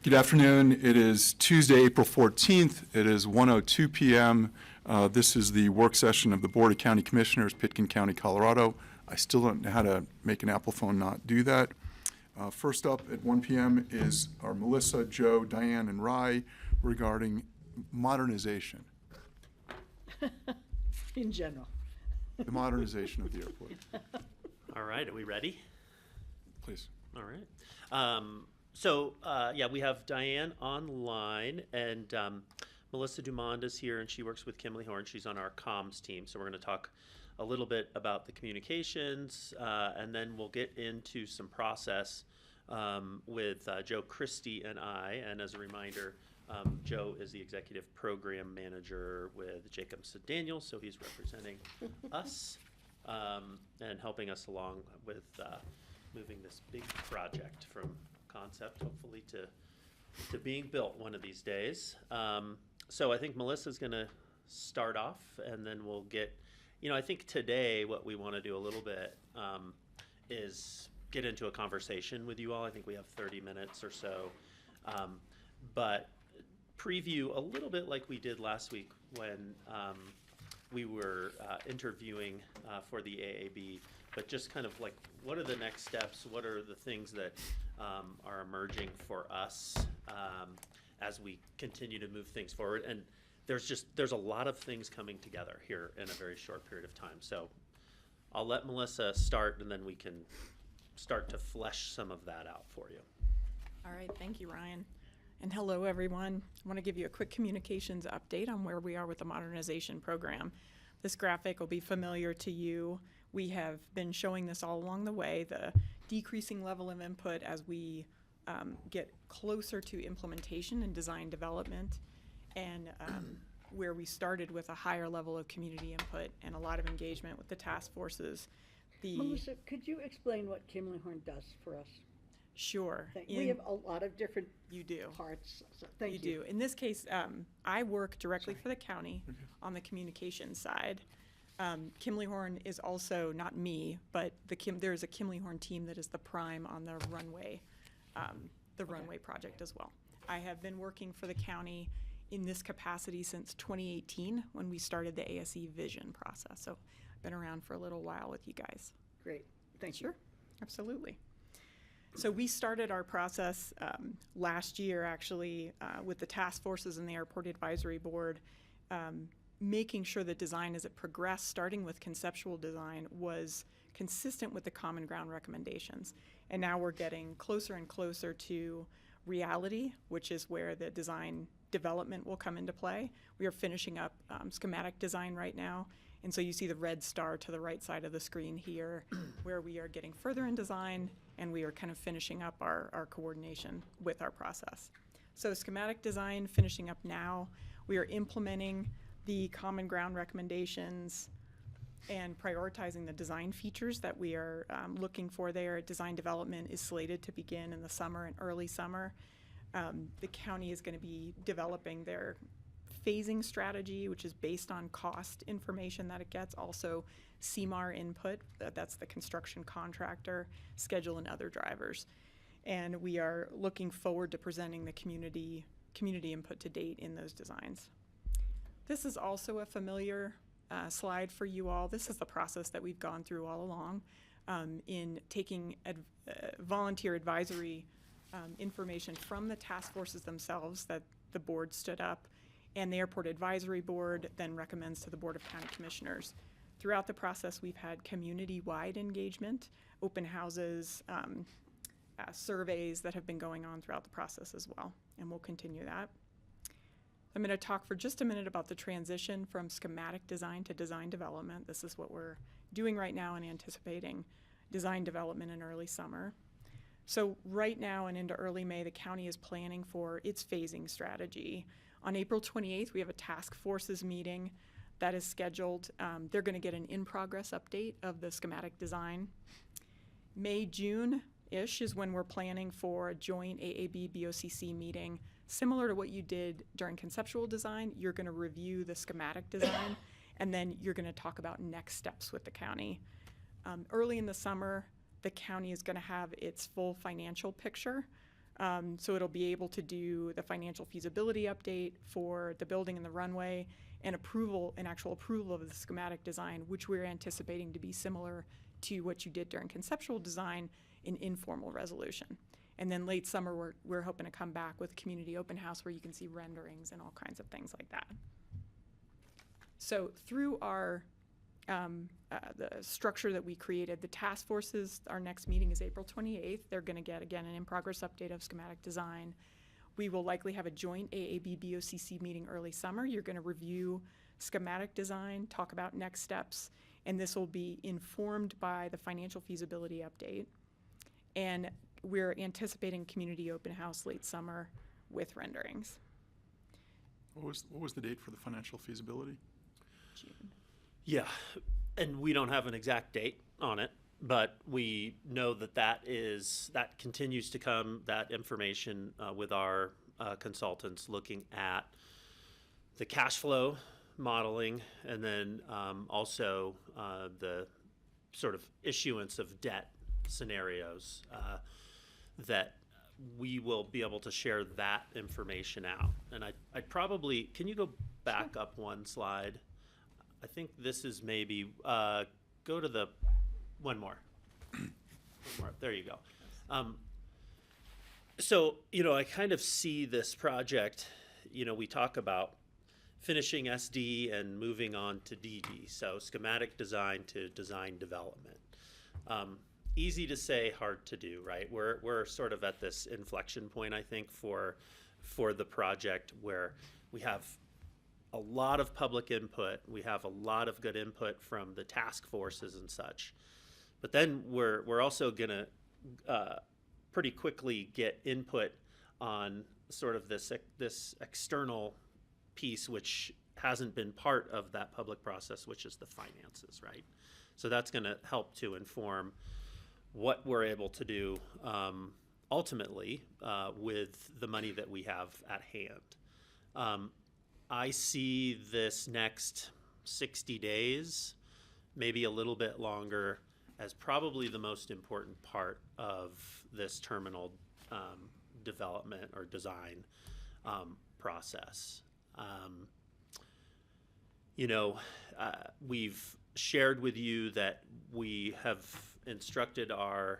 Good afternoon. It is Tuesday, April 14th. It is 1:02 p.m. This is the work session of the Board of County Commissioners, Pitkin County, Colorado. I still don't know how to make an Apple phone not do that. First up at 1 p.m. is our Melissa, Joe, Diane, and Rye regarding modernization. In general. The modernization of the airport. All right, are we ready? Please. All right. Yeah, we have Diane online, and Melissa Dumond is here, and she works with Kimley Horn. She's on our comms team, so we're going to talk a little bit about the communications, and then we'll get into some process with Joe Christie and I. And as a reminder, Joe is the executive program manager with Jacobson Daniels, so he's representing us and helping us along with moving this big project from concept, hopefully, to being built one of these days. So I think Melissa's going to start off, and then we'll get, I think today what we want to do a little bit is get into a conversation with you all. I think we have 30 minutes or so, but preview a little bit like we did last week when we were interviewing for the AAB, but just kind of like, what are the next steps? What are the things that are emerging for us as we continue to move things forward? And there's a lot of things coming together here in a very short period of time. So I'll let Melissa start, and then we can start to flesh some of that out for you. All right, thank you, Ryan. And hello, everyone. I want to give you a quick communications update on where we are with the modernization program. This graphic will be familiar to you. We have been showing this all along the way, the decreasing level of input as we get closer to implementation and design development, and where we started with a higher level of community input and a lot of engagement with the task forces. Melissa, could you explain what Kimley Horn does for us? Sure. We have a lot of different parts. So thank you. You do. In this case, I work directly for the county on the communications side. Kimley Horn is also, not me, but there's a Kimley Horn team that is the prime on the runway project as well. I have been working for the county in this capacity since 2018 when we started the ASE vision process. So I've been around for a little while with you guys. Great. Thank you. Sure. Absolutely. So we started our process last year, actually, with the task forces and the Airport Advisory Board, making sure that design as it progressed, starting with conceptual design, was consistent with the common ground recommendations. And now we're getting closer and closer to reality, which is where the design development will come into play. We are finishing up schematic design right now. And so you see the red star to the right side of the screen here, where we are getting further in design, and we are kind of finishing up our coordination with our process. So schematic design finishing up now. We are implementing the common ground recommendations and prioritizing the design features that we are looking for there. Design development is slated to begin in the summer and early summer. The county is going to be developing their phasing strategy, which is based on cost information that it gets, also CMAR input, that's the construction contractor, schedule, and other drivers. And we are looking forward to presenting the community input to date in those designs. This is also a familiar slide for you all. This is the process that we've gone through all along in taking volunteer advisory information from the task forces themselves that the board stood up, and the Airport Advisory Board then recommends to the Board of County Commissioners. Throughout the process, we've had community-wide engagement, open houses, surveys that have been going on throughout the process as well, and we'll continue that. I'm going to talk for just a minute about the transition from schematic design to design development. This is what we're doing right now and anticipating design development in early summer. So right now and into early May, the county is planning for its phasing strategy. On April 28th, we have a task forces meeting that is scheduled. They're going to get an in-progress update of the schematic design. May, June-ish is when we're planning for a joint AAB BoCC meeting. Similar to what you did during conceptual design, you're going to review the schematic design, and then you're going to talk about next steps with the county. Early in the summer, the county is going to have its full financial picture So it'll be able to do the financial feasibility update for the building and the runway, and actual approval of the schematic design, which we're anticipating to be similar to what you did during conceptual design in informal resolution. And then late summer, we're hoping to come back with community open house where you can see renderings and all kinds of things like that. So through our the structure that we created, the task forces, our next meeting is April 28th. They're going to get, again, an in-progress update of schematic design. We will likely have a joint AAB-BoCC meeting early summer. You're going to review schematic design, talk about next steps, and this will be informed by the financial feasibility update. And we're anticipating community open house late summer with renderings. What was the date for the financial feasibility? June. Yeah, and we don't have an exact date on it, but we know that continues to come, that information with our consultants looking at the cash flow modeling, and then also the sort of issuance of debt scenarios that we will be able to share that information out. And I'd probably, can you go back up one slide? I think this is maybe, go to the, one more. There you go. So, I kind of see this project, we talk about finishing SD and moving on to DD, so schematic design to design development. Easy to say, hard to do, right? We're sort of at this inflection point, I think, for the project where we have a lot of public input. We have a lot of good input from the task forces and such. But then we're also going to pretty quickly get input on sort of this external piece, which hasn't been part of that public process, which is the finances, right? So that's going to help to inform what we're able to do ultimately with the money that we have at hand. I see this next 60 days, maybe a little bit longer, as probably the most important part of this terminal development or design process. We've shared with you that we have instructed our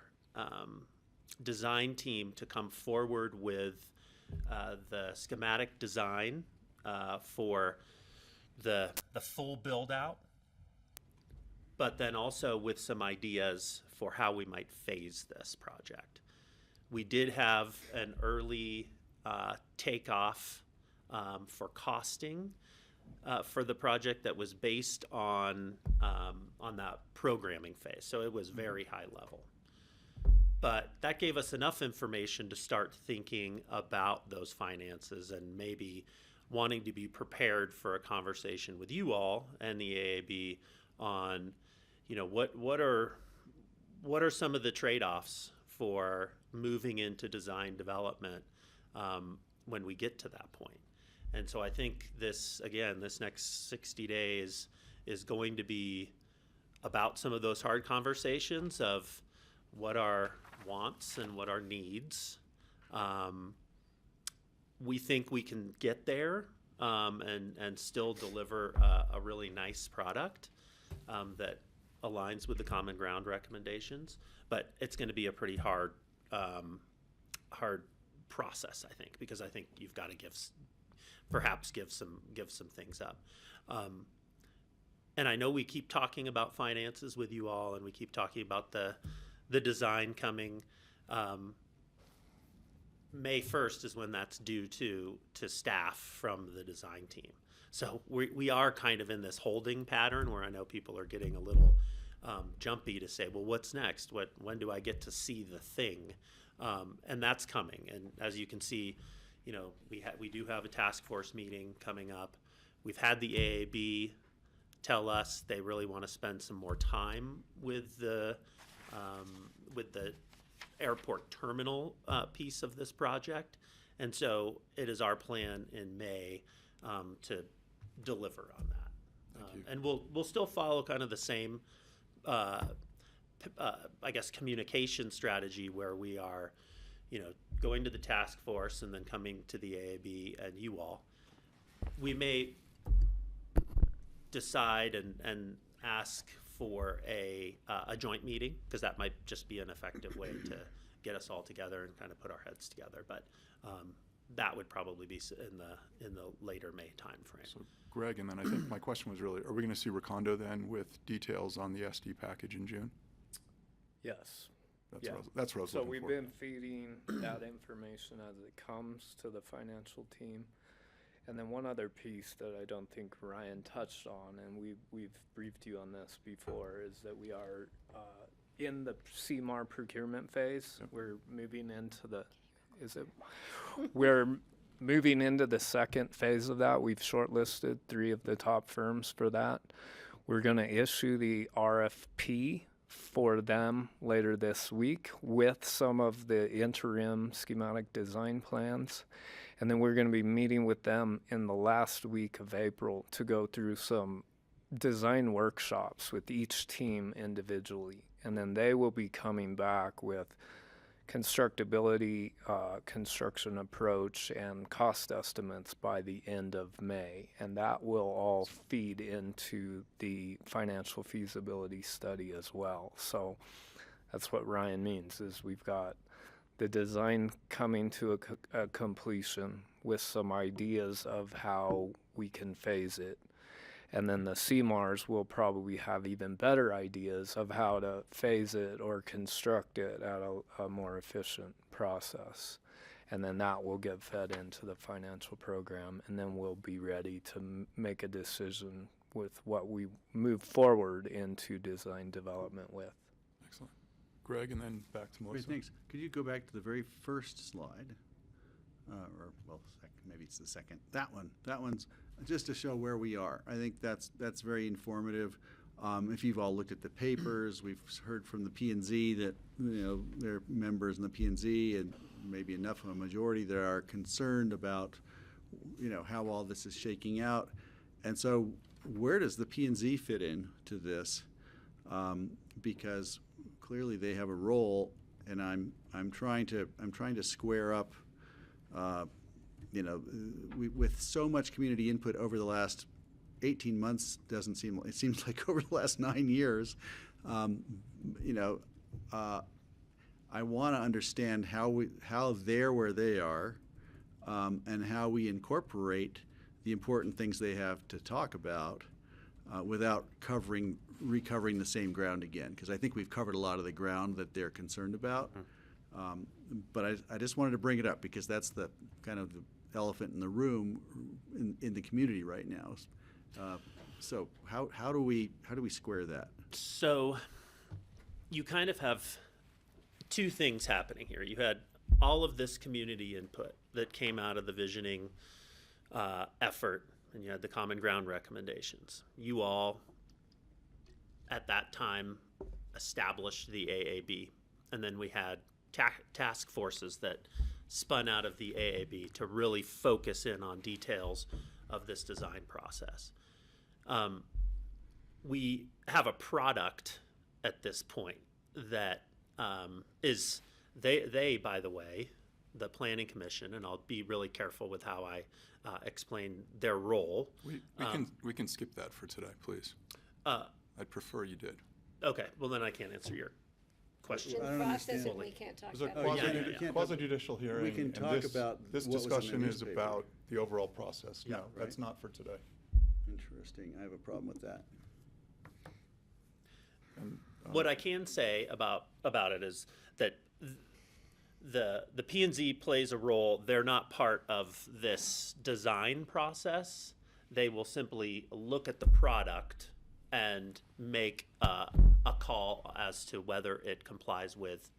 design team to come forward with the schematic design for the full build out, but then also with some ideas for how we might phase this project. We did have an early takeoff for costing for the project that was based on that programming phase, so it was very high level. But that gave us enough information to start thinking about those finances and maybe wanting to be prepared for a conversation with you all and the AAB on, what are some of the trade-offs for moving into design development when we get to that point. And so I think this next 60 days is going to be about some of those hard conversations of what are wants and what are needs. We think we can get there and still deliver a really nice product that aligns with the Common Ground recommendations, but it's going to be a pretty hard process, I think, because I think you've got to give some things up. And I know we keep talking about finances with you all, and we keep talking about the design coming. May 1st is when that's due to staff from the design team. So we are kind of in this holding pattern where I know people are getting a little jumpy to say, well, what's next? When do I get to see the thing? And that's coming. And as you can see, we do have a task force meeting coming up. We've had the AAB tell us they really want to spend some more time with the airport terminal piece of this project, and so it is our plan in May to deliver on that. And we'll still follow kind of the same, I guess, communication strategy where we are, going to the task force and then coming to the AAB and you all, we may decide and ask for a joint meeting, because that might just be an effective way to get us all together and kind of put our heads together. But that would probably be in the later May timeframe. So Greg, and then I think my question was really, are we going to see Recondo then with details on the SD package in June? Yes. That's what I was So looking we've for. been feeding that information as it comes to the financial team. And then one other piece that I don't think Ryan touched on, and we've briefed you on this before, is that we are in the CMAR procurement phase. Yep. We're moving into we're moving into the second phase of that. We've shortlisted 3 of the top firms for that. We're going to issue the RFP for them later this week with some of the interim schematic design plans. And then we're going to be meeting with them in the last week of April to go through some design workshops with each team individually. And then they will be coming back with constructability, construction approach, and cost estimates by the end of May. And that will all feed into the financial feasibility study as well. So that's what Ryan means, is we've got the design coming to a completion with some ideas of how we can phase it. And then the CMARs will probably have even better ideas of how to phase it or construct it at a more efficient process. And then that will get fed into the financial program, and then we'll be ready to make a decision with what we move forward into design development with. Excellent. Greg, and then back to Great, Melissa. thanks. Could you go back to the very first slide? Maybe it's the second. That one's just to show where we are. I think that's very informative. If you've all looked at the papers, we've heard from the P&Z that, there are members in the P&Z, and maybe enough of a majority that are concerned about, how all this is shaking out. And so where does the P&Z fit in to this? Because clearly they have a role, and I'm trying to square up, with so much community input over the last 18 months, it seems like over the last 9 years. I want to understand how they're where they are, and how we incorporate the important things they have to talk about, without recovering the same ground again, because I think we've covered a lot of the ground that they're concerned about. But I just wanted to bring it up because that's the kind of the elephant in the room in the community right now. So how do we square that? So you kind of have 2 things happening here. You had all of this community input that came out of the visioning effort, and you had the common ground recommendations. You all, at that time, established the AAB, and then we had task forces that spun out of the AAB to really focus in on details of this design process. We have a product at this point that is, they, by the way, the Planning Commission, and I'll be really careful with how I explain their role. We can skip that for today, please. I'd prefer you did. Okay, well then I can't answer your question. It's I in don't process understand. and we can't talk There's a about it. yeah, yeah. quasi-judicial hearing. We can and talk about this what was in the discussion is newspaper. about the overall process. Yeah, No, that's right. not for today. Interesting. I have a problem with that. And, What I can say about it is that the P&Z plays a role. They're not part of this design process. They will simply look at the product and make a call as to whether it complies with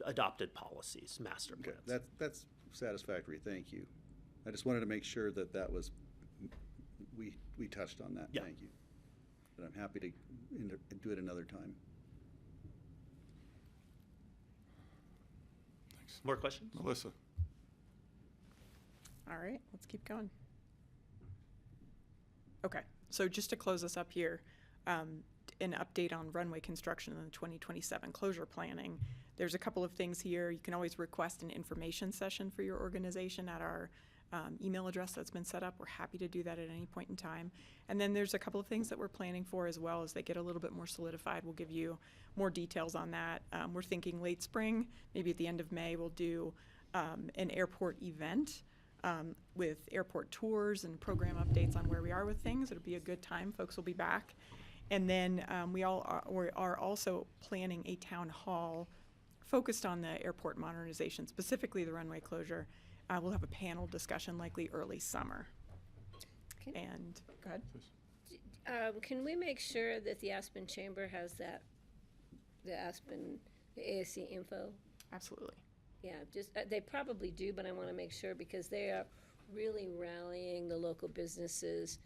adopted policies, master Okay, plans. that's satisfactory. Thank you. I just wanted to make sure that was we touched on that. Yeah. Thank you. But I'm happy to do it another time. Thanks. More questions? Melissa. All right, let's keep going. Okay, so just to close us up here, an update on runway construction and the 2027 closure planning. There's a couple of things here. You can always request an information session for your organization at our email address that's been set up. We're happy to do that at any point in time. And then there's a couple of things that we're planning for as well as they get a little bit more solidified. We'll give you more details on that. We're thinking late spring, maybe at the end of May, we'll do an airport event with airport tours and program updates on where we are with things. It'll be a good time. Folks will be back. And then we are also planning a town hall focused on the airport modernization, specifically the runway closure. We'll have a panel discussion likely early summer. Okay. And go ahead. Can we make sure that the Aspen Chamber has the ASC info? Absolutely. Yeah, just, they probably do, but I want to make sure because they are really rallying the local businesses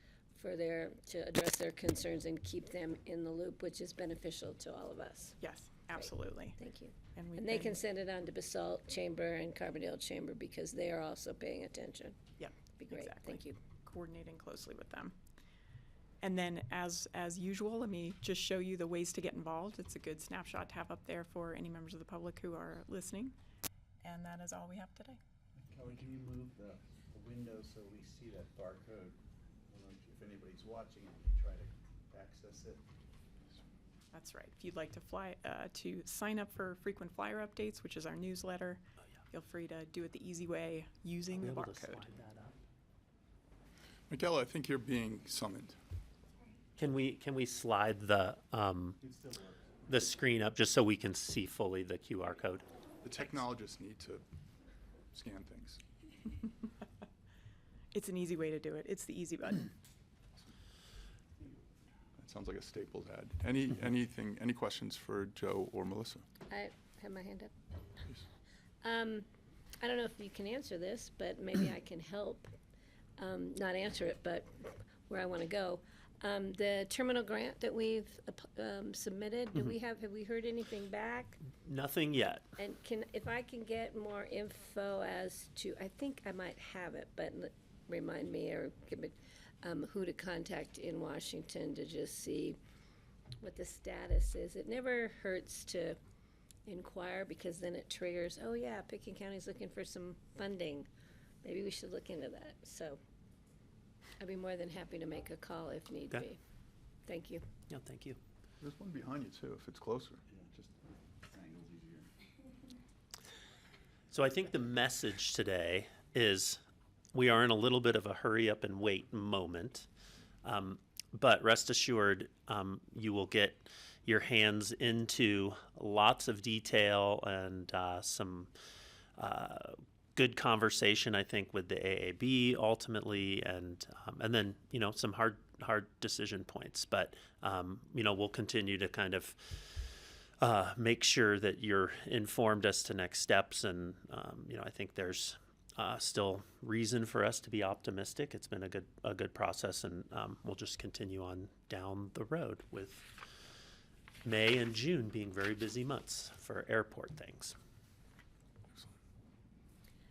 to address their concerns and keep them in the loop, which is beneficial to all of us. Yes, absolutely. Thank you. And, And they can send it on to Basalt Chamber and Carbondale Chamber because they are also paying attention. Yep, Be great, exactly. thank you. Coordinating closely with them. And then as usual, let me just show you the ways to get involved. It's a good snapshot to have up there for any members of the public who are listening. And that is all we have today. Kelly, can you move the window so we see that barcode? I don't know if anybody's watching and they try to access it. That's right. If you'd like to sign up for frequent flyer updates, which is our newsletter, feel free to do it the easy way using the barcode. Miguel, I think you're being summoned. Can we slide the screen up just so we can see fully the QR code? The technologists need to scan things. It's an easy way to do it. It's the easy button. That sounds like a Staples ad. Any questions for Joe or Melissa? I have my hand up. Please. I don't know if you can answer this, but maybe I can help. Not answer it, but where I want to go. The terminal grant that we've submitted, have we heard anything back? Nothing yet. And if I can get more info as to, I think I might have it, but remind me or give me who to contact in Washington to just see what the status is. It never hurts to inquire because then it triggers, oh yeah, Pitkin County's looking for some funding. Maybe we should look into that. So I'd be more than happy to make a call if need Okay. be. Thank you. Yeah, thank you. There's one behind you too, if it's closer. Yeah, just angles easier. So I think the message today is we are in a little bit of a hurry up and wait moment. But rest assured, you will get your hands into lots of detail and some good conversation, I think, with the AAB ultimately, and then some hard decision points. But we'll continue to kind of make sure that you're informed as to next steps, and I think there's still reason for us to be optimistic. It's been a good process, and we'll just continue on down the road with May and June being very busy months for airport things.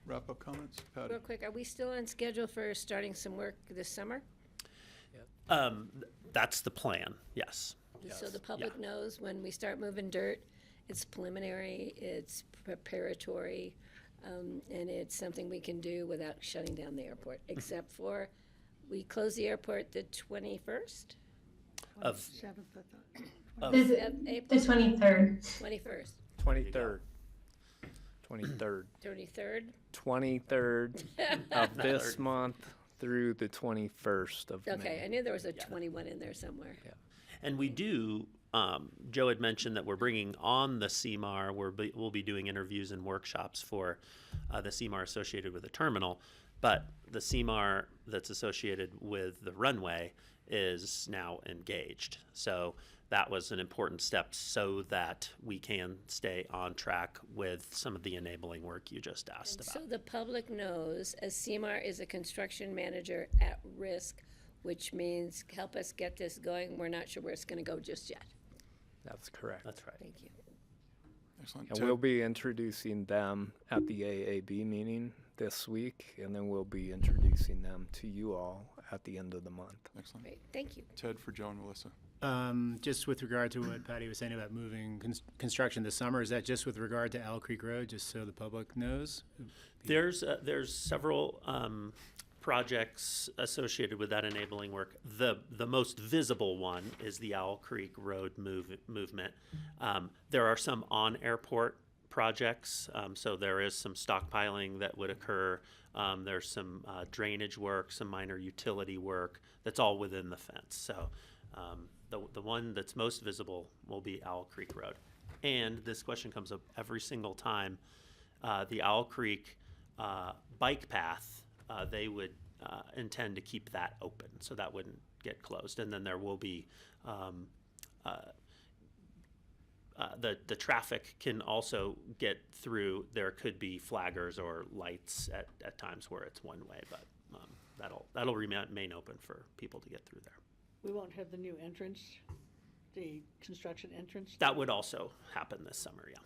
Wrap-up comments, Patty? Real quick, are we still on schedule for starting some work this summer? That's the plan, yes. So the public knows when we start moving dirt, it's preliminary, it's preparatory, and it's something we can do without shutting down the airport, except for we close the airport the 21st? Of 7th, I thought. of The The 23rd. 21st, 23rd. 23rd. 23rd? 23rd of this month through the 21st of May. Okay, I knew there was a 21 in there somewhere. And we do, Joe had mentioned that we're bringing on the CMAR. We'll be doing interviews and workshops for the CMAR associated with the terminal, but the CMAR that's associated with the runway is now engaged. So that was an important step so that we can stay on track with some of the enabling work you just asked So about. the public knows, as CMAR is a construction manager at risk, which means help us get this going. We're not sure where it's going to go just yet. That's correct. That's right. Thank you. Excellent. And we'll be introducing them at the AAB meeting this week, and then we'll be introducing them to you all at the end of the month. Excellent. Great, thank you. Ted, for Joe and Melissa. Just with regard to what Patty was saying about moving construction this summer, is that just with regard to Owl Creek Road, just so the public knows? There's several projects associated with that enabling work. The most visible one is the Owl Creek Road movement. There are some on airport projects, so there is some stockpiling that would occur. There's some drainage work, some minor utility work that's all within the fence. So the one that's most visible will be Owl Creek Road. And this question comes up every single time. The Owl Creek bike path, they would intend to keep that open, so that wouldn't get closed. And then there will be the traffic can also get through. There could be flaggers or lights at times where it's one way, but that'll remain open for people to get through there. We won't have the new entrance, the construction entrance? That would also happen this summer, yeah.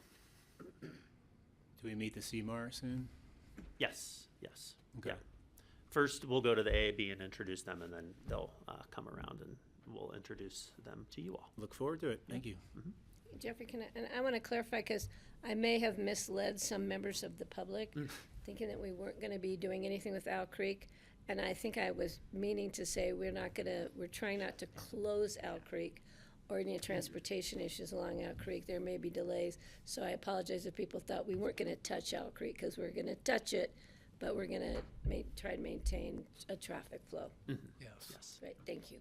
Do we meet the CMAR soon? Yes. Okay. Yeah. First, we'll go to the AAB and introduce them, and then they'll come around and we'll introduce them to you all. Look forward to it. Thank you. Jeffrey, and I want to clarify, because I may have misled some members of the public, thinking that we weren't going to be doing anything with Owl Creek. And I think I was meaning to say we're trying not to close Owl Creek or any transportation issues along Owl Creek. There may be delays. So I apologize if people thought we weren't going to touch Owl Creek, because we're going to touch it, but we're going to try to maintain a traffic flow. Yes. Right, thank you.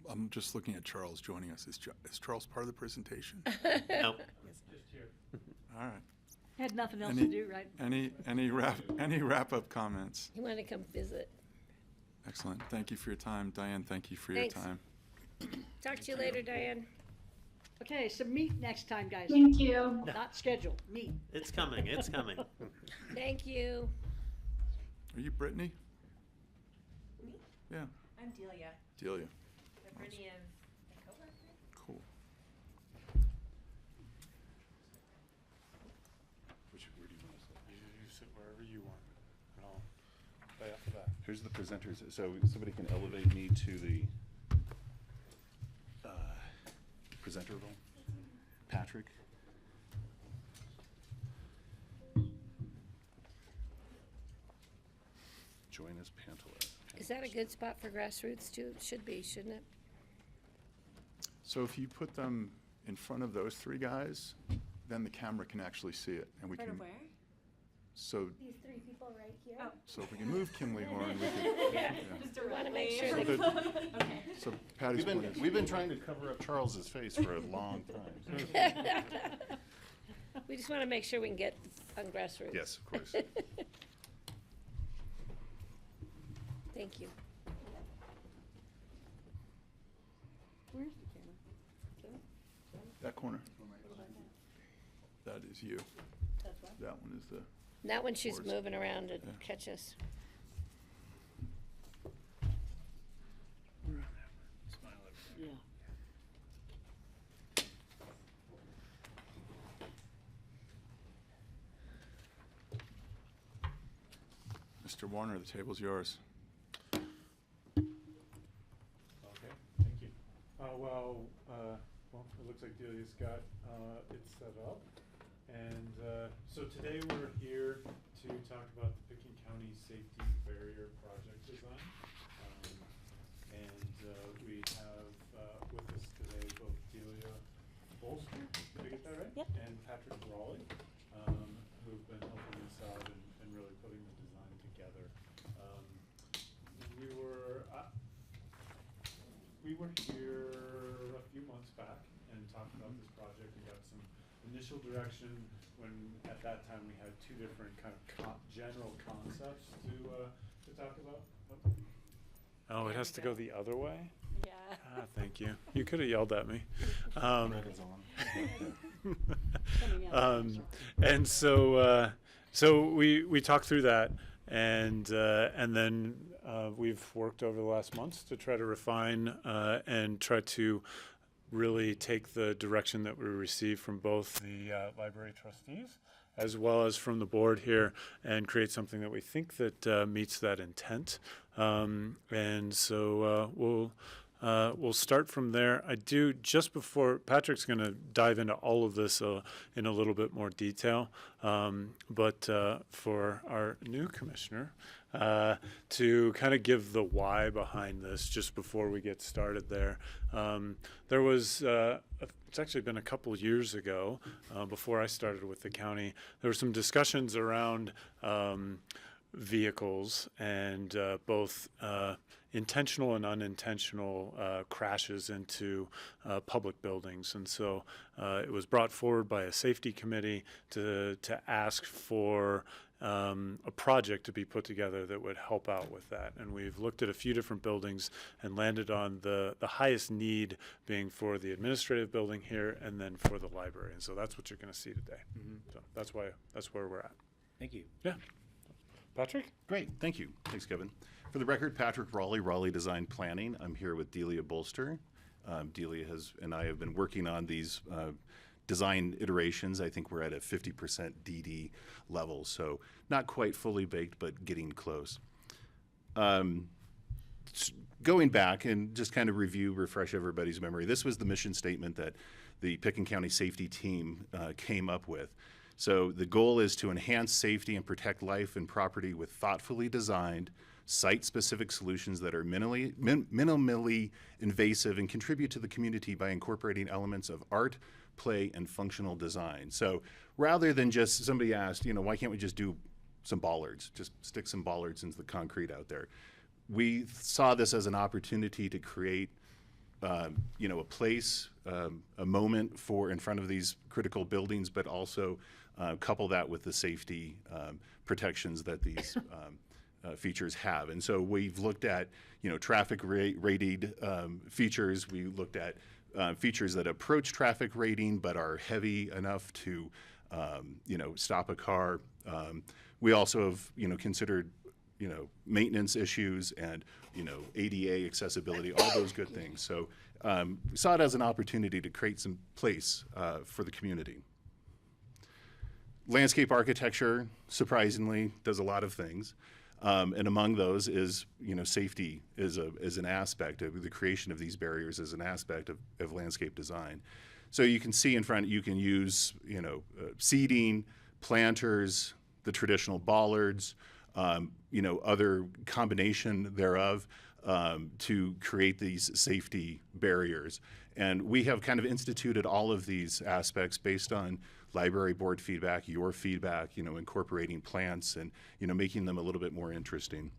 I'm just looking at Charles joining us. Is Charles part of the presentation? No. All right. Had nothing else to do, right? Any wrap-up comments? You want to come visit. Excellent. Thank you for your time. Diane, thank you for your Thanks. time. Talk to you later, Diane. Okay, so meet next time, guys. Thank you. Not scheduled, meet. It's coming. Thank you. Are you Brittany? Me? Yeah, I'm Delia. Delia. Brittany is a coworker. Cool. Where do you want to sit? You sit wherever you want. And I'll play off of that. Here's the presenters. So somebody can elevate me to the presenter role. Patrick. Join us, Pantala. Is that a good spot for grassroots too? It should be, shouldn't it? So if you put them in front of those three guys, then the camera can actually see it, and we Part can. of where? So, These three people right here? Oh. so if we can move Kimley Horn, we can. Yeah. Just We want to make directly. sure that, Okay. So Patty's point is. We've been trying to cover up Charles's face for a long time. we just want to make sure we can get on grassroots. Yes, of course. Thank you. Where's the camera? That corner. That is you. That's right. That one is the. Not when she's Boards. moving around to Yeah. catch us. Yeah. Mr. Warner, the table's yours. Okay, thank you. Well, it looks like Delia's got it set up. And so today we're here to talk about the Pickens County Safety Barrier Project Design. We have with us today both Delia Bolster, did I get that right? Yep. And Patrick Raleigh, who've been helping us out and really putting the design together. We were here a few months back and talked about this project. We got some initial direction when at that time we had two different kind of general concepts to talk about. Oh, it has to go the other way? Yeah. Ah, thank you. You could have yelled at me. And so we talked through that, and then we've worked over the last months to try to refine and try to really take the direction that we received from both the library trustees as well as from the board here, and create something that we think that meets that intent. And so we'll start from there. I do, just before, Patrick's going to dive into all of this in a little bit more detail, but for our new commissioner, to kind of give the why behind this just before we get started there. There was, it's actually been a couple years ago, before I started with the county, there were some discussions around vehicles and both intentional and unintentional crashes into public buildings. And so it was brought forward by a safety committee to ask for a project to be put together that would help out with that. And we've looked at a few different buildings and landed on the highest need being for the administrative building here and then for the library. And so that's what you're going to see today. So that's where we're at. Thank you. Yeah. Patrick? Great, thank you. Thanks, Kevin. For the record, Patrick Raleigh Design Planning. I'm here with Delia Bolster. Delia and I have been working on these design iterations. I think we're at a 50% DD level, so not quite fully baked, but getting close. Going back and just kind of refresh everybody's memory, this was the mission statement that the Pickens County Safety Team came up with. So the goal is to enhance safety and protect life and property with thoughtfully designed, site-specific solutions that are minimally invasive and contribute to the community by incorporating elements of art, play, and functional design. So rather than just, somebody asked, why can't we just do some bollards, just stick some bollards into the concrete out there? We saw this as an opportunity to create a place, a moment for in front of these critical buildings, but also couple that with the safety protections that these features have. And so we've looked at, traffic rated features. We looked at features that approach traffic rating but are heavy enough to, stop a car. We also have, considered, maintenance issues and, ADA accessibility, all those good things. So we saw it as an opportunity to create some place for the community. Landscape architecture, surprisingly, does a lot of things. And among those is, safety is an aspect of the creation of these barriers, as an aspect of landscape design. So you can see in front, you can use, seeding, planters, the traditional bollards, other combination thereof to create these safety barriers. And we have kind of instituted all of these aspects based on library board feedback, your feedback, incorporating plants and, making them a little bit more interesting.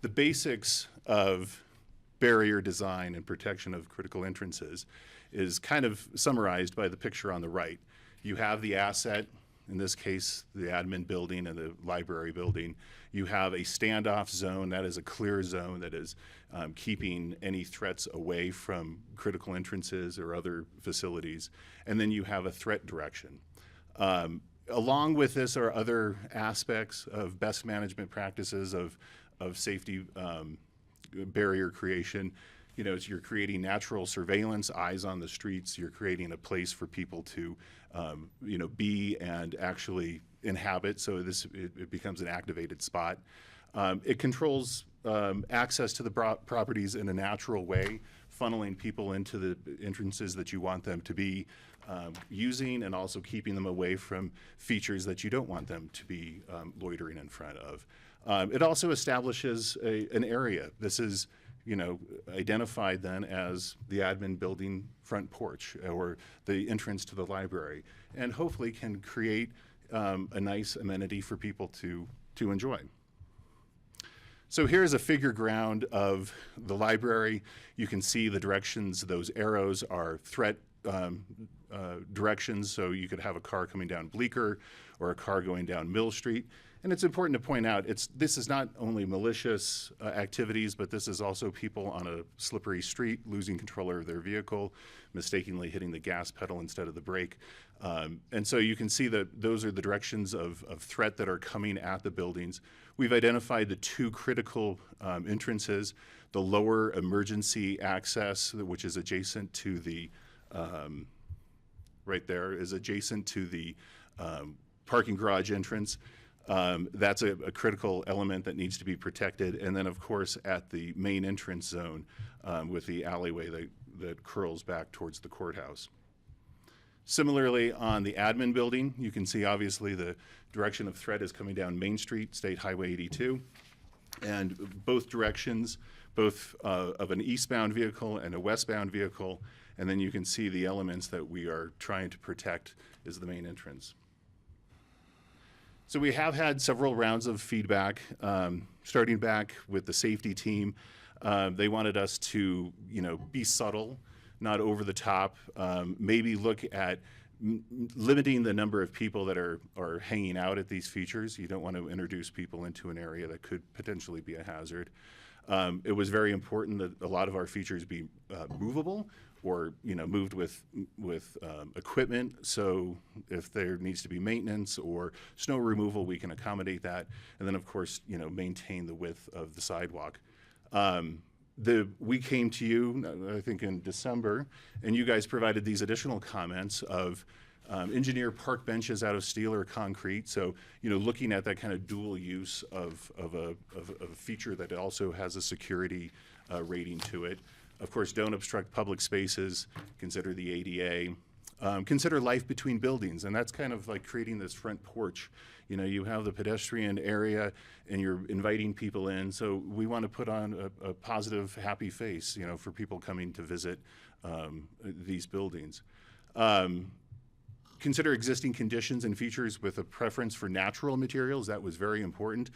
The basics of barrier design and protection of critical entrances is kind of summarized by the picture on the right. You have the asset, in this case, the admin building and the library building. You have a standoff zone, that is a clear zone that is keeping any threats away from critical entrances or other facilities. And then you have a threat direction. Along with this are other aspects of best management practices of safety barrier creation. You're creating natural surveillance, eyes on the streets. You're creating a place for people to, be and actually inhabit. So it becomes an activated spot. It controls access to the properties in a natural way, funneling people into the entrances that you want them to be using, and also keeping them away from features that you don't want them to be loitering in front of. It also establishes an area. This is identified then as the admin building front porch or the entrance to the library, and hopefully can create a nice amenity for people to enjoy. So here's a figure ground of the library. You can see the directions. Those arrows are threat directions, so you could have a car coming down Bleecker or a car going down Mill Street. And it's important to point out, this is not only malicious activities, but this is also people on a slippery street losing control of their vehicle, mistakenly hitting the gas pedal instead of the brake. And so you can see that those are the directions of threat that are coming at the buildings. We've identified the two critical entrances, the lower emergency access, which is adjacent to the right there is adjacent to the parking garage entrance. That's a critical element that needs to be protected. And then, of course, at the main entrance zone with the alleyway that curls back towards the courthouse. Similarly, on the admin building, you can see obviously the direction of threat is coming down Main Street, State Highway 82. And both directions, both of an eastbound vehicle and a westbound vehicle. And then you can see the elements that we are trying to protect is the main entrance. So we have had several rounds of feedback, starting back with the safety team. They wanted us to, be subtle, not over the top, maybe look at limiting the number of people that are hanging out at these features. You don't want to introduce people into an area that could potentially be a hazard. It was very important that a lot of our features be movable or moved with equipment. So if there needs to be maintenance or snow removal, we can accommodate that. And then of course, maintain the width of the sidewalk. We came to you, I think in December, and you guys provided these additional comments of engineer park benches out of steel or concrete. So, looking at that kind of dual use of a feature that also has a security rating to it. Of course, don't obstruct public spaces, consider the ADA. Consider life between buildings, and that's kind of like creating this front porch. You have the pedestrian area and you're inviting people in, so we want to put on a positive, happy face, for people coming to visit these buildings. Consider existing conditions and features with a preference for natural materials. That was very important.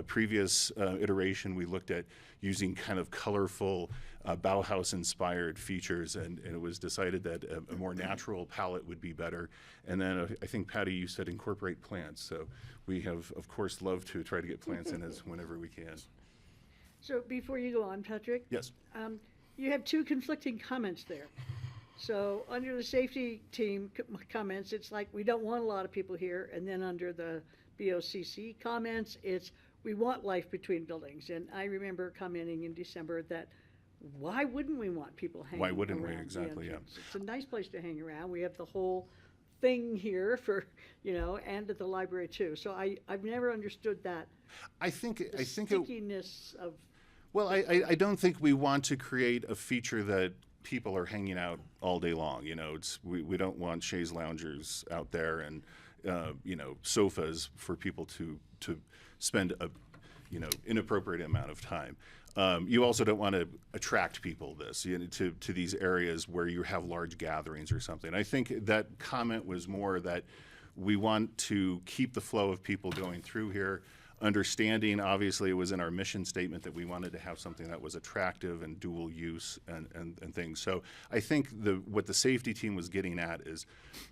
Previous iteration, we looked at using kind of colorful Bauhaus-inspired features, and it was decided that a more natural palette would be better. And then I think, Patty, you said incorporate plants. So we have, of course, loved to try to get plants in whenever we can. So before you go on, Patrick? Yes. You have two conflicting comments there. So under the safety team comments, it's like, we don't want a lot of people here. And then under the BoCC comments, it's, we want life between buildings. And I remember commenting in December that, why wouldn't we want people hanging around? Why wouldn't we? the Exactly, yeah. entrance? It's a nice place to hang around. We have the whole thing here for, and at the library too. So I've never understood that. I think stickiness of. Well, I don't think we want to create a feature that people are hanging out all day long. We don't want chaise loungers out there and sofas for people to spend a inappropriate amount of time. You also don't want to attract people to these areas where you have large gatherings or something. I think that comment was more that we want to keep the flow of people going through here. Understanding, obviously, it was in our mission statement that we wanted to have something that was attractive and dual use and things. So I think what the safety team was getting at is,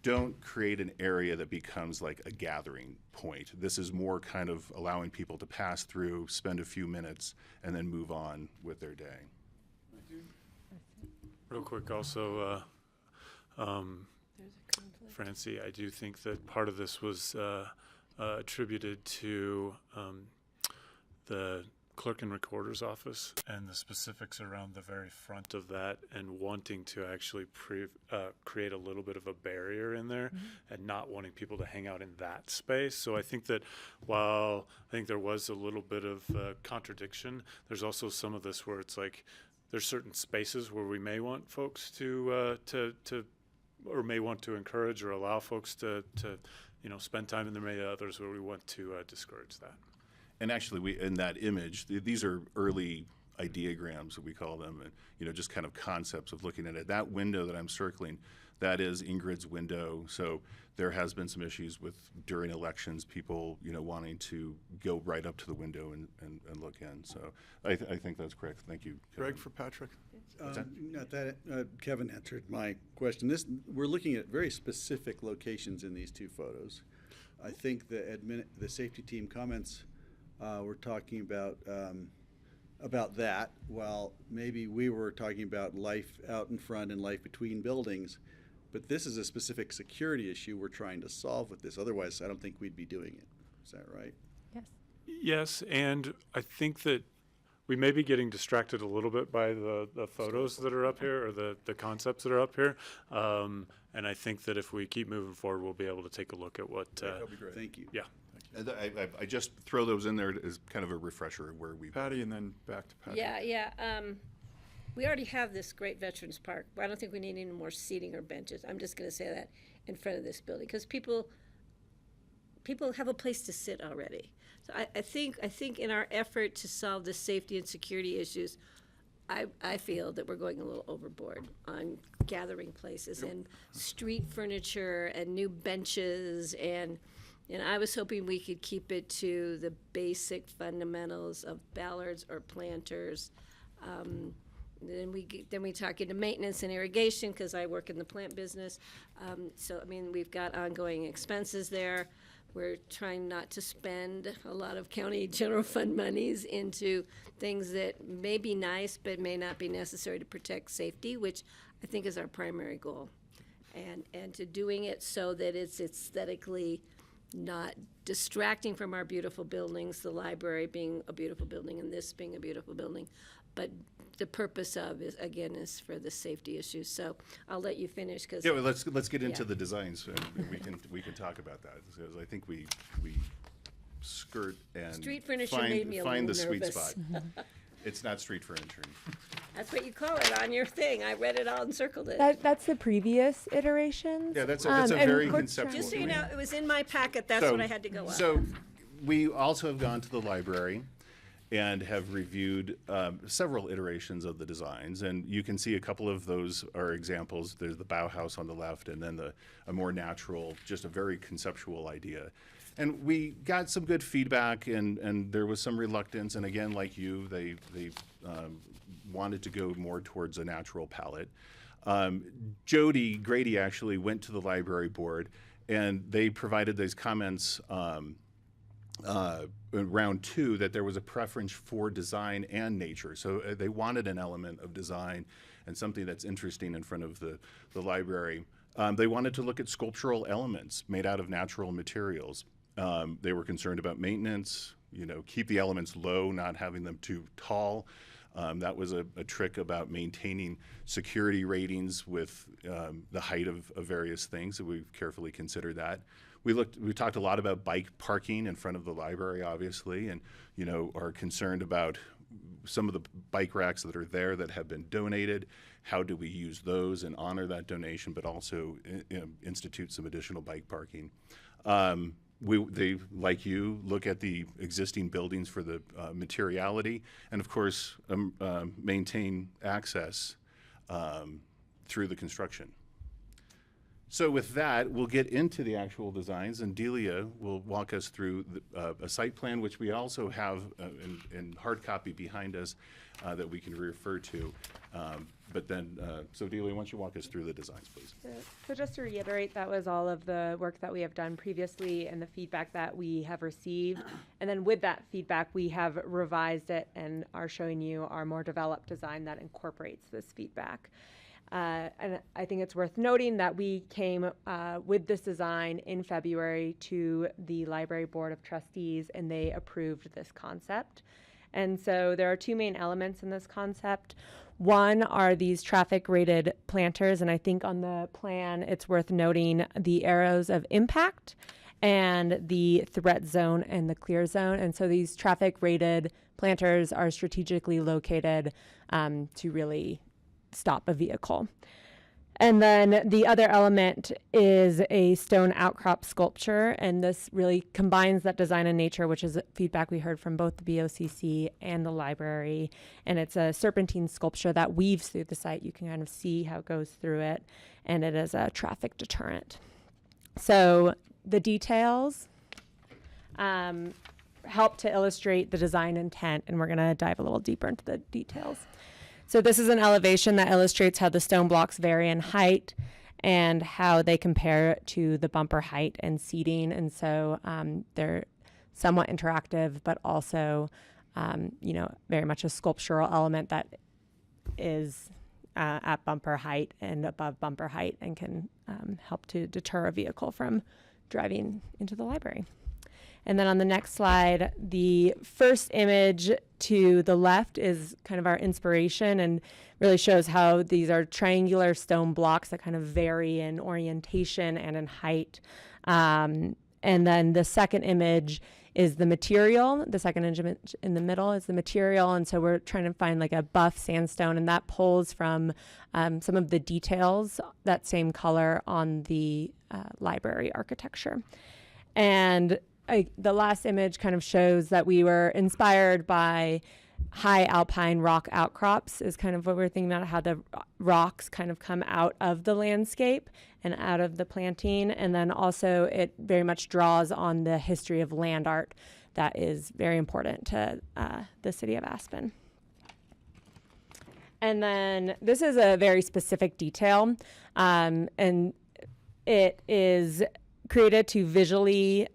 don't create an area that becomes like a gathering point. This is more kind of allowing people to pass through, spend a few minutes, and then move on with their day. Real quick, also, Francie, I do think that part of this was attributed to the clerk and recorder's office and the specifics around the very front of that, and wanting to actually create a little bit of a barrier in there, and not wanting people to hang out in that space. So I think that while I think there was a little bit of contradiction, there's also some of this where it's like there's certain spaces where we may want folks to or may want to encourage or allow folks to spend time, and there may be others where we want to discourage that. And actually, in that image, these are early ideograms, we call them, and just kind of concepts of looking at it. That window that I'm circling, that is Ingrid's window. So there has been some issues with, during elections, people wanting to go right up to the window and look in. So I think that's correct. Thank you, Kevin. Greg for Patrick. Not that Kevin answered my question. We're looking at very specific locations in these two photos. I think the safety team comments were talking about that, while maybe we were talking about life out in front and life between buildings. But this is a specific security issue we're trying to solve with this. Otherwise, I don't think we'd be doing it. Is that right? Yes. Yes, and I think that we may be getting distracted a little bit by the photos that are up here, or the concepts that are up here. And I think that if we keep moving forward, we'll be able to take a look at what, That'll be great. Thank you. yeah. And I just throw those in there as kind of a refresher of where we. Patty, and then back to Patty. Yeah. We already have this great Veterans Park. I don't think we need any more seating or benches. I'm just going to say that in front of this building, because people have a place to sit already. So I think in our effort to solve the safety and security issues, I feel that we're going a little overboard on gathering places and street furniture and new benches, and I was hoping we could keep it to the basic fundamentals of ballards or planters. Then we talk into maintenance and irrigation, because I work in the plant business. So I mean, we've got ongoing expenses there. We're trying not to spend a lot of county general fund monies into things that may be nice but may not be necessary to protect safety, which I think is our primary goal. And to doing it so that it's aesthetically not distracting from our beautiful buildings, the library being a beautiful building and this being a beautiful building. But the purpose of is, again, is for the safety issues. So I'll let you finish, because Yeah, well, let's get into Yeah. the designs, and we can talk about that, because I think we skirt and street furniture find, made me a find little the nervous. sweet spot. It's not street furniture. That's what you call it on your thing. I read it all and circled it. That's the previous iterations. Yeah, that's a and very we're conceptual. Just so you know, it was in my packet. That's what I had to go on. So we also have gone to the library and have reviewed several iterations of the designs, and you can see a couple of those are examples. There's the Bauhaus on the left, and then a more natural, just a very conceptual idea. And we got some good feedback, and there was some reluctance. And again, like you, they wanted to go more towards a natural palette. Jody Grady actually went to the library board, and they provided those comments in round 2 that there was a preference for design and nature. So they wanted an element of design and something that's interesting in front of the library. They wanted to look at sculptural elements made out of natural materials. They were concerned about maintenance, keep the elements low, not having them too tall. That was a trick about maintaining security ratings with the height of various things, so we've carefully considered that. We talked a lot about bike parking in front of the library, obviously, and are concerned about some of the bike racks that are there that have been donated. How do we use those and honor that donation, but also institute some additional bike parking? They, like you, look at the existing buildings for the materiality, and of course maintain access through the construction. So with that, we'll get into the actual designs, and Delia will walk us through a site plan, which we also have in hard copy behind us that we can refer to. So Delia, why don't you walk us through the designs, please? So just to reiterate, that was all of the work that we have done previously and the feedback that we have received. And then with that feedback, we have revised it and are showing you our more developed design that incorporates this feedback. And I think it's worth noting that we came with this design in February to the Library Board of Trustees, and they approved this concept. And so there are 2 main elements in this concept. One are these traffic rated planters, and I think on the plan it's worth noting the arrows of impact and the threat zone and the clear zone. And so these traffic rated planters are strategically located to really stop a vehicle. And then the other element is a stone outcrop sculpture, and this really combines that design and nature, which is feedback we heard from both the BoCC and the library. And it's a serpentine sculpture that weaves through the site. You can kind of see how it goes through it, and it is a traffic deterrent. So the details help to illustrate the design intent, and we're going to dive a little deeper into the details. So this is an elevation that illustrates how the stone blocks vary in height and how they compare to the bumper height and seating. And so they're somewhat interactive, but also, very much a sculptural element that is at bumper height and above bumper height and can help to deter a vehicle from driving into the library. And then on the next slide, the first image to the left is kind of our inspiration and really shows how these are triangular stone blocks that kind of vary in orientation and in height. And then the second image is the material. The second image in the middle is the material. And so we're trying to find like a buff sandstone, and that pulls from some of the details, that same color on the library architecture. And the last image kind of shows that we were inspired by high alpine rock outcrops is kind of what we're thinking about, how the rocks kind of come out of the landscape and out of the planting. And then also it very much draws on the history of land art that is very important to the city of Aspen. And then this is a very specific detail, and it is created to visually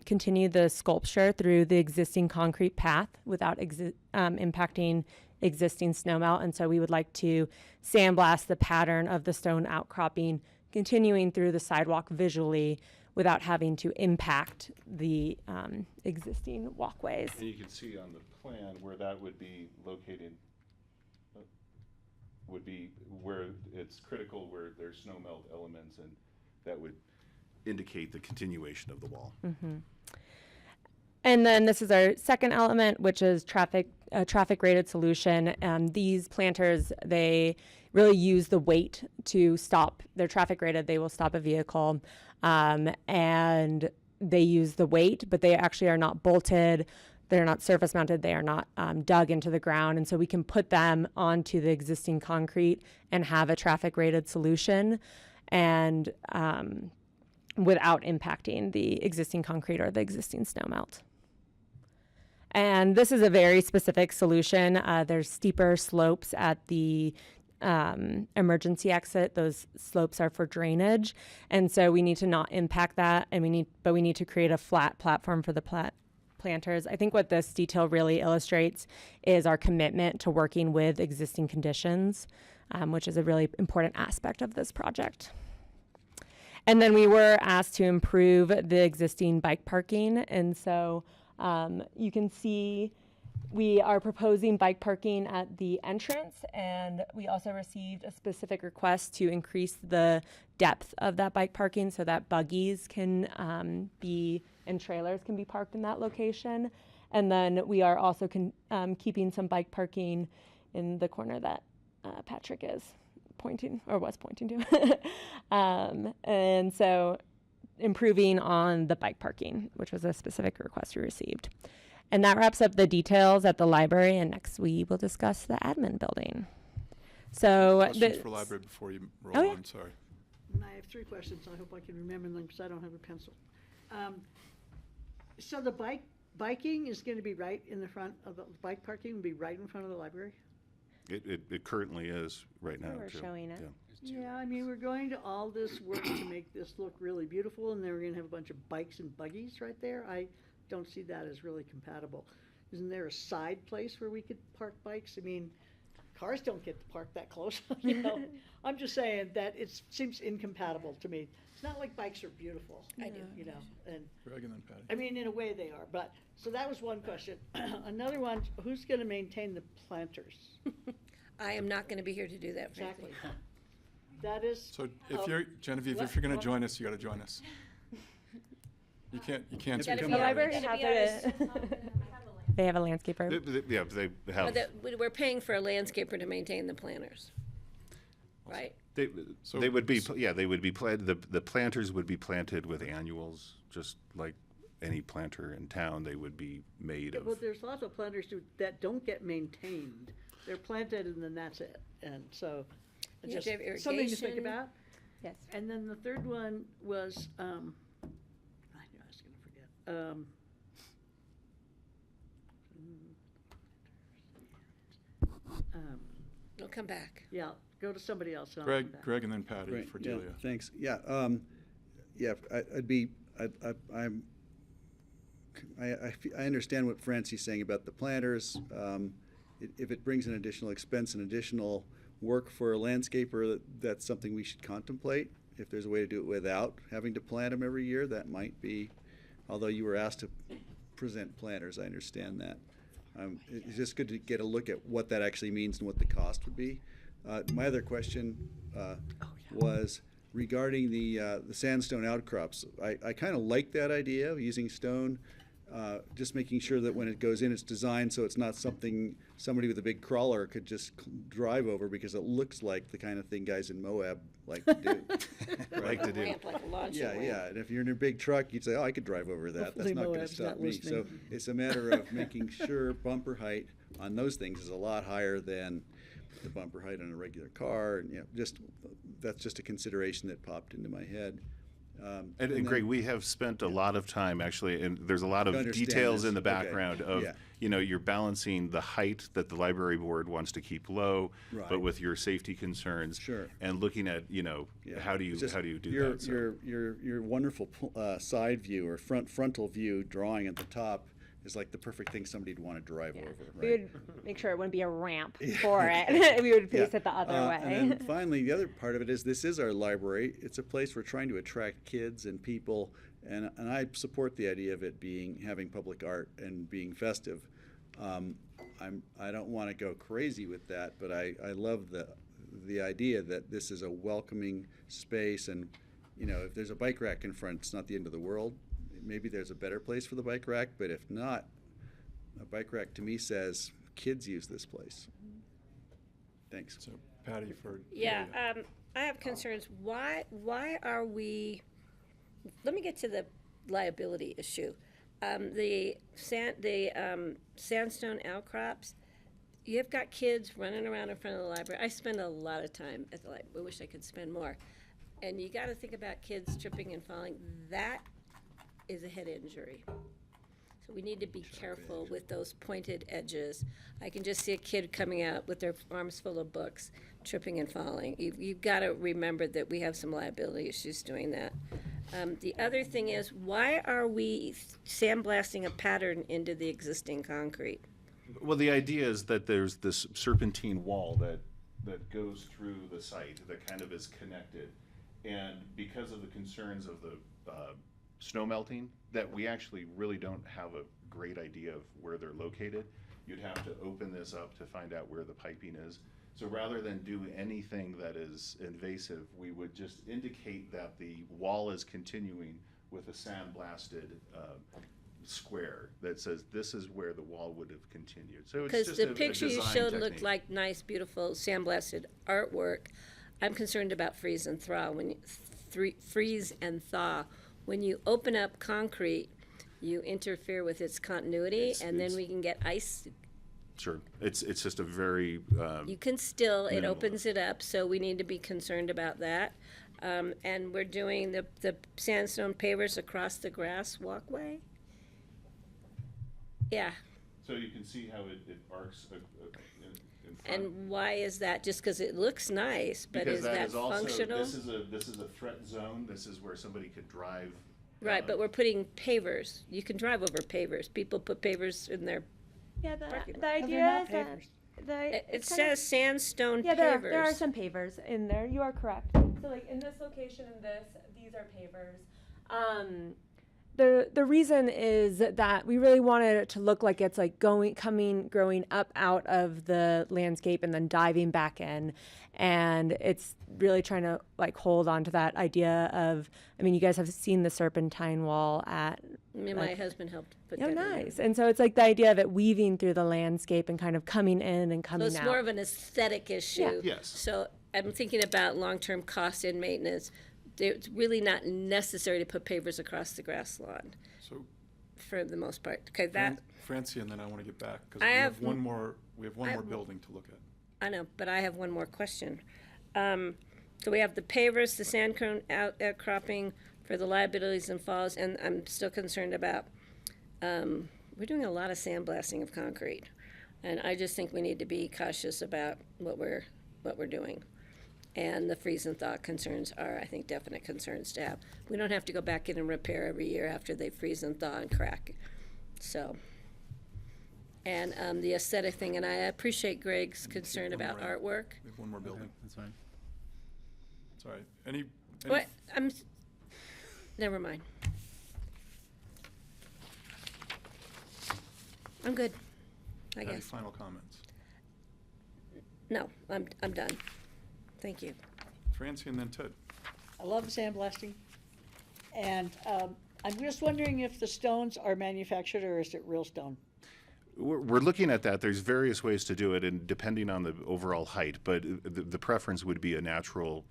continue the sculpture through the existing concrete path without impacting existing snowmelt. And so we would like to sandblast the pattern of the stone outcropping, continuing through the sidewalk visually without having to impact the existing walkways. And you can see on the plan where that would be located, would be where it's critical, where there's snowmelt elements, and that would indicate the continuation of the wall. Mm-hmm. And then this is our second element, which is traffic rated solution. These planters, they really use the weight to stop. They're traffic rated. They will stop a vehicle, and they use the weight, but they actually are not bolted. They're not surface mounted. They are not dug into the ground. And so we can put them onto the existing concrete and have a traffic rated solution, and without impacting the existing concrete or the existing snowmelt. And this is a very specific solution. There's steeper slopes at the emergency exit. Those slopes are for drainage. And so we need to not impact that, and we need to create a flat platform for the planters. I think what this detail really illustrates is our commitment to working with existing conditions, which is a really important aspect of this project. And then we were asked to improve the existing bike parking. And so you can see we are proposing bike parking at the entrance, and we also received a specific request to increase the depth of that bike parking so that buggies can and trailers can be parked in that location. And then we are also keeping some bike parking in the corner that Patrick is pointing, or was pointing to. And so improving on the bike parking, which was a specific request we received. And that wraps up the details at the library, and next we will discuss the admin building. So Questions for library before you roll on, sorry. And I have 3 questions. I hope I can remember them because I don't have a pencil. So the biking is going to be right in the front of the bike parking will be right in front of the library? It currently is right now. We're showing it. Yeah, I mean, we're going to all this work to make this look really beautiful, and then we're going to have a bunch of bikes and buggies right there. I don't see that as really compatible. Isn't there a side place where we could park bikes? I mean, cars don't get to park that close, you know? I'm just saying that it seems incompatible to me. It's not like bikes are beautiful. I do. You know, and Greg and then Patty. I mean, in a way they are, but, so that was one question. Another one, who's gonna maintain the planters? I am not going to be here to do that, frankly. Exactly. That is. So if you're, Genevieve, if you're gonna join us, you gotta join us. You can't Gotta speak be for The Yeah. library Gotta has be it. They have a landscaper. Yeah, they Well, have, we're paying for a landscaper to maintain the planters, right? they would be, they would be planted, the planters would be planted with annuals, just like any planter in town. They would be made Well, of, there's lots of planters that don't get maintained. They're planted and then that's it. And so, You have just to have something to think irrigation. about. Yes. And then the third one was, I knew I was gonna forget. It'll come back. Yeah, go to somebody else. and I'll come back. Greg and then Patty Right, for yeah, Delia. thanks. Yeah, I understand what Francie's saying about the planters. If it brings an additional expense and additional work for a landscaper, that's something we should contemplate. If there's a way to do it without having to plant them every year, that might be although you were asked to present planners, I understand that. It's just good to get a look at what that actually means and what the cost would be. My other question was regarding the sandstone outcrops. I kind of like that idea of using stone, just making sure that when it goes in, it's designed so it's not something somebody with a big crawler could just drive over, because it looks like the kind of thing guys in Moab like to do. Like to do. Ramp like a launcher Yeah, ramp. yeah, and if you're in a big truck, you'd say, oh, I could drive over that. Hopefully That's not gonna Moab's stop not me. So listening. it's a matter of making sure bumper height on those things is a lot higher than the bumper height on a regular car, and, that's just a consideration that popped into my head. And then- Greg, we have spent a lot of time actually, and there's a lot To of understand details this. in the Okay. background of, Yeah. you're balancing the height that the library board wants to keep low, Right. but with your safety concerns. Sure. And looking at, Yeah. how do you It's just do your, that? So- Your wonderful side view or frontal view drawing at the top is like the perfect thing somebody'd want to drive over, We right? would make sure it wouldn't be a ramp for it. We would face Yeah. it the other And then way. finally, the other part of it is this is our library. It's a place we're trying to attract kids and people, and I support the idea of it having public art and being festive. I don't want to go crazy with that, but I love the idea that this is a welcoming space, and if there's a bike rack in front, it's not the end of the world. Maybe there's a better place for the bike rack, but if not, a bike rack to me says kids use this place. Thanks. So Patty for. Yeah, I have concerns. Why are we, let me get to the liability issue. The sandstone outcrops, you've got kids running around in front of the library. I spend a lot of time at the library. I wish I could spend more. And you got to think about kids tripping and falling. That is a head injury. So we need to be careful with those pointed edges. I can just see a kid coming out with their arms full of books, tripping and falling. You've got to remember that we have some liability issues doing that. The other thing is, why are we sandblasting a pattern into the existing concrete? Well, the idea is that there's this serpentine wall that goes through the site that kind of is connected. And because of the concerns of the snow melting, that we actually really don't have a great idea of where they're located. You'd have to open this up to find out where the piping is. So rather than do anything that is invasive, we would just indicate that the wall is continuing with a sandblasted square that says this is where the wall would have continued. So it's Because just the a picture you design showed looked technique. like nice, beautiful sandblasted artwork. I'm concerned about freeze and thaw. Freeze and thaw. When you open up concrete, you interfere with its continuity, and then we can get ice. Sure, it's just a very You can still, it minimal. opens it up, so we need to be concerned about that. And we're doing the sandstone pavers across the grass walkway. Yeah, so you can see how it arcs in front. and why is that? Just because it looks nice, but Because is that is also, functional? this is a threat zone. This is where somebody could drive. Right, but we're putting pavers. You can drive over pavers. People put pavers in their, Yeah, parking the lot. idea is that it it's kind of- says sandstone Yeah, pavers. there are some pavers in there. You are correct. So like in this location and these are pavers. The reason is that we really wanted it to look like it's like growing up out of the landscape and then diving back in. And it's really trying to like hold on to that idea of, I mean, you guys have seen the serpentine wall at Me and my husband helped put Oh, that in. nice. And so it's like the idea of it weaving through the landscape and kind of coming in and So coming it's out. more of an aesthetic issue. Yes. So I'm thinking about long-term cost and maintenance. It's really not necessary to put pavers across the grass lawn So for the most part. Okay, that, Francie, and then I want to get back, because I we have have one more have- building to look at. I know, but I have one more question. So we have the pavers, the sand cone outcropping for the liabilities and falls, and I'm still concerned about, we're doing a lot of sandblasting of concrete. And I just think we need to be cautious about what we're doing. And the freeze and thaw concerns are, I think, definite concerns to have. We don't have to go back in and repair every year after they freeze and thaw and crack. So, and the aesthetic thing, and I appreciate Greg's concern one about more. artwork. We have one more building. That's fine. Sorry. Any What, never mind. I'm good, I Any guess. final comments? No, I'm done. Thank you. Francie and then Ted. I love sandblasting. And I'm just wondering if the stones are manufactured or is it real stone? We're looking at that. There's various ways to do it, and depending on the overall height, but the preference would be a natural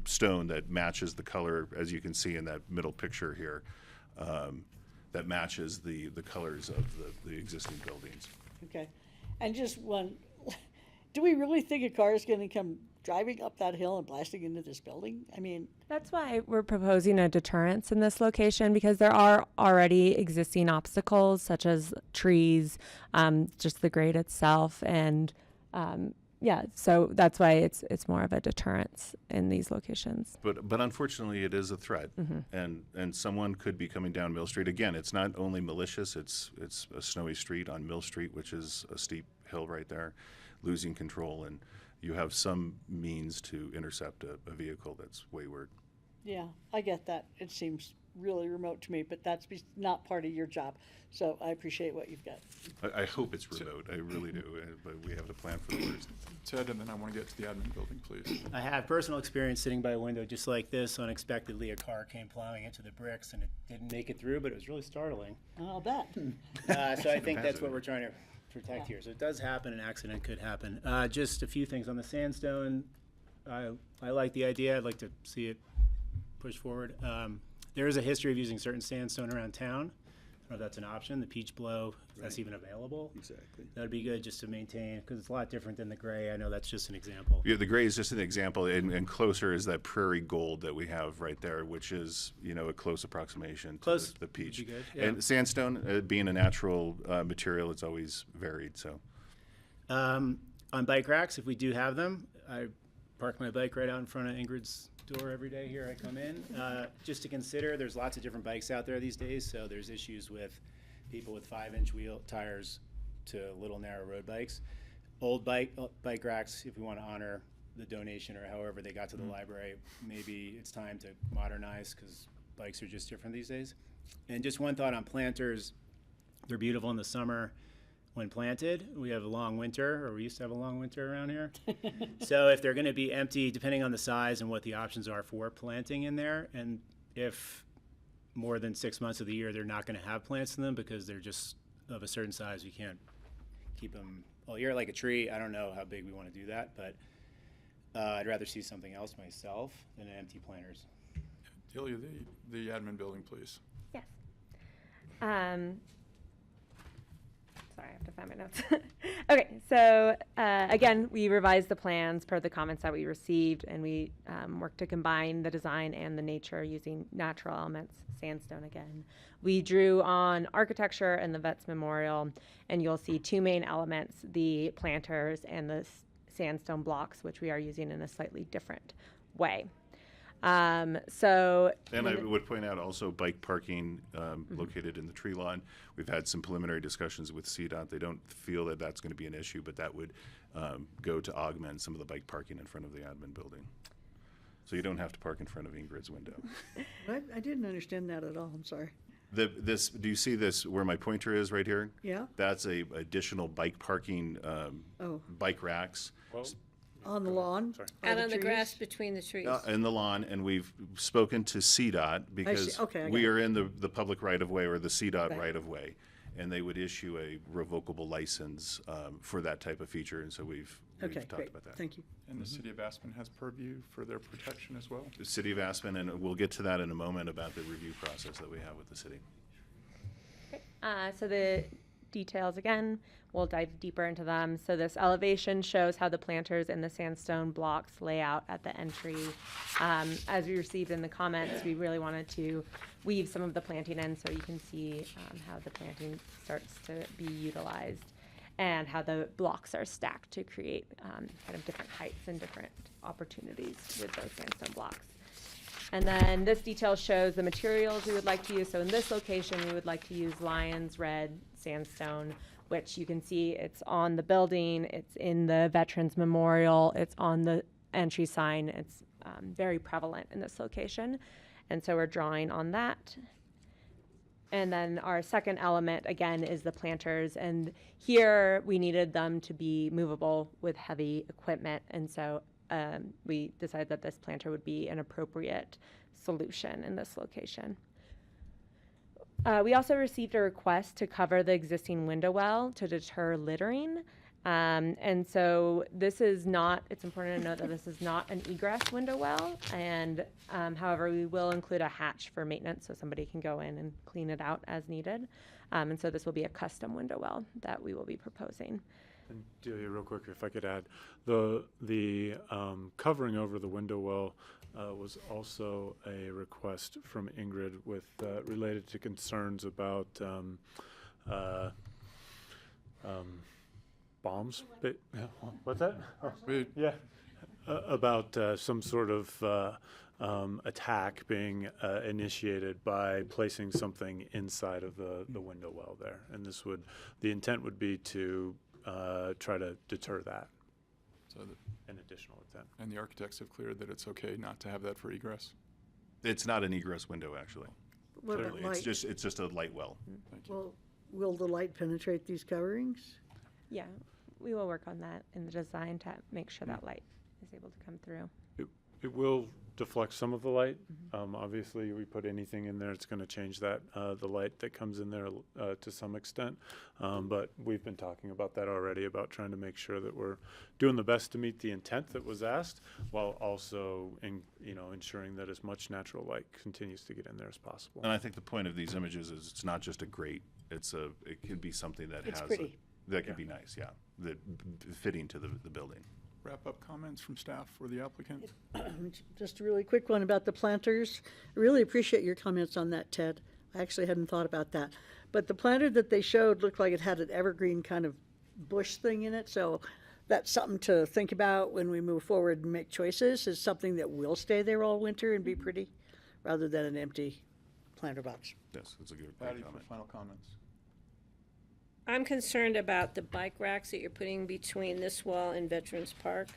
stone that matches the color, as you can see in that middle picture here, that matches the colors of the existing buildings. Okay. And just one, do we really think a car is going to come driving up that hill and blasting into this building? I mean, That's why we're proposing a deterrence in this location, because there are already existing obstacles such as trees, just the grade itself, and yeah, so that's why it's more of a deterrence in these locations. But unfortunately, it is a threat, and someone could be coming down Mill Street. Again, it's not only malicious; it's a snowy street on Mill Street, which is a steep hill right there, losing control, and you have some means to intercept a vehicle that's wayward. yeah, I get that. It seems really remote to me, but that's not part of your job. So I appreciate what you've got. I hope it's remote. I really do, but we have to plan for the worst. Ted, and then I want to get to the admin building, please. I have personal experience sitting by a window just like this. Unexpectedly, a car came plowing into the bricks, and it didn't make it through, but it was really startling. I'll bet. So I think that's what we're trying to protect here. So it does happen, an accident could happen. Just a few things on the sandstone. I like the idea. I'd like to see it pushed forward. There is a history of using certain sandstone around town. I don't know if that's an option. The peach blow, if that's even available. Exactly. That'd be good just to maintain, because it's a lot different than the gray. I know that's just an example. Yeah, the gray is just an example, and closer is that prairie gold that we have right there, which is, a close approximation Close to the peach. would be good, yeah. And sandstone, being a natural material, it's always varied, so. On bike racks, if we do have them, I park my bike right out in front of Ingrid's door every day here I come in. Just to consider, there's lots of different bikes out there these days, so there's issues with people with 5-inch wheel tires to little narrow road bikes. Old bike racks, if we want to honor the donation or however they got to the library, maybe it's time to modernize because bikes are just different these days. And just one thought on planters, they're beautiful in the summer. When planted, we have a long winter, or we used to have a long winter around here. So if they're going to be empty, depending on the size and what the options are for planting in there, and if more than 6 months of the year they're not going to have plants in them because they're just of a certain size, you can't keep them all year like a tree. I don't know how big we want to do that, but I'd rather see something else myself than empty planters. Delia, the admin building, please. Yes. Sorry, I have to find my notes. Okay, so again, we revised the plans per the comments that we received, and we worked to combine the design and the nature using natural elements, sandstone again. We drew on architecture and the Vets Memorial, and you'll see two main elements, the planters and the sandstone blocks, which we are using in a slightly different way. And I would point out also bike parking located in the tree lawn. We've had some preliminary discussions with CDOT. They don't feel that that's going to be an issue, but that would go to augment some of the bike parking in front of the admin building. So you don't have to park in front of Ingrid's window. What? I didn't understand that at all. I'm sorry. Do you see this where my pointer is right here? Yeah. That's a additional bike parking, bike racks. On the lawn? Out on the grass between the trees. In the lawn, and we've spoken to CDOT because Okay, I we got are in the public right-of-way or the CDOT Okay. right-of-way, and they would issue a revocable license for that type of feature, and so we've Okay, talked great. about that. Thank you. And the city of Aspen has purview for their protection as well. The city of Aspen, and we'll get to that in a moment about the review process that we have with the city. So the details again, we'll dive deeper into them. So this elevation shows how the planters and the sandstone blocks lay out at the entry. As we received in the comments, we really wanted to weave some of the planting in so you can see how the planting starts to be utilized and how the blocks are stacked to create kind of different heights and different opportunities with those sandstone blocks. And then this detail shows the materials we would like to use. So in this location, we would like to use Lyons Red Sandstone, which you can see it's on the building, it's in the Veterans Memorial, it's on the entry sign. It's very prevalent in this location. And so we're drawing on that. And then our second element, again, is the planters. And here we needed them to be movable with heavy equipment. And so we decided that this planter would be an appropriate solution in this location. We also received a request to cover the existing window well to deter littering. And so this is not, it's important to note that this is not an egress window well. And however, we will include a hatch for maintenance so somebody can go in and clean it out as needed. And so this will be a custom window well that we will be proposing. And Delia, real quick, if I could add, the covering over the window well was also a request from Ingrid with related to concerns about bombs. What's that? Yeah, about some sort of attack being initiated by placing something inside of the window well there, and the intent would be to try to deter that. So An additional intent. and the architects have cleared that it's okay not to have that for egress? It's not an egress window, actually. What about Clearly, light? it's just a light well. Thank you. Well, will the light penetrate these coverings? Yeah, we will work on that in the design to make sure that light is able to come through. It will deflect some of the light. Obviously, we put anything in there, it's going to change that, the light that comes in there to some extent. But we've been talking about that already, about trying to make sure that we're doing the best to meet the intent that was asked, while also ensuring that as much natural light continues to get in there as possible. And I think the point of these images is it's not just a grate, it could be something that It's has, pretty. that could be nice, yeah, that fitting to the building. Wrap-up comments from staff for the applicant? Just a really quick one about the planters. I really appreciate your comments on that, Ted. I actually hadn't thought about that. But the planter that they showed looked like it had an evergreen kind of bush thing in it, so that's something to think about when we move forward and make choices, is something that will stay there all winter and be pretty, rather than an empty planter box. Yes, that's a good Patty, for comment. final comments. I'm concerned about the bike racks that you're putting between this wall and Veterans Park.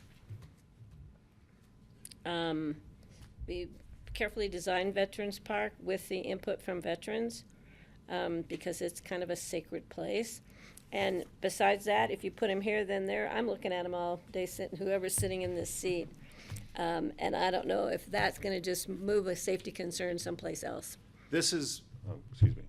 We carefully designed Veterans Park with the input from veterans, because it's kind of a sacred place. And besides that, if you put them here, then there, I'm looking at them all day, whoever's sitting in this seat. And I don't know if that's gonna just move a safety concern someplace else. This is, excuse me.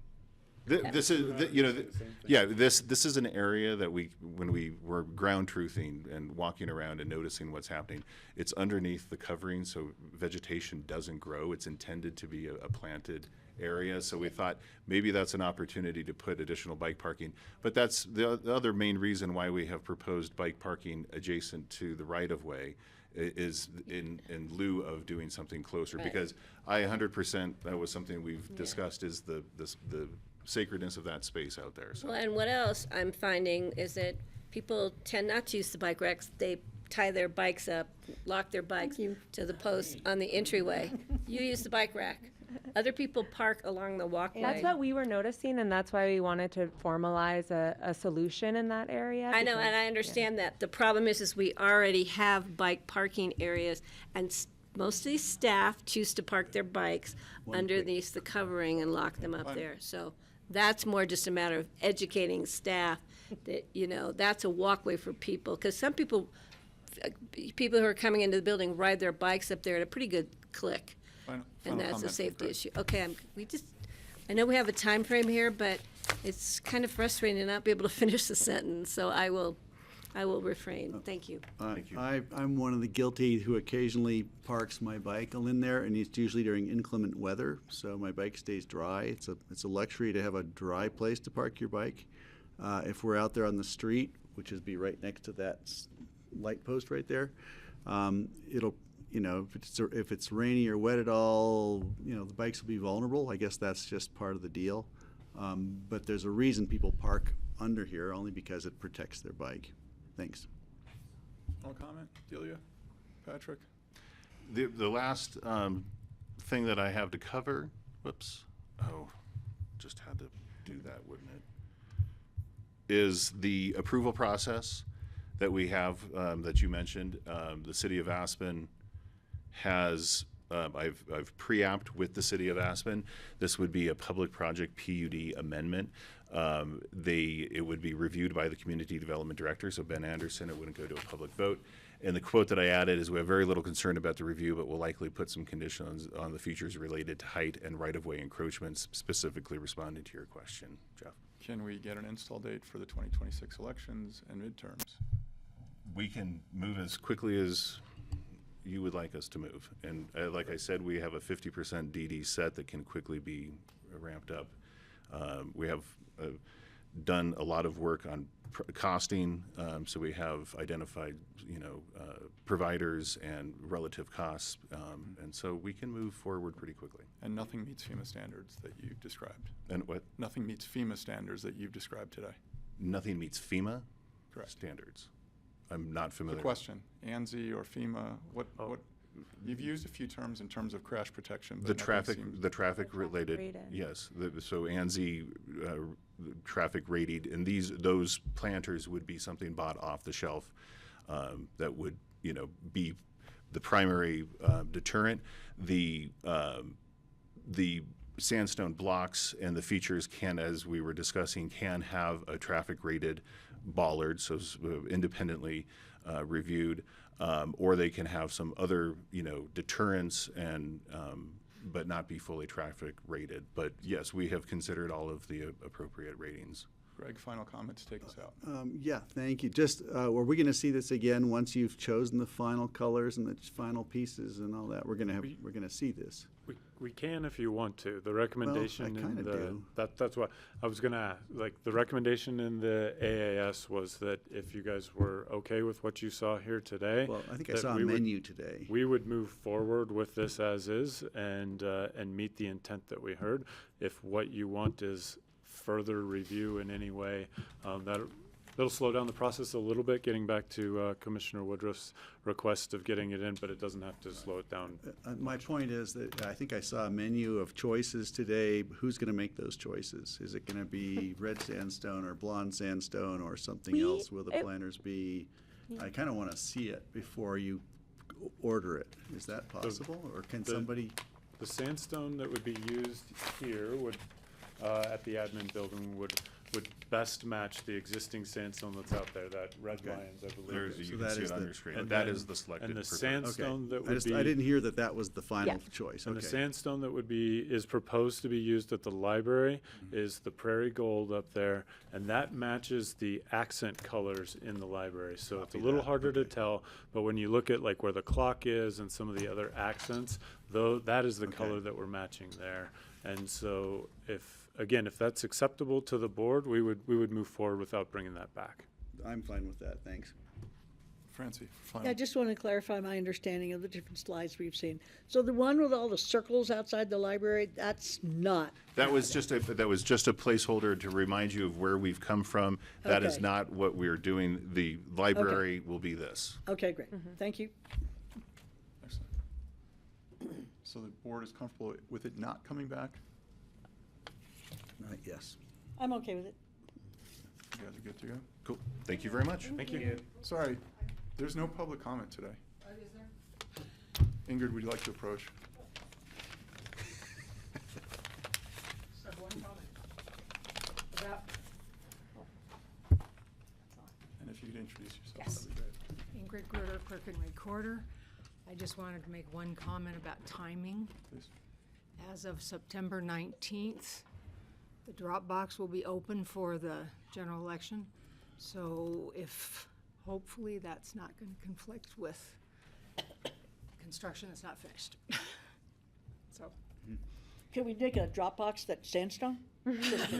This is, this is an area that when we were ground truthing and walking around and noticing what's happening, it's underneath the covering, so vegetation doesn't grow. It's intended to be a planted area, so we thought maybe that's an opportunity to put additional bike parking. But that's the other main reason why we have proposed bike parking adjacent to the right-of-way, is in lieu of doing something closer. Right. Because I 100%, that was something we've discussed, is the sacredness of that space out there. So. Well, and what else I'm finding is that people tend not to use the bike racks. They tie their bikes up, lock their bikes to the post on the entryway. You use the bike rack. Other people park along the walkway. That's what we were noticing, and that's why we wanted to formalize a solution in that area. I know, because- and I understand that. The problem is we already have bike parking areas, and most of these staff choose to park their bikes underneath the covering and lock them up there. So that's more just a matter of educating staff that, that's a walkway for people. Because some people who are coming into the building ride their bikes up there at a pretty good click. Final And that's a comment from safety Fred. issue. Okay, I know we have a time frame here, but it's kind of frustrating to not be able to finish the sentence, so I will refrain. Thank you. Thank you. I'm one of the guilty who occasionally parks my bike in there, and it's usually during inclement weather, so my bike stays dry. It's a luxury to have a dry place to park your bike. If we're out there on the street, which is be right next to that light post right there, it'll, if it's rainy or wet at all, the bikes will be vulnerable. I guess that's just part of the deal. But there's a reason people park under here, only because it protects their bike. Thanks. Final comment, Delia, Patrick? The last thing that I have to cover, just had to do that, wouldn't it? Is the approval process that we have, that you mentioned. The City of Aspen has I've pre-apped with the city of Aspen. This would be a public project PUD amendment. It would be reviewed by the community development director, so Ben Anderson. It wouldn't go to a public vote. And the quote that I added is, we have very little concern about the review, but we'll likely put some conditions on the features related to height and right-of-way encroachments, specifically responding to your question, Jeff. Can we get an install date for the 2026 elections and midterms? We can move as quickly as you would like us to move. And like I said, we have a 50% DD set that can quickly be ramped up. We have done a lot of work on costing, so we have identified, providers and relative costs, and so we can move forward pretty quickly. And nothing meets FEMA standards that you've described? And what? Nothing meets FEMA standards that you've described today? Nothing meets FEMA Correct. standards. I'm not The familiar. question, ANSI or FEMA, what, you've used a few terms in terms of crash protection, but The nothing traffic, seems- the traffic related, rated. yes. So ANSI, traffic rated, and those planters would be something bought off the shelf that would, be the primary deterrent. The sandstone blocks and the features can, as we were discussing, can have a traffic rated bollard, so independently reviewed, or they can have some other, deterrents and but not be fully traffic rated. But yes, we have considered all of the appropriate ratings. Greg, final comments, take us out. Yeah, thank you. Just, are we going to see this again once you've chosen the final colors and the final pieces and all that? We're going to see this. We can if you want to. The recommendation in kinda the, do. that's what I was gonna ask. Like, the recommendation in the AAS was that if you guys were okay with what you saw here today. Well, I think I that saw a we would- menu today. We would move forward with this as is and meet the intent that we heard. If what you want is further review in any way, that'll slow down the process a little bit, getting back to Commissioner Woodruff's request of getting it in, but it doesn't have to slow it down. My point is that I think I saw a menu of choices today. Who's going to make those choices? Is it going to be red sandstone or blonde sandstone or something else? Will the planners be? I kind of want to see it before you order it. Is that possible, or can somebody? The sandstone that would be used here would, at the admin building, would best match the existing sandstone that's out there, that Red Lions, I believe. You So can that see is it on the- your screen, and but that then- is the selected. And the preferred. sandstone that would be. I didn't hear that was the final Yeah. choice. And Okay. the sandstone that is proposed to be used at the library is the prairie gold up there, and that matches the accent colors in the library. So it's a Copy little that. harder to tell, but when you look at like where the clock is and some of the other accents, though, that is the Okay. color that we're matching there. And so if that's acceptable to the board, we would move forward without bringing that back. I'm fine with that. Thanks. Francie, I final. just want to clarify my understanding of the different slides we've seen. So the one with all the circles outside the library, that's not. That was just a placeholder to remind you of where we've come from. That is Okay. not what we're doing. The library will be this. Okay, great. Thank you. Excellent. So the board is comfortable with it not coming back? Yes. I'm okay with it. You guys are good to go? Cool. Thank you very much. Thank you. Sorry, there's no public comment today. Ingrid, would you like to approach? And if you could introduce yourself, Yes. that'd be great. Ingrid Gruder, Clerk and Recorder. I just wanted to make one comment about timing. Please. As of September 19th, the drop box will be open for the general election. So if, hopefully, that's not going to conflict with construction that's not finished. So, Can we make a Dropbox that's sandstone? that's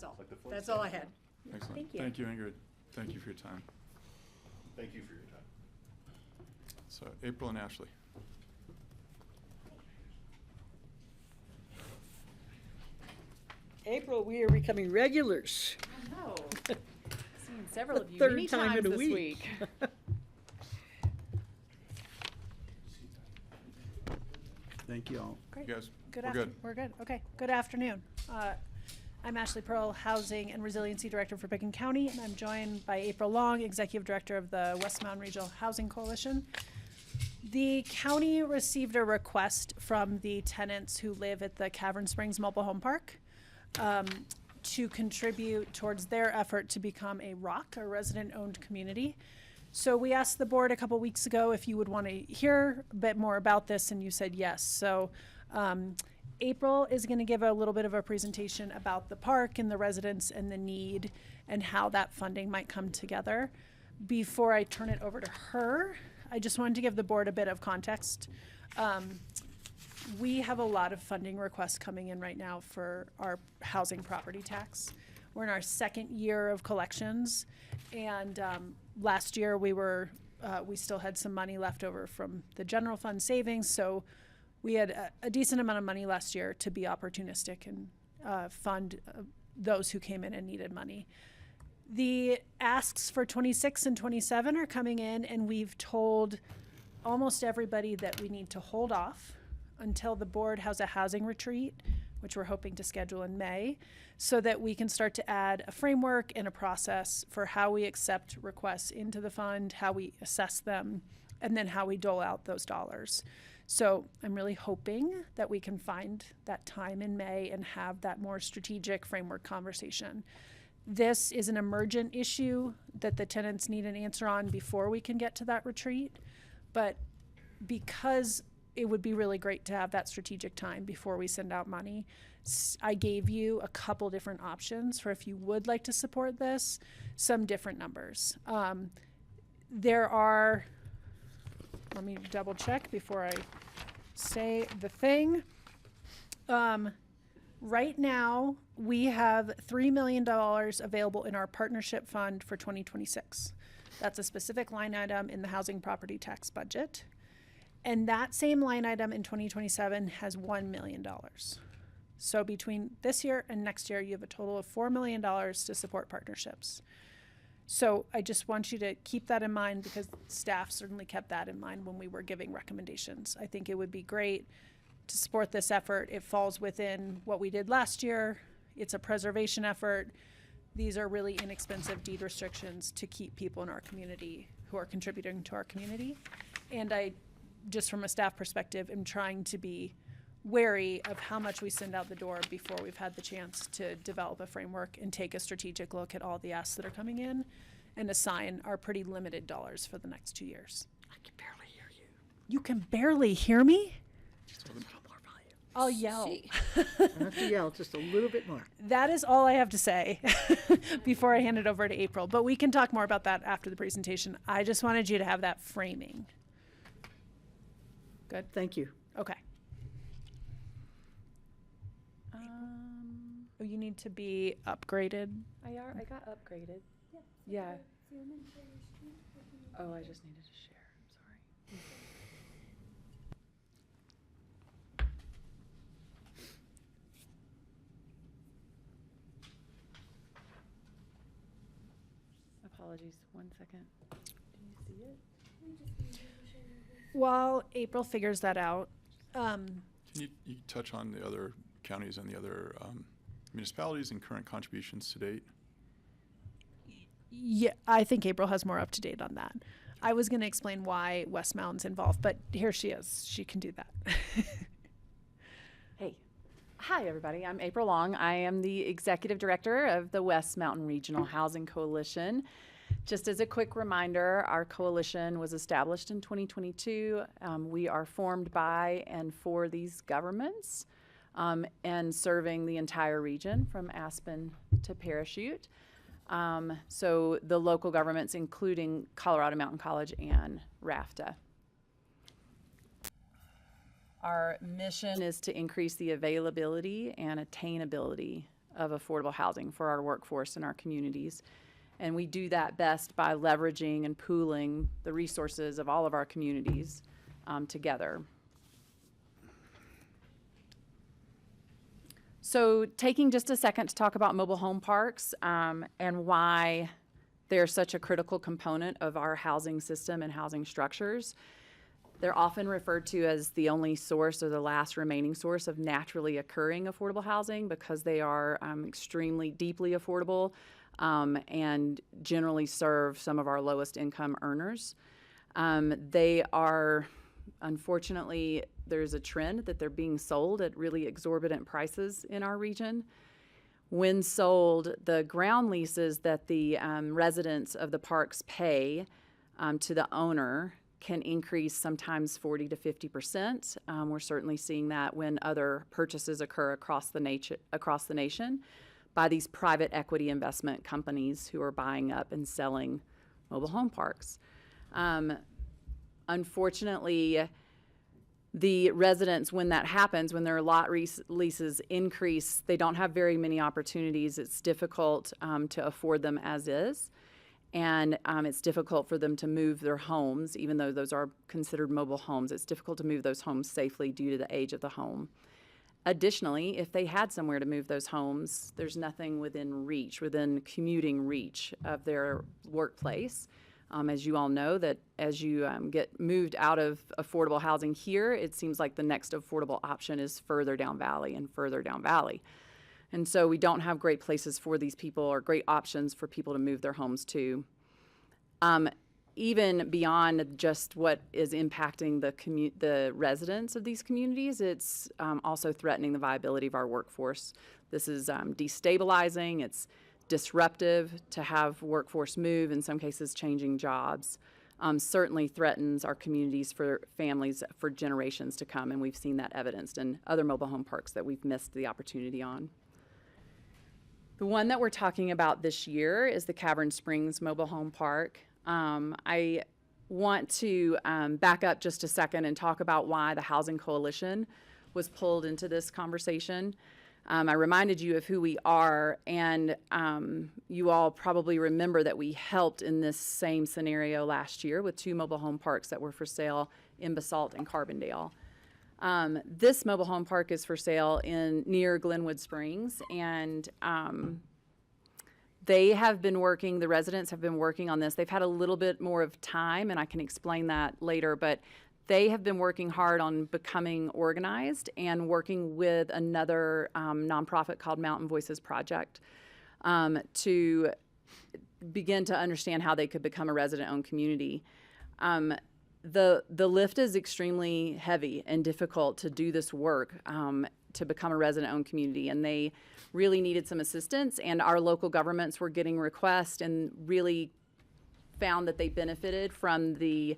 all. That's all I had. Excellent. Thank you. Thank you, Ingrid. Thank you for your time. Thank you for your time. So April and Ashley. April, we are becoming regulars. Oh, seen several The of you third many time times in a this week. week. Thank you all. You guys, Good we're afternoon. good. We're good. Okay. Good afternoon. I'm Ashley Perl, Housing and Resiliency Director for Picken County, and I'm joined by April Long, Executive Director of the West Mountain Regional Housing Coalition. The county received a request from the tenants who live at the Cavern Springs Mobile Home Park to contribute towards their effort to become a ROC, a resident-owned community. So we asked the board a couple weeks ago if you would want to hear a bit more about this, and you said yes. So April is going to give a little bit of a presentation about the park and the residents and the need and how that funding might come together. Before I turn it over to her, I just wanted to give the board a bit of context. We have a lot of funding requests coming in right now for our housing property tax. We're in our second year of collections, and last year we still had some money left over from the general fund savings, so we had a decent amount of money last year to be opportunistic and fund those who came in and needed money. The asks for 26 and 27 are coming in, and we've told almost everybody that we need to hold off until the board has a housing retreat, which we're hoping to schedule in May, so that we can start to add a framework and a process for how we accept requests into the fund, how we assess them, and then how we dole out those dollars. So I'm really hoping that we can find that time in May and have that more strategic framework conversation. This is an emergent issue that the tenants need an answer on before we can get to that retreat. But because it would be really great to have that strategic time before we send out money, I gave you a couple different options for if you would like to support this, some different numbers. There are, let me double check before I say the thing. Right now, we have $3 million available in our partnership fund for 2026. That's a specific line item in the housing property tax budget. And that same line item in 2027 has $1 million. So between this year and next year, you have a total of $4 million to support partnerships. So I just want you to keep that in mind, because staff certainly kept that in mind when we were giving recommendations. I think it would be great to support this effort. It falls within what we did last year. It's a preservation effort. These are really inexpensive deed restrictions to keep people in our community who are contributing to our community. And I, just from a staff perspective, am trying to be wary of how much we send out the door before we've had the chance to develop a framework and take a strategic look at all the asks that are coming in and assign our pretty limited dollars for the next 2 years. I can barely hear you. You can barely hear me? Just a little more volume. I'll yell. I have to yell just a little bit more. That is all I have to say before I hand it over to April. But we can talk more about that after the presentation. I just wanted you to have that framing. Good? Thank you. Okay. Oh, you need to be upgraded. I got upgraded. Yeah. Oh, I just needed to share. I'm sorry. Apologies. 1 second. Do you see it? While April figures that out, Can you touch on the other counties and the other municipalities and current contributions to date? yeah, I think April has more up to date on that. I was going to explain why West Mountain's involved, but here she is. She can do that. Hey. Hi, everybody. I'm April Long. I am the Executive Director of the West Mountain Regional Housing Coalition. Just as a quick reminder, our coalition was established in 2022. We are formed by and for these governments and serving the entire region from Aspen to Parachute. So the local governments, including Colorado Mountain College and RAFTA. Our mission is to increase the availability and attainability of affordable housing for our workforce and our communities. And we do that best by leveraging and pooling the resources of all of our communities together. So taking just a second to talk about mobile home parks and why they're such a critical component of our housing system and housing structures. They're often referred to as the only source or the last remaining source of naturally occurring affordable housing because they are extremely deeply affordable and generally serve some of our lowest income earners. They are Unfortunately, there's a trend that they're being sold at really exorbitant prices in our region. When sold, the ground leases that the residents of the parks pay to the owner can increase sometimes 40 to 50%. We're certainly seeing that when other purchases occur across the nation by these private equity investment companies who are buying up and selling mobile home parks. Unfortunately, the residents, when that happens, when their lot leases increase, they don't have very many opportunities. It's difficult to afford them as is. And it's difficult for them to move their homes, even though those are considered mobile homes. It's difficult to move those homes safely due to the age of the home. Additionally, if they had somewhere to move those homes, there's nothing within reach, within commuting reach of their workplace. As you all know, that as you get moved out of affordable housing here, it seems like the next affordable option is further down valley and further down valley. And so we don't have great places for these people or great options for people to move their homes to. Even beyond just what is impacting the residents of these communities, it's also threatening the viability of our workforce. This is destabilizing, it's disruptive to have workforce move, in some cases changing jobs. Certainly threatens our communities for families for generations to come, and we've seen that evidenced in other mobile home parks that we've missed the opportunity on. The one that we're talking about this year is the Cavern Springs Mobile Home Park. I want to back up just a second and talk about why the Housing Coalition was pulled into this conversation. I reminded you of who we are, and you all probably remember that we helped in this same scenario last year with 2 mobile home parks that were for sale in Basalt and Carbondale. This mobile home park is for sale near Glenwood Springs, and the residents have been working on this. They've had a little bit more of time, and I can explain that later, but they have been working hard on becoming organized and working with another nonprofit called Mountain Voices Project to begin to understand how they could become a resident-owned community. The lift is extremely heavy and difficult to do this work to become a resident-owned community, and they really needed some assistance, and our local governments were getting requests and really found that they benefited from the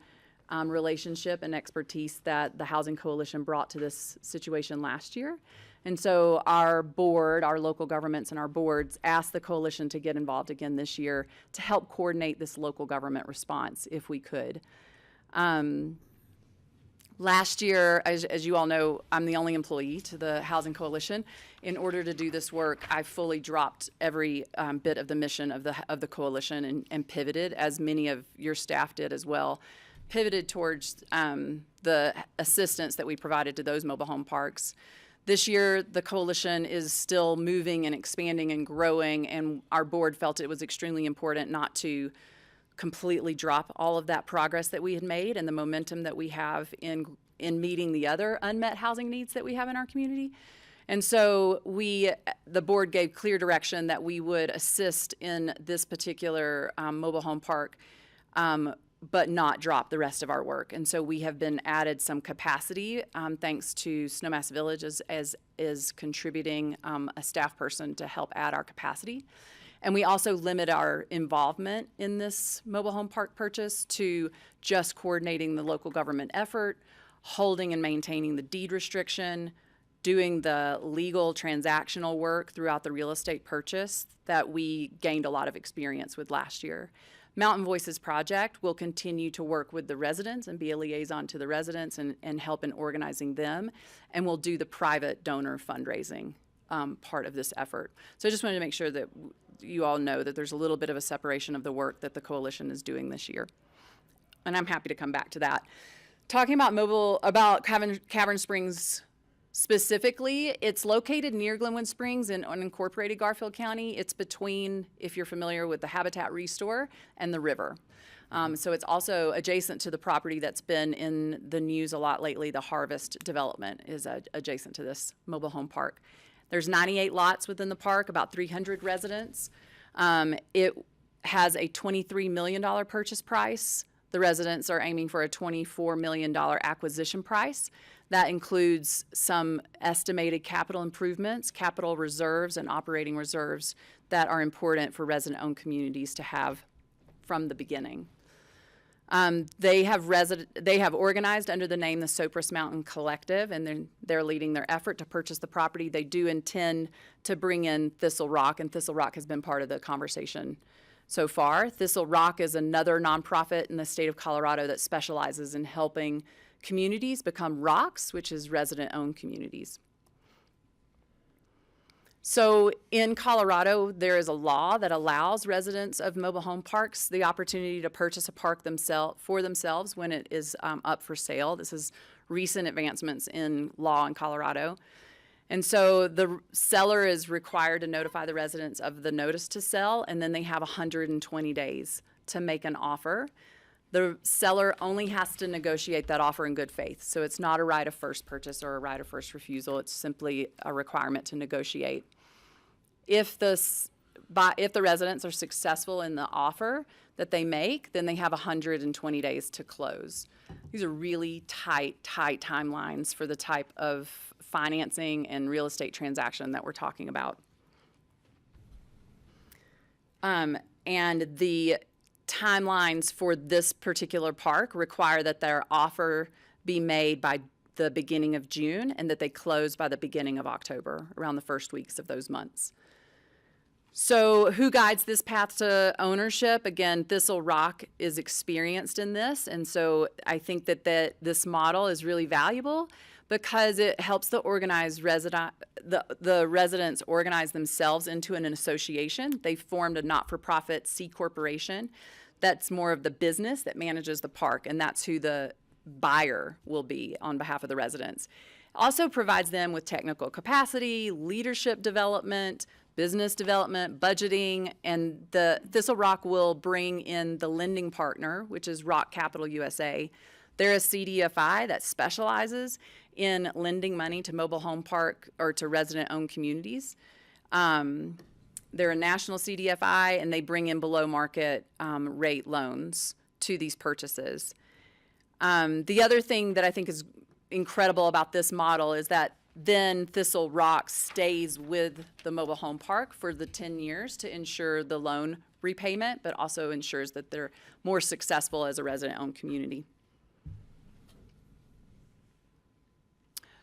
relationship and expertise that the Housing Coalition brought to this situation last year. And so our board, our local governments and our boards asked the coalition to get involved again this year to help coordinate this local government response if we could. Last year, as you all know, I'm the only employee to the Housing Coalition. In order to do this work, I fully dropped every bit of the mission of the coalition and pivoted, as many of your staff did as well, pivoted towards the assistance that we provided to those mobile home parks. This year, the coalition is still moving and expanding and growing, and our board felt it was extremely important not to completely drop all of that progress that we had made and the momentum that we have in meeting the other unmet housing needs that we have in our community. And so the board gave clear direction that we would assist in this particular mobile home park, but not drop the rest of our work. And so we have been added some capacity thanks to Snowmass Village as contributing a staff person to help add our capacity. And we also limit our involvement in this mobile home park purchase to just coordinating the local government effort, holding and maintaining the deed restriction, doing the legal transactional work throughout the real estate purchase that we gained a lot of experience with last year. Mountain Voices Project will continue to work with the residents and be a liaison to the residents and help in organizing them, and we'll do the private donor fundraising part of this effort. So I just wanted to make sure that you all know that there's a little bit of a separation of the work that the coalition is doing this year. And I'm happy to come back to that. Talking about Cavern Springs specifically, it's located near Glenwood Springs in unincorporated Garfield County. It's between, if you're familiar with the Habitat Restore and the river. So it's also adjacent to the property that's been in the news a lot lately. The Harvest development is adjacent to this mobile home park. There's 98 lots within the park, about 300 residents. It has a $23 million purchase price. The residents are aiming for a $24 million acquisition price. That includes some estimated capital improvements, capital reserves, and operating reserves that are important for resident-owned communities to have from the beginning. They have organized under the name the Cypress Mountain Collective, and they're leading their effort to purchase the property. They do intend to bring in Thistle Rock, and Thistle Rock has been part of the conversation so far. Thistle Rock is another nonprofit in the state of Colorado that specializes in helping communities become ROCs, which is resident-owned communities. So in Colorado, there is a law that allows residents of mobile home parks the opportunity to purchase a park for themselves when it is up for sale. This is recent advancements in law in Colorado. And so the seller is required to notify the residents of the notice to sell, and then they have 120 days to make an offer. The seller only has to negotiate that offer in good faith. So it's not a right of first purchase or a right of first refusal. It's simply a requirement to negotiate. If the residents are successful in the offer that they make, then they have 120 days to close. These are really tight timelines for the type of financing and real estate transaction that we're talking about. And the timelines for this particular park require that their offer be made by the beginning of June and that they close by the beginning of October, around the first weeks of those months. So who guides this path to ownership? Again, Thistle Rock is experienced in this, and so I think that this model is really valuable because it helps the residents organize themselves into an association. They've formed a not-for-profit C corporation that's more of the business that manages the park, and that's who the buyer will be on behalf of the residents. Also provides them with technical capacity, leadership development, business development, budgeting, and the Thistle Rock will bring in the lending partner, which is Rock Capital USA. They're a CDFI that specializes in lending money to mobile home park or to resident-owned communities. They're a national CDFI, and they bring in below-market rate loans to these purchases. The other thing that I think is incredible about this model is that then Thistle Rock stays with the mobile home park for the 10 years to ensure the loan repayment, but also ensures that they're more successful as a resident-owned community.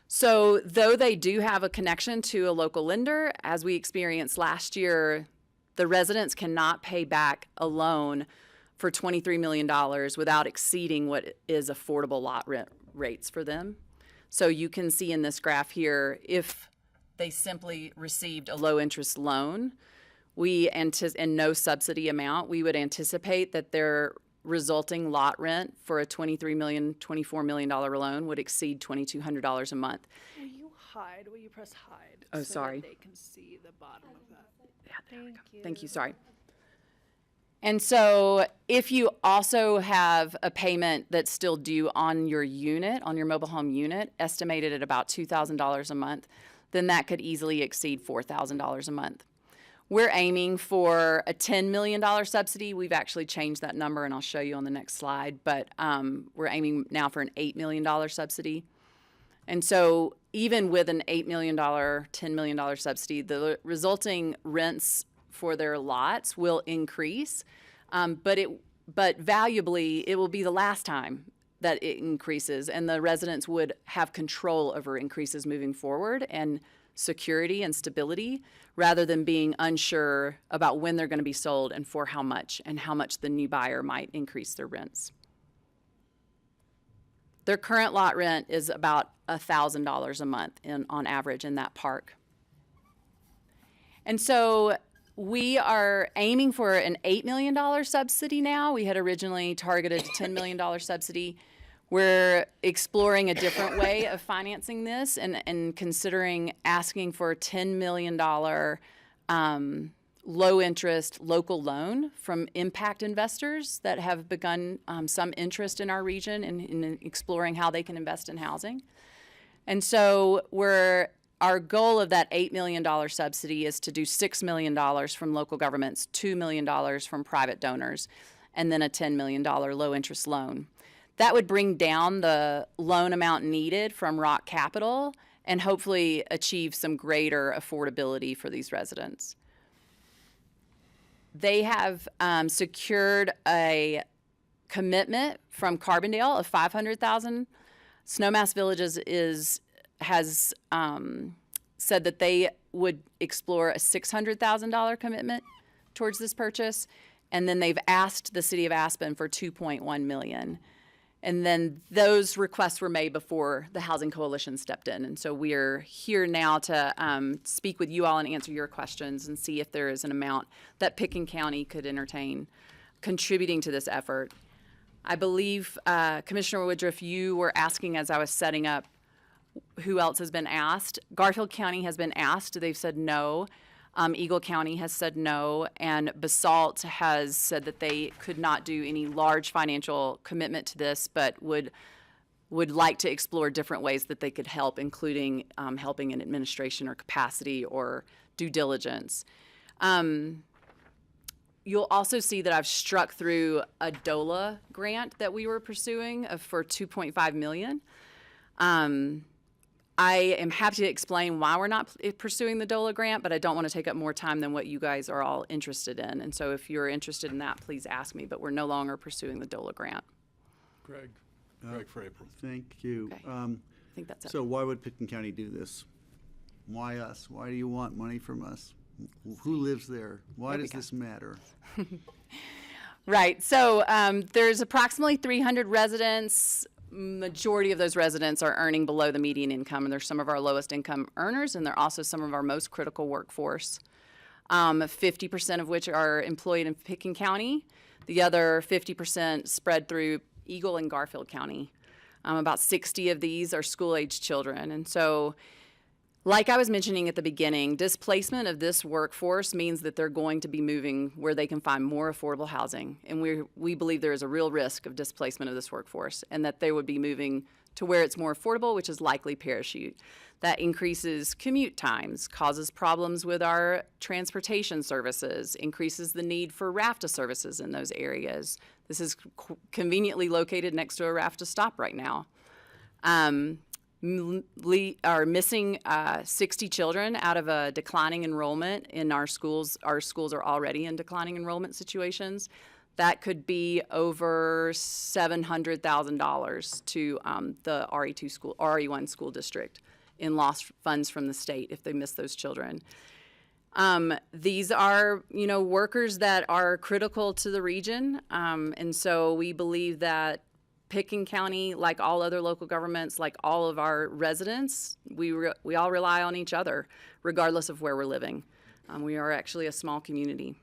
So though they do have a connection to a local lender, as we experienced last year, the residents cannot pay back a loan for $23 million without exceeding what is affordable lot rent rates for them. So you can see in this graph here, if they simply received a low interest loan, and no subsidy amount, we would anticipate that their resulting lot rent for a $24 million loan would exceed $2,200 a month. Will you hide? Will you press hide? Oh, so sorry. that they can see the bottom of that. Yeah, there we go. Thank you, sorry. And so if you also have a payment that's still due on your unit, on your mobile home unit, estimated at about $2,000 a month, then that could easily exceed $4,000 a month. We're aiming for a $10 million subsidy. We've actually changed that number, and I'll show you on the next slide, but we're aiming now for an $8 million subsidy. And so even with an $8 million, $10 million subsidy, the resulting rents for their lots will increase, but valuably, it will be the last time that it increases, and the residents would have control over increases moving forward and security and stability rather than being unsure about when they're going to be sold and for how much, and how much the new buyer might increase their rents. Their current lot rent is about $1,000 a month on average in that park. And so we are aiming for an $8 million subsidy now. We had originally targeted a $10 million subsidy. We're exploring a different way of financing this and considering asking for a $10 million low-interest local loan from impact investors that have begun some interest in our region and in exploring how they can invest in housing. And so our goal of that $8 million subsidy is to do $6 million from local governments, $2 million from private donors. and then a $10 million low-interest loan. That would bring down the loan amount needed from Rock Capital and hopefully achieve some greater affordability for these residents. They have secured a commitment from Carbondale of $500,000. Snowmass Villages has said that they would explore a $600,000 commitment towards this purchase, and then they've asked the city of Aspen for $2.1 million. And then those requests were made before the Housing Coalition stepped in. And so we're here now to speak with you all and answer your questions and see if there is an amount that Pitkin County could entertain contributing to this effort. I believe, Commissioner Woodruff, you were asking as I was setting up who else has been asked. Garfield County has been asked. They've said no. Eagle County has said no, and Basalt has said that they could not do any large financial commitment to this, but would like to explore different ways that they could help, including helping in administration or capacity or due diligence. You'll also see that I've struck through a DOLA grant that we were pursuing for $2.5 million. I am happy to explain why we're not pursuing the DOLA grant, but I don't want to take up more time than what you guys are all interested in. And so if you're interested in that, please ask me, but we're no longer pursuing the DOLA grant. Greg for April. Thank you. Okay. I think that's it. So why would Pitkin County do this? Why us? Why do you want money from us? Who lives there? Why does this matter? Right. So there's approximately 300 residents. Majority of those residents are earning below the median income, and they're some of our lowest income earners, and they're also some of our most critical workforce. 50% of which are employed in Pitkin County. The other 50% spread through Eagle and Garfield County. About 60 of these are school-age children. And so, like I was mentioning at the beginning, displacement of this workforce means that they're going to be moving where they can find more affordable housing. And we believe there is a real risk of displacement of this workforce, and that they would be moving to where it's more affordable, which is likely Parachute. That increases commute times, causes problems with our transportation services, increases the need for RAFTA services in those areas. This is conveniently located next to a RAFTA stop right now. Are missing 60 children out of a declining enrollment in our schools. Our schools are already in declining enrollment situations. That could be over $700,000 to the RE1 school district in lost funds from the state if they miss those children. These are, workers that are critical to the region, and so we believe that Pitkin County, like all other local governments, like all of our residents, we all rely on each other, regardless of where we're living. We are actually a small community.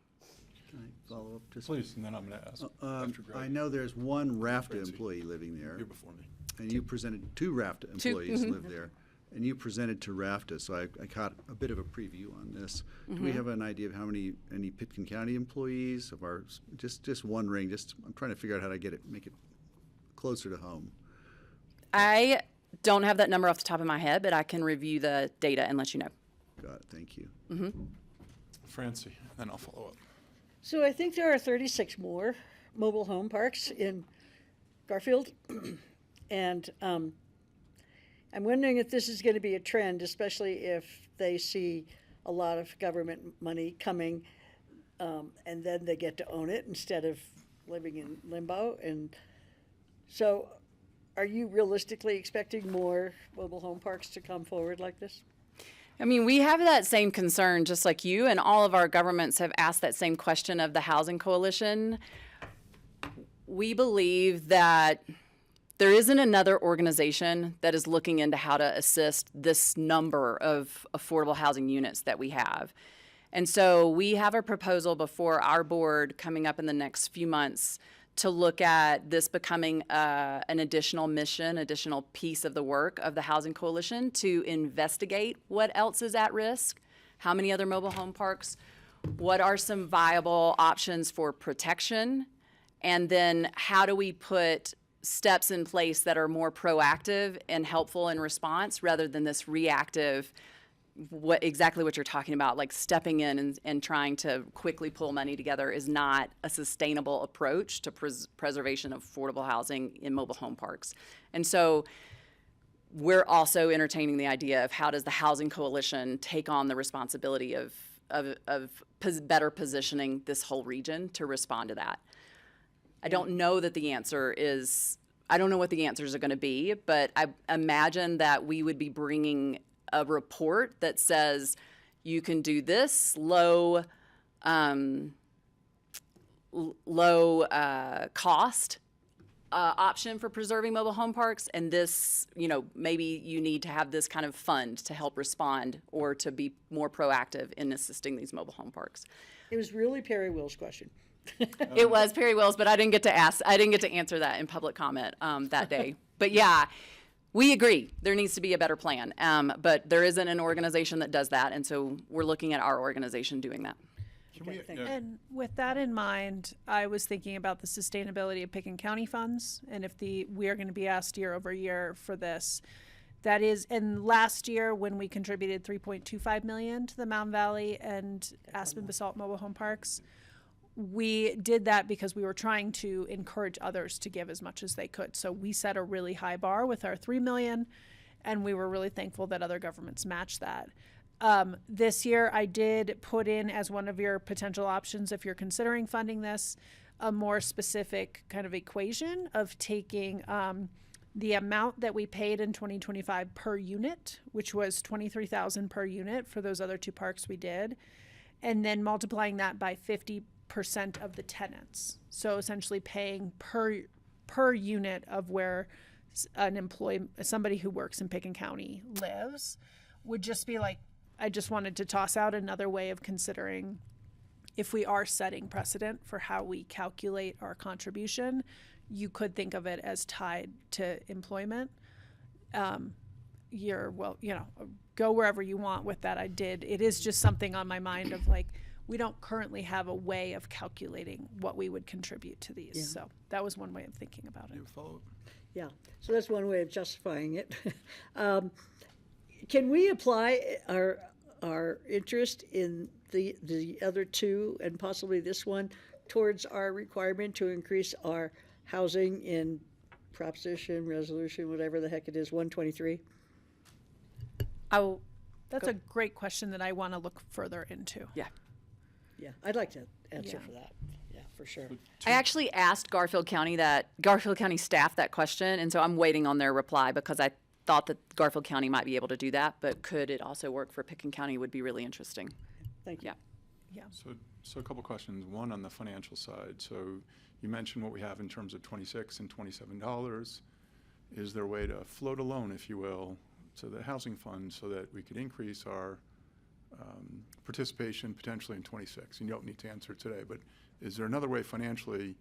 Can I follow up? Please, and then I'm going to ask after Greg. I know there's one RAFTA employee living there. You're before me. And you presented, two RAFTA employees live there. And you presented to RAFTA, so I caught a bit of a preview on this. Do we have an idea of how any Pitkin County employees of our, just wondering, I'm trying to figure out how to make it closer to home. I don't have that number off the top of my head, but I can review the data and let you know. Got it, thank you. Francie, then I'll follow up. So I think there are 36 more mobile home parks in Garfield. And I'm wondering if this is going to be a trend, especially if they see a lot of government money coming and then they get to own it instead of living in limbo. And so are you realistically expecting more mobile home parks to come forward like this? I mean, we have that same concern, just like you, and all of our governments have asked that same question of the Housing Coalition. We believe that there isn't another organization that is looking into how to assist this number of affordable housing units that we have. And so we have a proposal before our board coming up in the next few months to look at this becoming an additional mission, additional piece of the work of the Housing Coalition to investigate what else is at risk, how many other mobile home parks, what are some viable options for protection, and then how do we put steps in place that are more proactive and helpful in response rather than this reactive, exactly what you're talking about, like stepping in and trying to quickly pull money together is not a sustainable approach to preservation of affordable housing in mobile home parks. And so we're also entertaining the idea of how does the Housing Coalition take on the responsibility of better positioning this whole region to respond to that. I don't know that the answer is, I don't know what the answers are going to be, but I imagine that we would be bringing a report that says you can do this low cost option for preserving mobile home parks, and this, maybe you need to have this kind of fund to help respond or to be more proactive in assisting these mobile home parks. It was really Perry Will's question. It was Perry Will's, but I didn't get to answer that in public comment that day. But yeah, we agree there needs to be a better plan. But there isn't an organization that does that, and so we're looking at our organization doing that. And with that in mind, I was thinking about the sustainability of Pickens County funds, and if we are going to be asked year over year for this. That is, and last year when we contributed $3.25 million to the Mountain Valley and Aspen Basalt Mobile Home Parks, we did that because we were trying to encourage others to give as much as they could. So we set a really high bar with our $3 million, and we were really thankful that other governments matched that. This year, I did put in as one of your potential options, if you're considering funding this, a more specific kind of equation of taking the amount that we paid in 2025 per unit, which was $23,000 per unit for those other two parks we did, and then multiplying that by 50% of the tenants. So essentially paying per unit of where somebody who works in Pickens County lives would just be like, I just wanted to toss out another way of considering if we are setting precedent for how we calculate our contribution. You could think of it as tied to employment. Go wherever you want with that. It is just something on my mind of like, we don't currently have a way of calculating what we would contribute to these. Yeah. So that was one way of thinking about it. Yeah, so that's one way of justifying it. Can we apply our interest in the other two and possibly this one towards our requirement to increase our housing in proposition, resolution, whatever the heck it is, 123? That's a great question that I want to look further into. Yeah. Yeah, I'd like to answer for that. Yeah, for sure. I actually asked Garfield County staff that question, and so I'm waiting on their reply because I thought that Garfield County might be able to do that, but could it also work for Pickens County would be really interesting. Thank you. Yeah. So a couple questions. One on the financial side. So you mentioned what we have in terms of $26 and $27. Is there a way to float a loan, if you will, to the housing fund so that we could increase our participation potentially in 26? And you don't need to answer today, but is there another way financially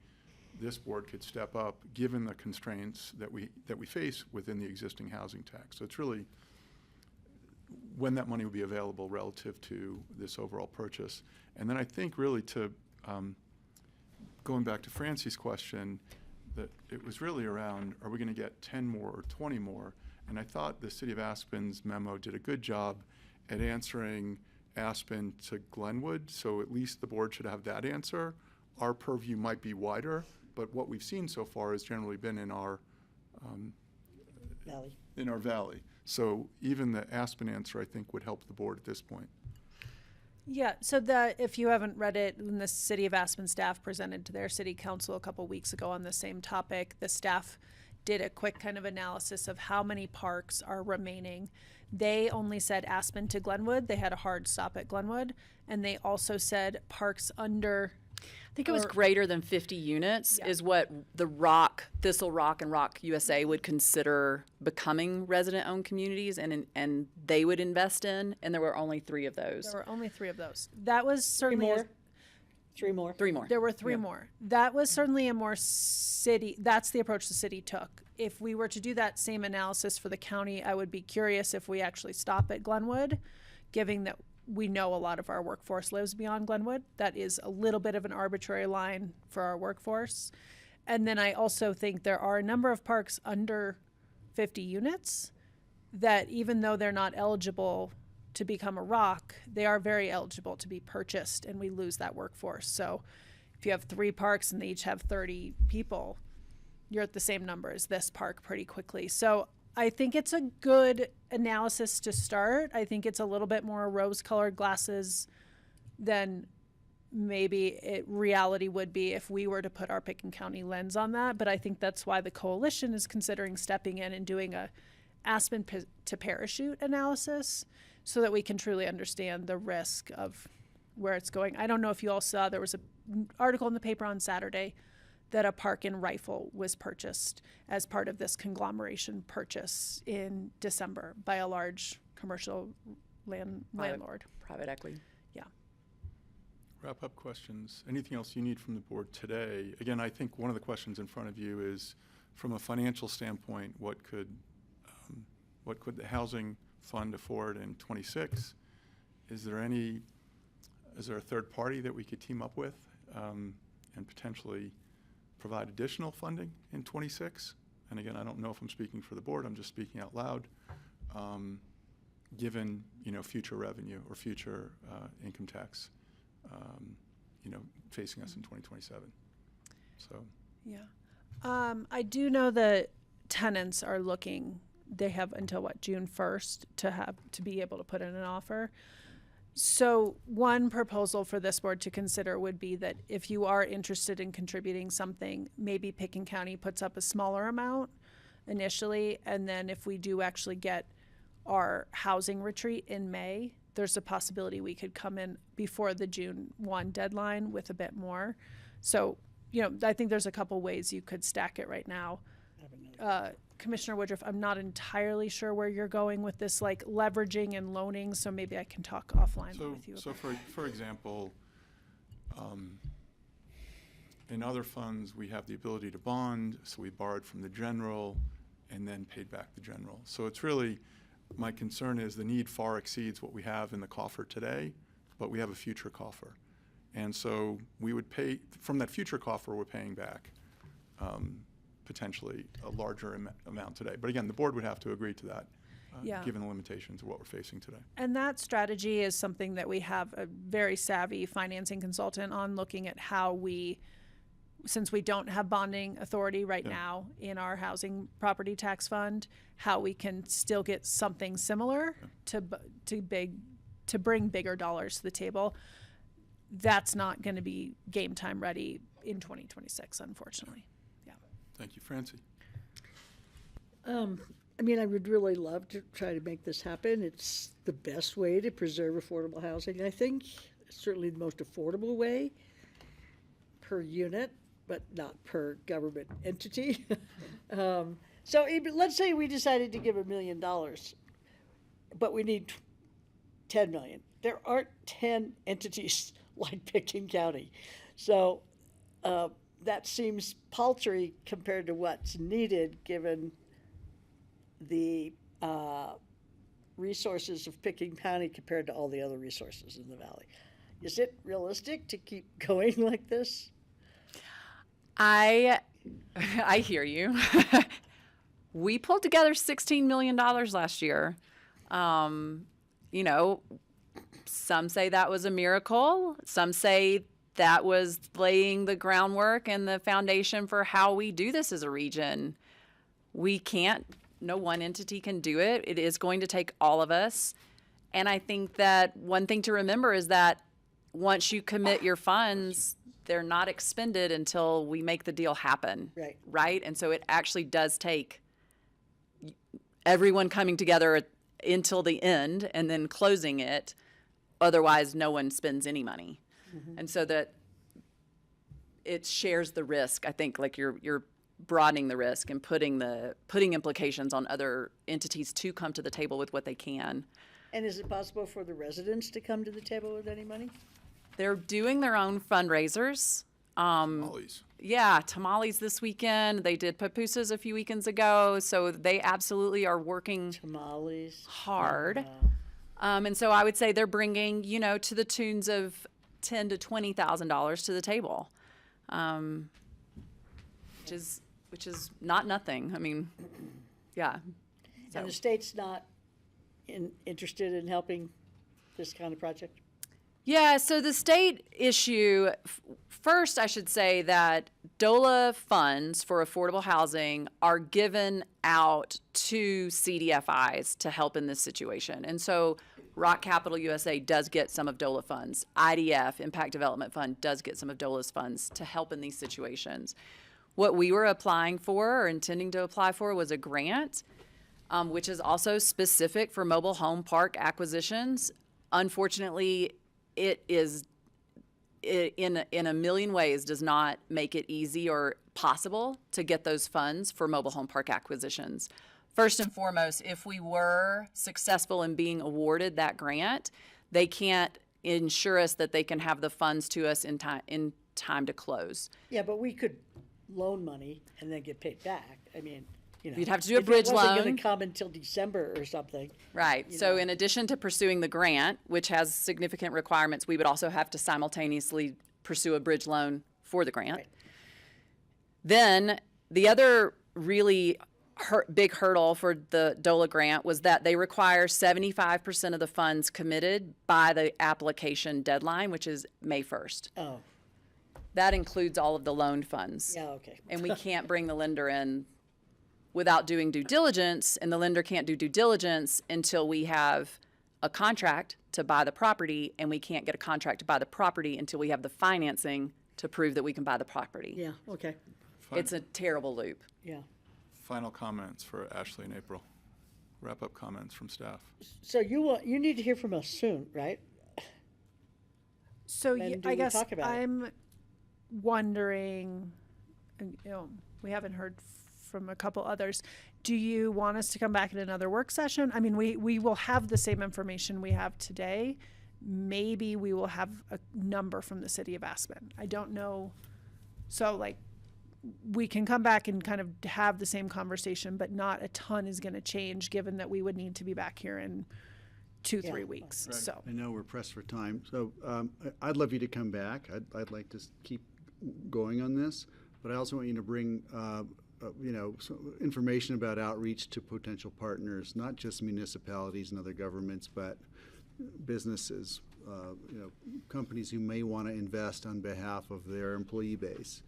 this board could step up given the constraints that we face within the existing housing tax? So it's really when that money will be available relative to this overall purchase. And then I think really to going back to Francie's question, that it was really around, are we going to get 10 more or 20 more? And I thought the City of Aspen's memo did a good job at answering Aspen to Glenwood, so at least the board should have that answer. Our purview might be wider, but what we've seen so far has generally been in our valley. So even the Aspen answer, I think, would help the board at this point. Yeah, so if you haven't read it, when the City of Aspen staff presented to their city council a couple weeks ago on the same topic, the staff did a quick kind of analysis of how many parks are remaining. They only said Aspen to Glenwood. They had a hard stop at Glenwood. And they also said parks under... I think it was greater than 50 units Yeah. is what the Thistle Rock and Rock USA would consider becoming resident-owned communities, and they would invest in, and there were only 3 of those. There were only 3 of those. That was certainly... Three more. 3 more. There were 3 more. That was certainly that's the approach the city took. If we were to do that same analysis for the county, I would be curious if we actually stop at Glenwood, given that we know a lot of our workforce lives beyond Glenwood. That is a little bit of an arbitrary line for our workforce. And then I also think there are a number of parks under 50 units that even though they're not eligible to become a ROC, they are very eligible to be purchased, and we lose that workforce. So if you have 3 parks and they each have 30 people, you're at the same number as this park pretty quickly. So I think it's a good analysis to start. I think it's a little bit more rose-colored glasses than maybe reality would be if we were to put our Pickens County lens on that. But I think that's why the coalition is considering stepping in and doing a Aspen to parachute analysis so that we can truly understand the risk of where it's going. I don't know if you all saw, there was an article in the paper on Saturday that a park in Rifle was purchased as part of this conglomeration purchase in December by a large commercial landlord. Private equity. Yeah. Wrap-up questions. Anything else you need from the board today? Again, I think one of the questions in front of you is, from a financial standpoint, what could the housing fund afford in '26? Is there a third party that we could team up with and potentially provide additional funding in '26? And again, I don't know if I'm speaking for the board, I'm just speaking out loud, given, future revenue or future income tax, facing us in 2027. So. Yeah. I do know that tenants are looking, they have until June 1st to be able to put in an offer. So one proposal for this board to consider would be that if you are interested in contributing something, maybe Pickens County puts up a smaller amount initially, and then if we do actually get our housing retreat in May, there's a possibility we could come in before the June 1 deadline with a bit more. So, I think there's a couple ways you could stack it right now. Commissioner Woodruff, I'm not entirely sure where you're going with this, leveraging and loaning, so maybe I can talk offline with you. So for example, in other funds, we have the ability to bond, so we borrowed from the general and then paid back the general. So it's really, my concern is the need far exceeds what we have in the coffer today, but we have a future coffer. And so we would pay, from that future coffer, we're paying back potentially a larger amount today. But again, the board would have to agree to that, given the limitations of what we're facing today. And that strategy is something that we have a very savvy financing consultant on, looking at how we, since we don't have bonding authority right now in our housing property tax fund, how we can still get something similar to bring bigger dollars to the table. That's not going to be game time ready in 2026, unfortunately. Thank you. Francie? I would really love to try to make this happen. It's the best way to preserve affordable housing, I think. It's certainly the most affordable way per unit, but not per government entity. So let's say we decided to give $1 million, but we need 10 million. There aren't 10 entities like Pickens County. So that seems paltry compared to what's needed, given the resources of Pickens County compared to all the other resources in the valley. Is it realistic to keep going like this? I hear you. We pulled together $16 million last year. Some say that was a miracle. Some say that was laying the groundwork and the foundation for how we do this as a region. No one entity can do it. It is going to take all of us. And I think that one thing to remember is that once you commit your funds, they're not expended until we make the deal happen. Right? And so it actually does take everyone coming together until the end and then closing it. Otherwise, no one spends any money. And so that it shares the risk. I think you're broadening the risk and putting implications on other entities to come to the table with what they can. And is it possible for the residents to come to the table with any money? They're doing their own fundraisers. Tamales. Yeah, tamales this weekend. They did pupusas a few weekends ago. So they absolutely are working hard. And so I would say they're bringing, to the tunes of $10,000 to $20,000 to the table, which is not nothing. Yeah. And the state's not interested in helping this kind of project? Yeah, so the state issue, first I should say that DOLA funds for affordable housing are given out to CDFIs to help in this situation. And so Rock Capital USA does get some of DOLA funds. IDF, Impact Development Fund, does get some of DOLA's funds to help in these situations. What we were applying for or intending to apply for was a grant, which is also specific for mobile home park acquisitions. Unfortunately, it in a million ways does not make it easy or possible to get those funds for mobile home park acquisitions. First and foremost, if we were successful in being awarded that grant, they can't ensure us that they can have the funds to us in time to close. Yeah, but we could loan money and then get paid back. I mean, you know. You'd have to do a if bridge it wasn't loan. gonna come until December or something. Right. So in addition to pursuing the grant, which has significant requirements, we would also have to simultaneously pursue a bridge loan for the grant. Right. Then the other really big hurdle for the DOLA grant was that they require 75% of the funds committed by the application deadline, which is May 1st. Oh, That includes all of the loaned funds. yeah, okay. And we can't bring the lender in without doing due diligence, and the lender can't do due diligence until we have a contract to buy the property, and we can't get a contract to buy the property until we have the financing to prove that we can buy the property. Yeah, okay, It's a terrible loop. yeah. Final comments for Ashley and April. Wrap-up comments from staff. So you need to hear from us soon, right? So When do I we guess talk about it? I'm wondering, and, you know, we haven't heard from a couple others. Do you want us to come back in another work session? I mean, we will have the same information we have today. Maybe we will have a number from the city of Aspen. I don't know. So like, we can come back and kind of have the same conversation, but not a ton is going to change given that we would need to be back here in 2-3 weeks. Right. So I know we're pressed for time, so I'd love you to come back. I'd like to keep going on this, but I also want you to bring information about outreach to potential partners, not just municipalities and other governments, but businesses, companies who may want to invest on behalf of their employee base.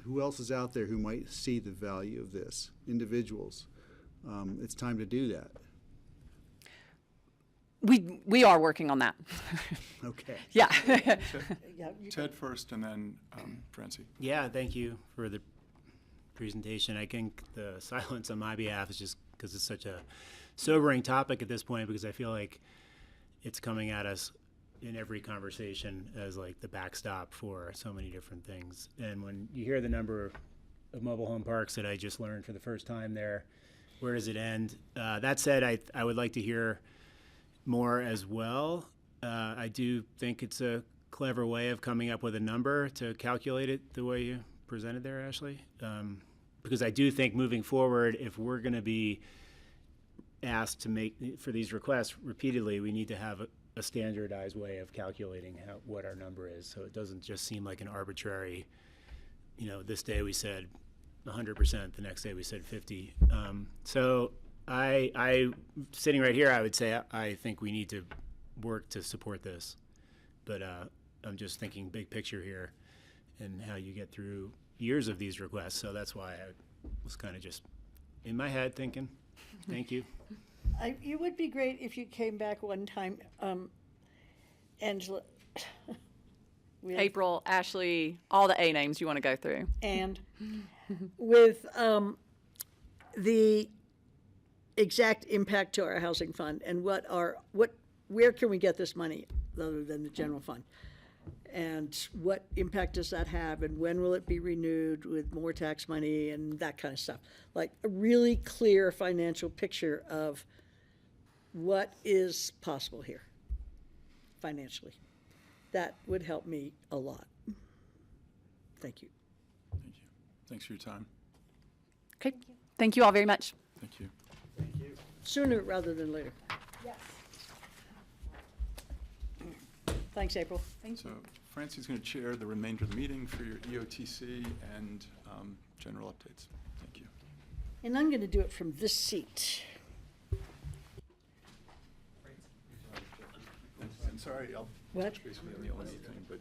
Who else is out there who might see the value of this? Individuals. It's time to do that. We are working on that. Okay. Yeah. Yeah, Ted first, and then Francie. Yeah, thank you for the presentation. I think the silence on my behalf is just because it's such a sobering topic at this point, because I feel like it's coming at us in every conversation as like the backstop for so many different things. And when you hear the number of mobile home parks that I just learned for the first time there, where does it end? That said, I would like to hear more as well. I do think it's a clever way of coming up with a number to calculate it the way you presented there, Ashley. Because I do think moving forward, if we're going to be asked to make for these requests repeatedly, we need to have a standardized way of calculating what our number is, so it doesn't just seem like an arbitrary, this day we said 100%, the next day we said 50. So I sitting right here, I would say I think we need to work to support this, but I'm just thinking big picture here and how you get through years of these requests. So that's why I was kind of just in my head thinking, thank you. It would be great if you came back one time, Angela. April, Ashley, all the A names you want to go through. And with the exact impact to our housing fund and where can we get this money other than the general fund? And what impact does that have, and when will it be renewed with more tax money and that kind of stuff? Like a really clear financial picture of what is possible here financially. That would help me a lot. Thank you. Thank you. Thanks for your time. Okay. Thank you all very much. Thank you. Sooner rather than later. yes. Thanks, April. So Francie's going to chair the remainder of the meeting for your EOTC and general updates. Thank you. And I'm going to do it from this seat. sorry, I'll What? touch base with you on anything, but.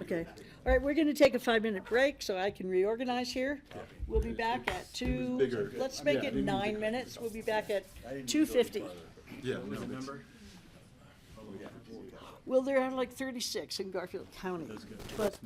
Okay. All right, we're going to take a 5-minute break so I can reorganize here. We'll be back at bigger. let's make Yeah, I it didn't mean 9 to- minutes. We'll be back at 2:50. Yeah, What was the number? Well, there are like 36 in Garfield County. But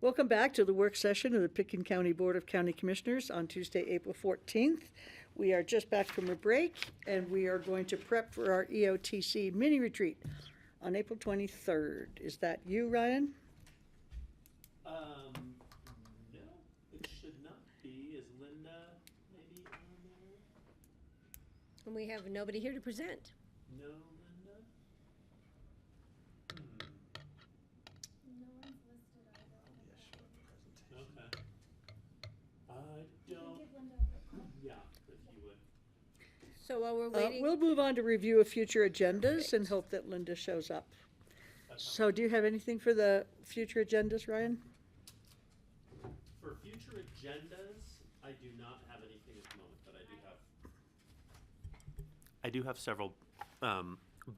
Welcome back to the work session of the Pitkin County Board of County Commissioners on Tuesday, April 14th. We are just back from a break, and we are going to prep for our EOTC mini retreat on April 23rd. Is that you, Ryan? No, it should not be. Is Linda maybe on there? And we have nobody here to present. No, Linda? Okay. I don't. Yeah, if you would. So while we're waiting, We'll move on to review of future agendas and hope that Linda shows up. So do you have anything for the future agendas, Ryan? For future agendas, I do not have anything at the moment, but I do have several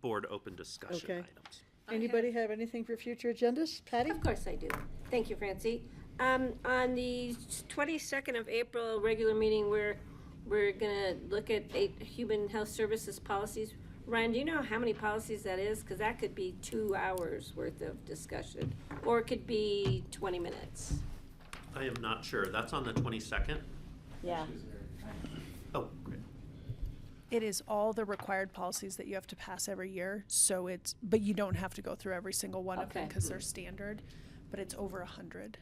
board open discussion Okay. items. Anybody have anything for future agendas? Patty? of course I do. Thank you, Francie. On the 22nd of April, regular meeting, we're gonna look at 8 human health services policies. Ryan, do you know how many policies that is? Because that could be 2 hours worth of discussion, or it could be 20 minutes. I am not sure. That's on the 22nd? Yeah. Oh, great. It is all the required policies that you have to pass every year, so but you don't have to go through every single one of them Okay. because they're standard, but it's over 100.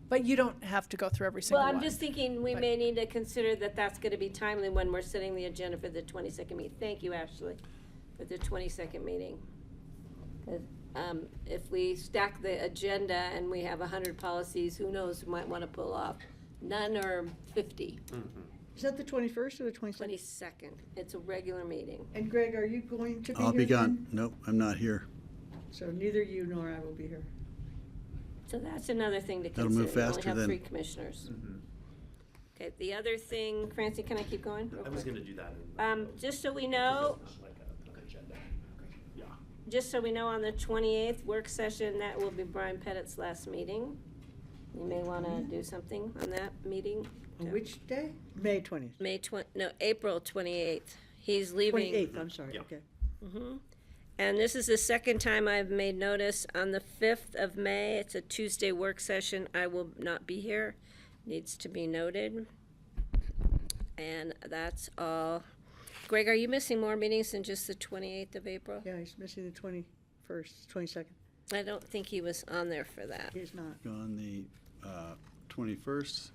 But you don't have to go through every single Well, one. I'm just thinking we But- may need to consider that that's gonna be timely when we're setting the agenda for the 22nd meeting. Thank you, Ashley, for the 22nd meeting. 'Cause, if we stack the agenda and we have 100 policies, who knows, we might wanna pull off none or 50. Is that the 21st or the 22nd? 22nd, it's a regular meeting. And Greg, are you going to be here? I'll be then? gone. Nope, I'm not here. So neither you nor I will be here. So that's another thing to That'll consider. move We only faster have than- 3 commissioners. Okay, the other thing, Francie, can I keep going? real I was quick? gonna do that in. Just so we know, Like an agenda. Yeah. just so we know, on the 28th work session, that will be Brian Pettit's last meeting. You may want to do something on that meeting. On which day? May 20th. April 28th. He's leaving. 28th, I'm sorry, Yeah. okay. And this is the second time I've made notice. On the 5th of May, it's a Tuesday work session. I will not be here. Needs to be noted. And that's all. Greg, are you missing more meetings than just the 28th of April? Yeah, he's missing the 21st, 22nd. I don't think he was on there for that. He's not. On the 21st,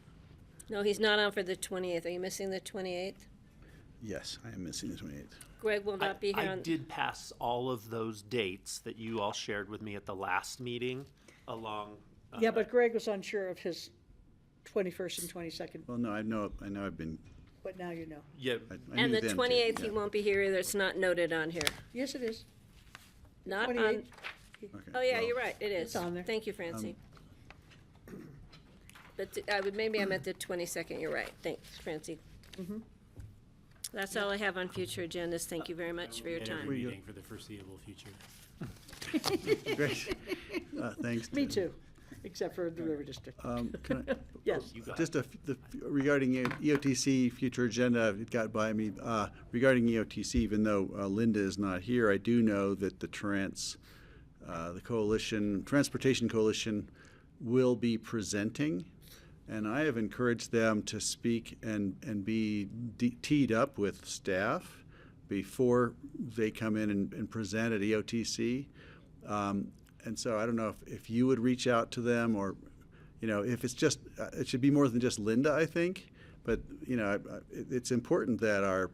No, he's not on for the 28th. Are you missing the 28th? yes, I am missing the 28th. Greg will not be here I on. did pass all of those dates that you all shared with me at the last meeting along. Yeah, but Greg was unsure of his 21st and 22nd, Well, no, I know I've been, but now you know. Yeah, I And knew the then, too, 28th, he yeah. won't be here either. It's not noted on here. Yes, it is. Not on. 28th. Okay, Oh, yeah, well, you're right. It is. It's on there. Thank you, Francie. But maybe I'm at the 22nd. You're right. Thanks, Francie. That's all I have on future agendas. Thank you very much for your At time. every meeting for the foreseeable future. Great. Thanks. Me too, except for the River District. Can I- Yes. you got Just regarding EOTC future agenda, it got by me, regarding EOTC, even though Linda is not here, I do know that the Transportation Coalition will be presenting, and I have encouraged them to speak and be teed up with staff before they come in and present at EOTC. And so I don't know if you would reach out to them, or, if it's just, it should be more than just Linda, I think. But, it's important that our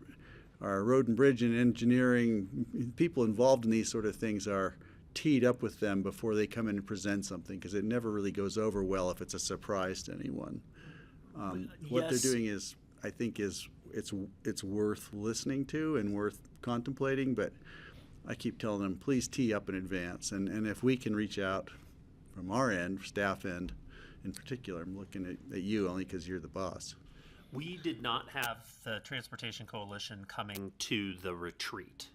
road and bridge and engineering people involved in these sort of things are teed up with them before they come in and present something, because it never really goes over well if it's a surprise to anyone. What they're Yes. doing is, I think, it's worth listening to and worth contemplating, but I keep telling them, please tee up in advance. And if we can reach out from our end, staff end in particular, I'm looking at you only because you're the boss. We did not have the Transportation Coalition coming to the retreat.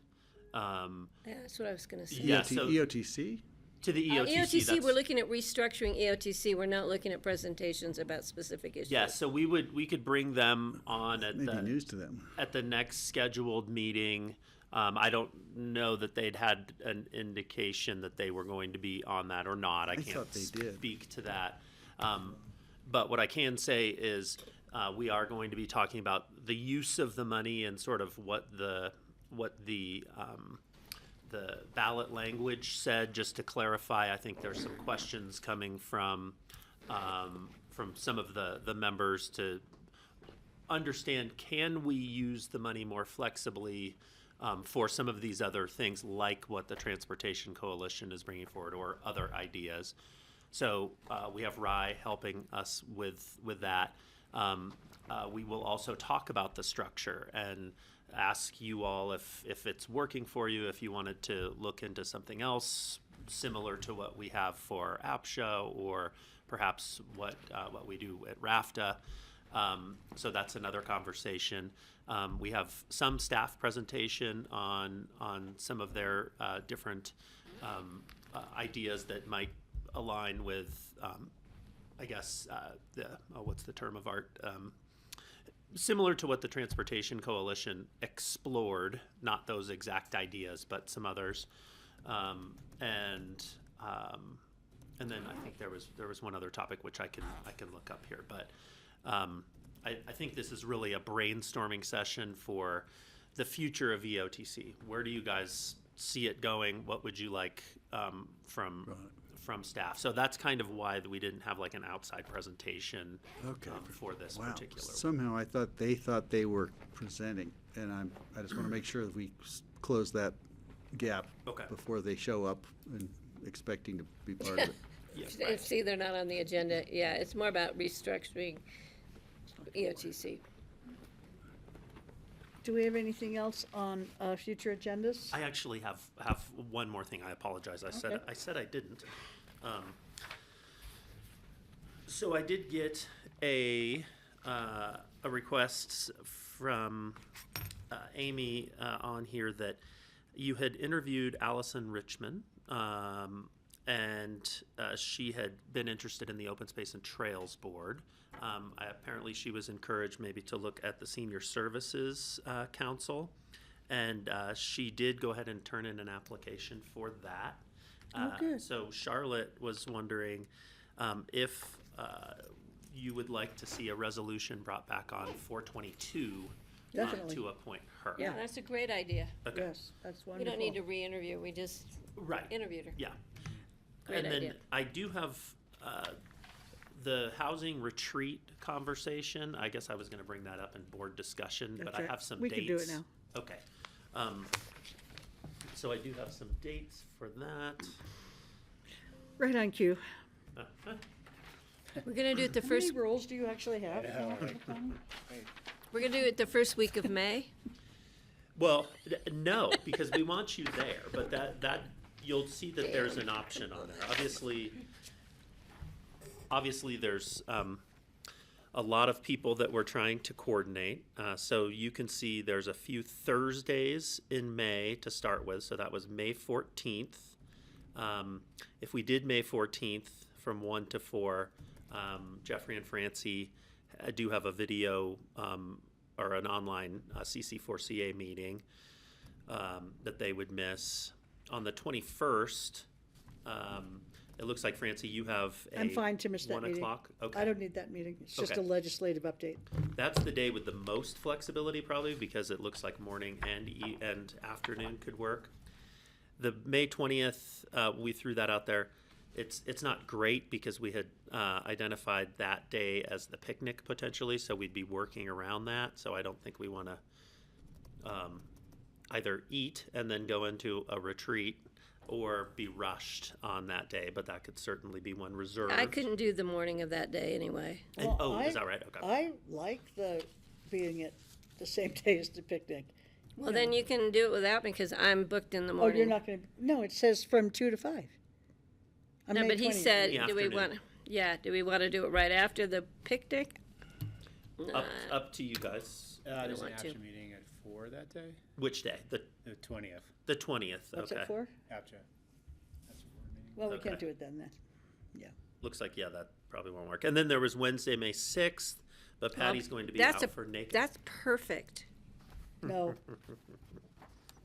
Yeah, that's what I was going to say. Yeah, so- EOTC? To the EOTC. EOTC, we're looking at restructuring EOTC. We're not looking at presentations about specific issues. Yeah, so we could bring them on at Maybe the news to them. at the next scheduled meeting. I don't know that they'd had an indication that they were going to be on that or not. I can't thought they did. speak to that. But what I can say is we are going to be talking about the use of the money and sort of what the ballot language said. Just to clarify, I think there's some questions coming from some of the members to understand, can we use the money more flexibly for some of these other things, like what the Transportation Coalition is bringing forward, or other ideas. So we have Rye helping us with that. We will also talk about the structure and ask you all if it's working for you, if you wanted to look into something else similar to what we have for APSHA, or perhaps what we do at RAFTA. So that's another conversation. We have some staff presentation on some of their different ideas that might align with, I guess, what's the term of art? Similar to what the Transportation Coalition explored, not those exact ideas, but some others. And then I think there was one other topic which I can look up here, but I think this is really a brainstorming session for the future of EOTC. Where do you guys see it going? What would you like from staff? So that's kind of why we didn't have like an outside presentation for this particular. Somehow I thought they were presenting, and I just want to make sure that we close that gap before they show up and expecting to be part of it. Yeah, See, they're not on the agenda. Yeah, it's more about restructuring EOTC. Do we have anything else on future agendas? I actually have one more thing. I apologize. I said I didn't. So I did get a request from Amy on here that you had interviewed Allison Richmond, and she had been interested in the Open Space and Trails Board. Apparently she was encouraged maybe to look at the Senior Services Council. And she did go ahead and turn in an application for that. good. So Charlotte was wondering if you would like to see a resolution brought back on 422 Definitely. to appoint her. Yeah, that's a great idea. Okay. Yes, that's We wonderful. don't need to re-interview, we just Right. interviewed her. Yeah. Great And then idea. I do have the housing retreat conversation. I guess I was going to bring that up in board discussion, but That's I right. have some We dates. can do it now. Okay. So I do have some dates for that. Right on cue. We're gonna do it the How many first, roles do you actually have? we're gonna do it the first week of May. Well, no, because we want you there, but that you'll see that there's an option on there. Obviously, there's a lot of people that we're trying to coordinate. So you can see there's a few Thursdays in May to start with. So that was May 14th. If we did May 14th from 1 to 4, Jeffrey and Francie do have a video or an online CC4CA meeting that they would miss. On the 21st, it looks like, Francie, you have a I'm fine to miss that 1 meeting. o'clock. Okay. I don't need that meeting. It's just Okay. a legislative update. That's the day with the most flexibility, probably, because it looks like morning and afternoon could work. The May 20th, we threw that out there. It's not great because we had identified that day as the picnic potentially, so we'd be working around that. So I don't think we want to either eat and then go into a retreat or be rushed on that day, but that could certainly be one reserved. I couldn't do the morning of that day anyway. And, Well, oh, is that right? Okay. I like the being at the same day as the picnic. Well, then you can do it without me, because I'm booked in the Oh, morning. you're not gonna, no, it says from 2 to 5. On No, May but he 20th. said, In the do we afternoon. want, do we want to do it right after the picnic? Up to you guys. There's an want to. APTA meeting at 4 that day, Which day? The 20th. 20th. What's Okay. it for? APTA. That's a board meeting. Well, we Okay. can't do it then. Yeah. Looks like, yeah, that probably won't work. And then there was Wednesday, May 6th, but Patty's going to be out for naked. That's perfect. No,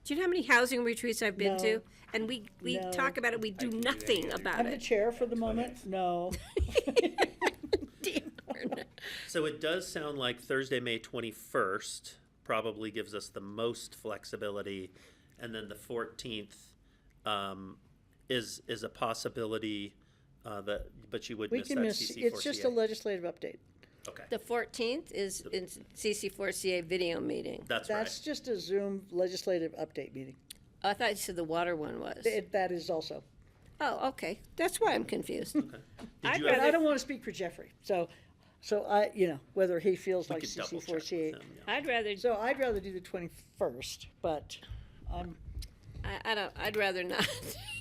Do you know how many housing retreats I've been No. to? And we No. talk about it, we do can do that nothing either. about I'm the it. chair for the moment. No. So it does sound like Thursday, May 21st probably gives us the most flexibility. And then the 14th is a possibility but you would We miss can that miss, CC4CA. it's just a legislative update. Okay, The 14th is in CC4CA video meeting. that's That's right. just a Zoom legislative update meeting. Oh, I thought you said the water one was. That is also. Oh, okay. That's why I'm confused. Did I'd you But have, I don't want to speak for Jeffrey, so I, whether he feels we like could double check with CC4CA. them, yeah. I'd rather, So I'd rather do the 21st, but I'd rather not,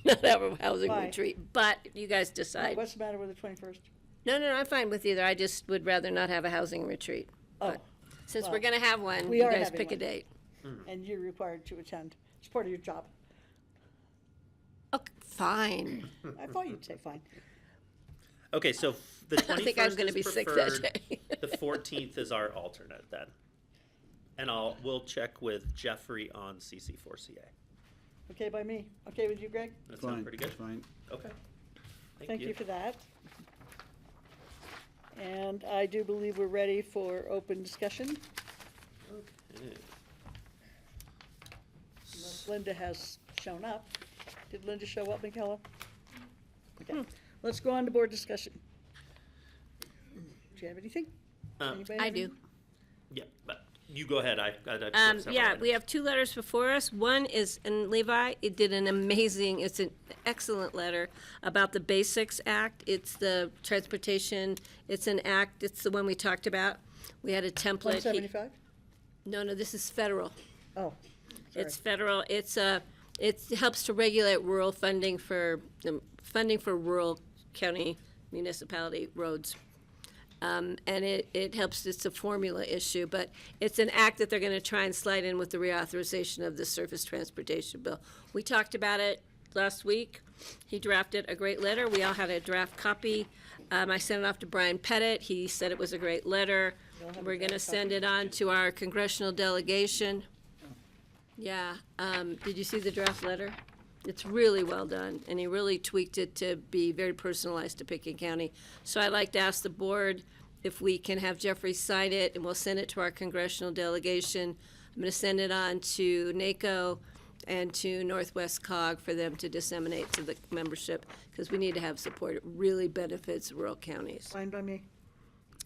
not have a housing Why? retreat, but you guys decide. what's the matter with the 21st? No, I'm fine with either. I just would rather not have a housing retreat. Oh, But since well, we're gonna have one, we you are guys having pick a one. date. and you're required to attend. It's part of your job. Okay, fine. I thought you'd say fine. Okay, so the 21st I think I'm gonna is be sick preferred. that day. The 14th is our alternate then. And we'll check with Jeffrey on CC4CA. Okay by me. Okay with you, Greg? That Fine, sound pretty good? fine. Okay. Thank you for that. And I do believe we're ready for open discussion, Okay. unless Linda has shown up. Did Linda show up, Michaela? Okay, let's go on to board discussion. Do you have anything? Anybody have I any? do. Yeah, but you go ahead. I have several Yeah, items. we have two letters before us. One is, and Levi, it did an amazing, it's an excellent letter about the Basics Act. It's the transportation, it's an act, it's the one we talked about. We had a template. 175? No, this is federal. Oh, It's federal. It helps to regulate rural funding for rural county municipality roads. And it helps, it's a formula issue, but it's an act that they're gonna try and slide in with the reauthorization of the surface transportation bill. We talked about it last week. He drafted a great letter. We all had a draft copy. I sent it off to Brian Pettit. He said it was a great letter. We're gonna send it on to our congressional delegation. Yeah, did you see the draft letter? It's really well done, and he really tweaked it to be very personalized to Pickett County. So I'd like to ask the board if we can have Jeffrey sign it, and we'll send it to our congressional delegation. I'm gonna send it on to NACO and to Northwest COG for them to disseminate to the membership, because we need to have support. It really benefits rural counties. Fine by me.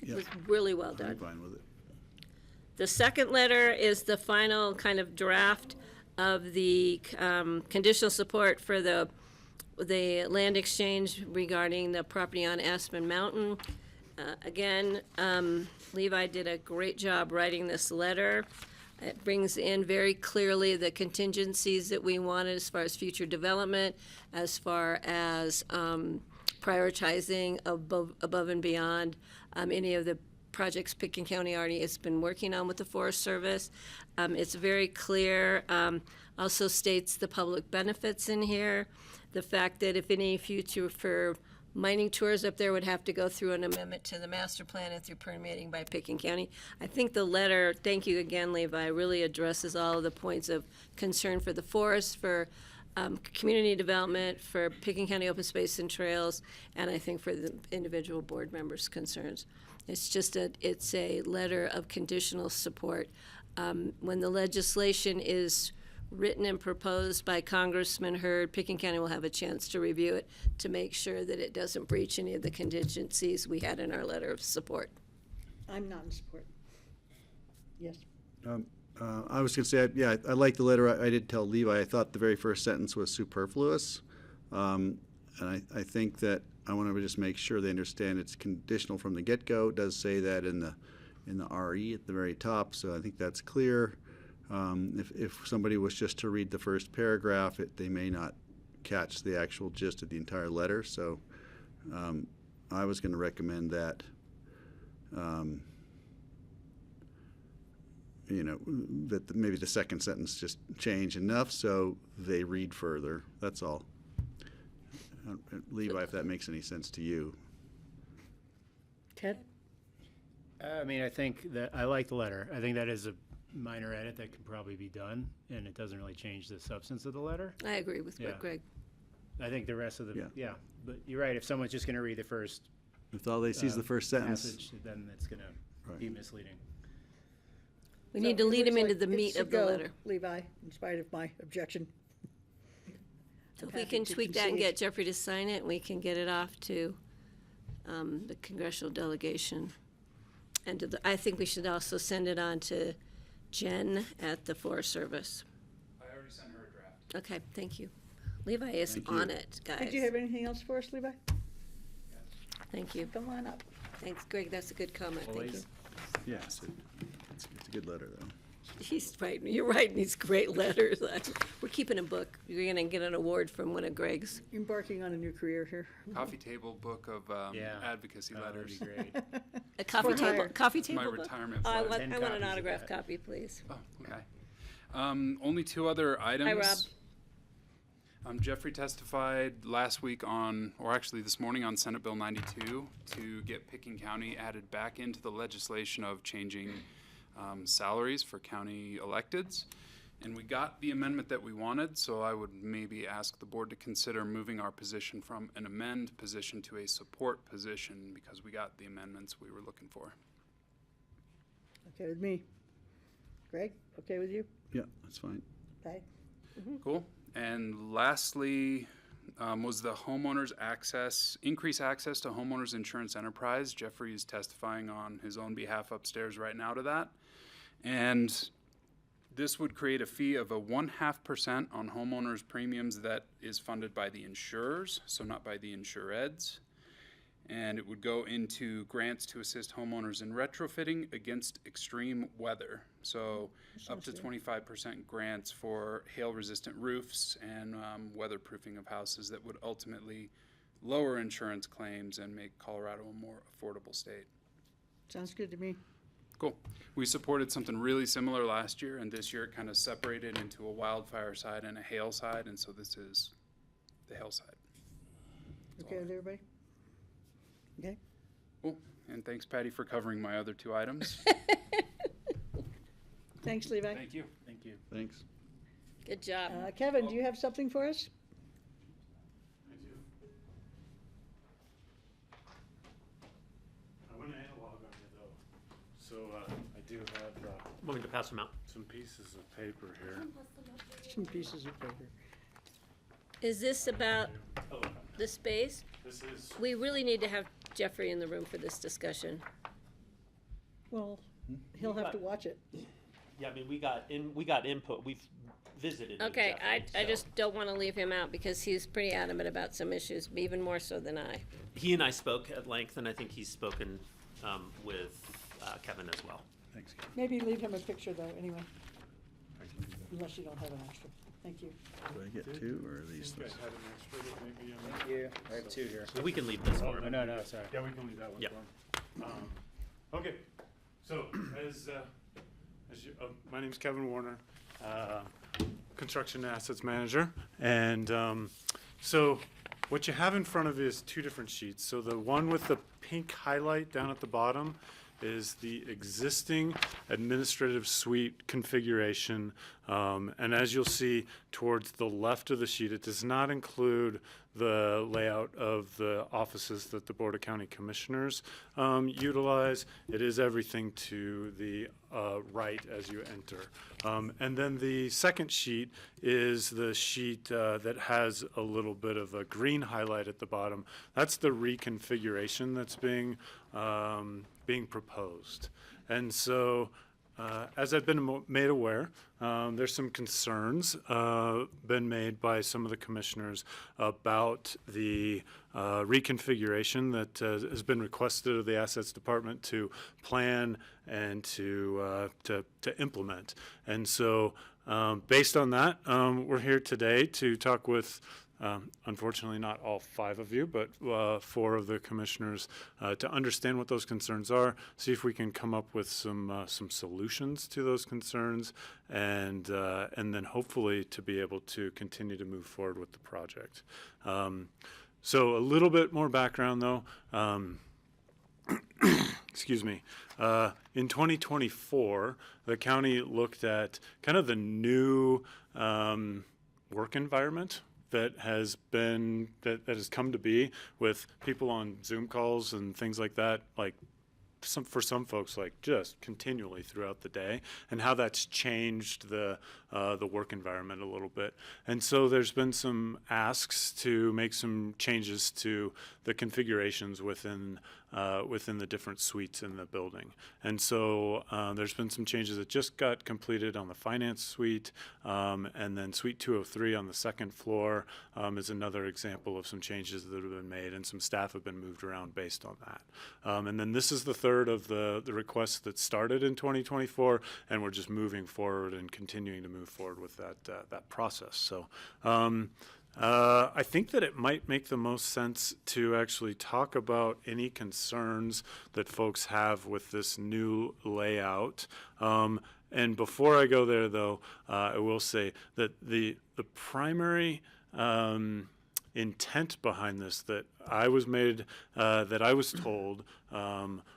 It was really well done. I'm fine with it. The second letter is the final kind of draft of the conditional support for the land exchange regarding the property on Aspen Mountain. Again, Levi did a great job writing this letter. It brings in very clearly the contingencies that we wanted as far as future development, as far as prioritizing above and beyond any of the projects Pickett County already has been working on with the Forest Service. It's very clear, also states the public benefits in here. The fact that if any future for mining tours up there would have to go through an amendment to the master plan and through permitting by Pickett County. I think the letter, thank you again, Levi, really addresses all of the points of concern for the forest, for community development, for Pickett County open space and trails, and I think for the individual board members' concerns. It's just it's a letter of conditional support. When the legislation is written and proposed by Congressman Hurd, Pickett County will have a chance to review it to make sure that it doesn't breach any of the contingencies we had in our letter of support. I'm not in support. Yes. I was going to say, yeah, I like the letter. I did tell Levi, I thought the very first sentence was superfluous. And I think that I want to just make sure they understand it's conditional from the get-go. It does say that in the RE at the very top, so I think that's clear. If somebody was just to read the first paragraph, they may not catch the actual gist of the entire letter. So I was going to recommend that, that maybe the second sentence just change enough so they read further. That's all. Levi, if that makes any sense to you. Ted? I mean, I think that I like the letter. I think that is a minor edit that can probably be done, and it doesn't really change the substance of the letter. I agree with Yeah. Greg. I think the rest of the, Yeah. but you're right, if someone's just gonna read the first If all they see is the first sentence. passage, then it's gonna be misleading. We need to lead him them into the meat of the letter. Levi, in spite of my objection. So if I'm we happy can to tweak that and concede. get Jeffrey to sign it, we can get it off to the congressional delegation. And to I think we should also send it on to Jen at the Forest Service. I already sent her a draft. Okay, thank you. Levi is Thank you. on it, guys. Did you have anything else for us, Levi? Thank you. Come on up. Thanks, Greg, that's a good comment, thank you. Always. Yes, it's a good letter, though. He's writing, you're writing these great letters. We're keeping a book. You're gonna get an award from one of Greg's. Embarking on a new career here. Coffee table book of advocacy letters. That'd be great. A coffee For table, hire. coffee It's my table book? retirement Oh, I fund. want, 10 I want copies an of autographed that. copy, please. Oh, okay. Only two other items. Rob. Jeffrey testified last week or actually this morning on Senate Bill 92 to get Pickett County added back into the legislation of changing salaries for county electeds. And we got the amendment that we wanted, so I would maybe ask the board to consider moving our position from an amend position to a support position because we got the amendments we were looking for. Okay with me. Greg, okay with you? Yeah, that's fine. Okay. Cool. And lastly, was the increase access to homeowners insurance enterprise. Jeffrey is testifying on his own behalf upstairs right now to that. And this would create a fee of 0.5% on homeowners premiums that is funded by the insurers, so not by the insureds. And it would go into grants to assist homeowners in retrofitting against extreme weather. So up to 25% grants for hail-resistant roofs and weatherproofing of houses that would ultimately lower insurance claims and make Colorado a more affordable state. Sounds good to me. Cool. We supported something really similar last year, and this year it kind of separated into a wildfire side and a hail side, and so this is the hail side. Okay with everybody? Okay. Cool. And thanks, Patty, for covering my other two items. Thanks, Levi. Thank you. Thank you. Thanks. Good job. Kevin, do you have something for us? I do. I went analog on you though, so I do have Want me to pass them out? some pieces of paper here. Some pieces of paper. Is this about Oh, the space? this is, We really need to have Jeffrey in the room for this discussion. Well, he'll have to watch it. Yeah, I mean, we got input. We've visited. with Okay, Jeffrey, I so- just don't want to leave him out because he's pretty adamant about some issues, even more so than I. He and I spoke at length, and I think he's spoken with Kevin as well. Thanks, Ken. Maybe leave him a picture though, anyway. Unless you don't have an extra. Thank you. Do I get two, or are these? you guys had an extra that maybe, Thank you. I have two here. We can leave this for Oh, him. no, sorry. yeah, we can leave that one Yeah. for him. Okay, so as you, my name's Kevin Warner, Construction Assets Manager, and so what you have in front of you is two different sheets. So the one with the pink highlight down at the bottom is the existing administrative suite configuration. And as you'll see towards the left of the sheet, it does not include the layout of the offices that the Board of County Commissioners utilize. It is everything to the right as you enter. And then the second sheet is the sheet that has a little bit of a green highlight at the bottom. That's the reconfiguration that's being proposed. And so as I've been made aware, there's some concerns been made by some of the commissioners about the reconfiguration that has been requested of the Assets Department to plan and to implement. And so based on that, we're here today to talk with unfortunately not all 5 of you, but 4 of the commissioners to understand what those concerns are, see if we can come up with some solutions to those concerns, and then hopefully to be able to continue to move forward with the project. So a little bit more background though. Excuse me. In 2024, the county looked at kind of the new work environment that has come to be with people on Zoom calls and things like that, like for some folks, like just continually throughout the day, and how that's changed the work environment a little bit. And so there's been some asks to make some changes to the configurations within the different suites in the building. And so there's been some changes that just got completed on the finance suite, and then Suite 203 on the second floor is another example of some changes that have been made, and some staff have been moved around based on that. And then this is the third of the requests that started in 2024, and we're just moving forward and continuing to move forward with that process. So I think that it might make the most sense to actually talk about any concerns that folks have with this new layout. And before I go there, though, I will say that the primary intent behind this that I was told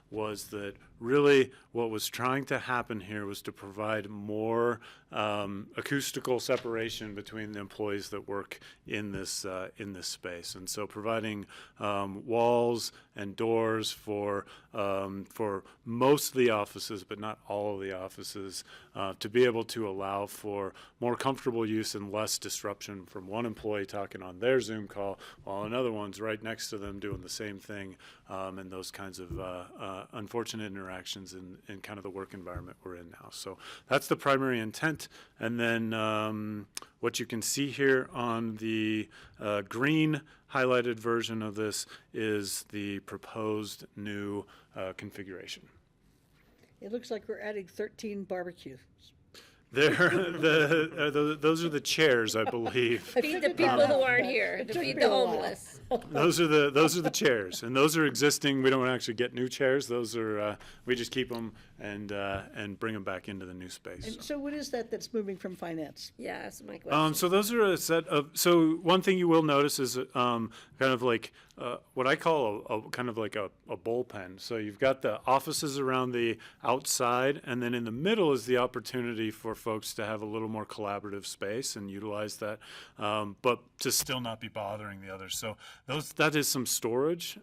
was that really what was trying to happen here was to provide more acoustical separation between the employees that work in this space, and so providing walls and doors for most of the offices, but not all of the offices, to be able to allow for more comfortable use and less disruption from one employee talking on their Zoom call while another one's right next to them doing the same thing, and those kinds of unfortunate interactions in kind of the work environment we're in now. So that's the primary intent. And then what you can see here on the green highlighted version of this is the proposed new configuration. It looks like we're adding 13 barbecues. Those are the chairs, I believe. Feed the people who aren't here, to feed the homeless. Those are the chairs, and those are existing. We don't actually get new chairs. Those are we just keep them and bring them back into the new space. And so what is that that's moving from finance? Yeah, that's my question. So those are a set of. So one thing you will notice is kind of like what I call a kind of like a bullpen. So you've got the offices around the outside, and then in the middle is the opportunity for folks to have a little more collaborative space and utilize that, but to still not be bothering the others. So that is some storage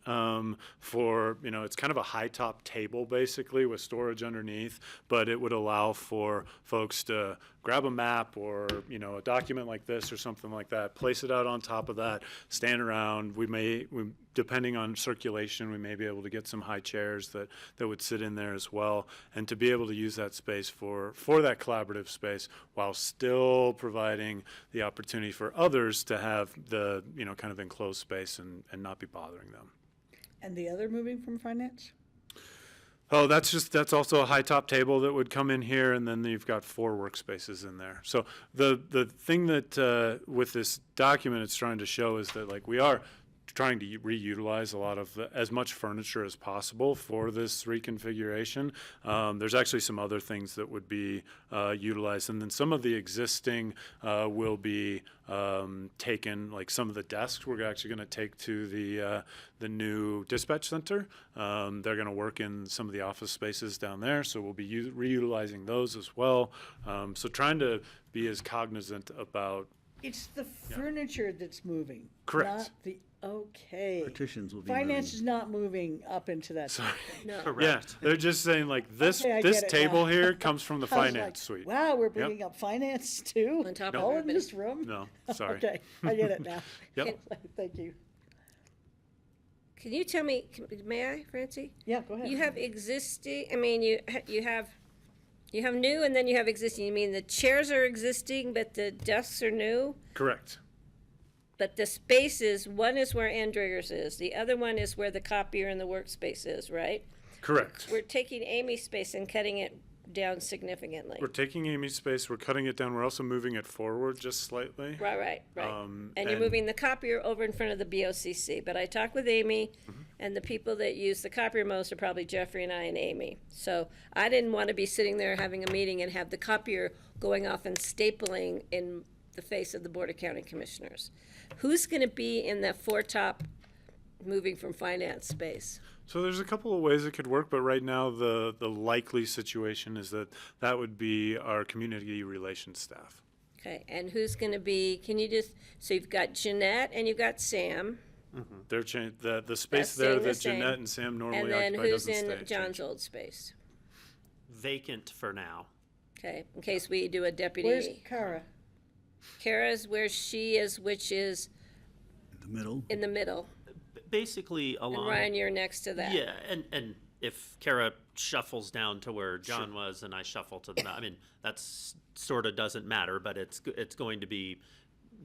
for, it's kind of a high top table basically with storage underneath, but it would allow for folks to grab a map or, a document like this or something like that, place it out on top of that, stand around. Depending on circulation, we may be able to get some high chairs that would sit in there as well, and to be able to use that space for that collaborative space while still providing the opportunity for others to have the, kind of enclosed space and not be bothering them. And the other moving from finance? Oh, that's also a high top table that would come in here, and then you've got 4 workspaces in there. So the thing that with this document it's trying to show is that we are trying to reutilize a lot of as much furniture as possible for this reconfiguration. There's actually some other things that would be utilized, and then some of the existing will be taken. Like some of the desks we're actually going to take to the new dispatch center. They're going to work in some of the office spaces down there, so we'll be reutilizing those as well. So trying to be as cognizant about. It's the furniture that's moving. Correct. Not the, okay. Partitions will be Finance moving. is not moving up into that. Sorry. No. Correct. Yeah, they're just saying this Okay, I this get it table now. here comes from the I was finance like, suite. wow, we're bringing up finance too? On top of All in everybody. this room? No, sorry. Okay, I get it now. Yep. Thank you. Can you tell me, may I, Francie? Yeah, go ahead. You have existing, you have new and then you have existing. You mean the chairs are existing, but the desks are new? Correct. But the spaces, one is where Andriggers is, the other one is where the copier and the workspace is, right? Correct. We're taking Amy's space and cutting it down significantly. We're taking Amy's space, we're cutting it down, we're also moving it forward just slightly. Right. And you're moving the copier over in front of the BoCC. But I talked with Amy, and the people that use the copier most are probably Jeffrey and I and Amy. So I didn't want to be sitting there having a meeting and have the copier going off and stapling in the face of the Board of County Commissioners. Who's going to be in that 4-top moving from finance space? So there's a couple of ways it could work, but right now the likely situation is that would be our community relations staff. Okay, and who's going to be, so you've got Jeanette and you've got Sam. They're the space That's there staying the that same. Jeanette and Sam normally And then occupy who's doesn't in stay. John's old space? Vacant for now. Okay, in case we do a deputy. Where's Kara? Kara's where she is, which is The middle. in the middle. Basically And along. Ryan, you're next to that. Yeah, and if Kara shuffles down to where John was and I shuffle to the, that's sort of doesn't matter, but it's going to be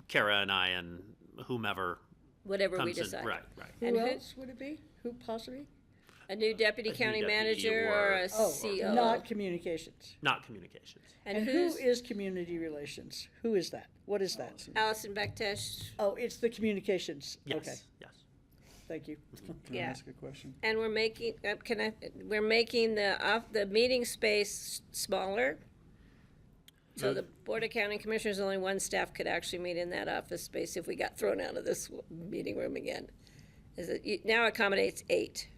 Kara and I and whomever Whatever we comes in. decide. Right. Who And who- else would it be? Who possibly? A new deputy A new county deputy manager or- or a Oh, CO? not communications. Not communications. And who is community relations? Who is that? What is that? Allison Bektesh. Oh, it's the communications. Yes. Okay, Yes. thank you. Can I Yeah. ask a question? And we're making, we're making the meeting space smaller. So the Board of County Commissioners, only one staff could actually meet in that office space if we got thrown out of this meeting room again. Now accommodates 8.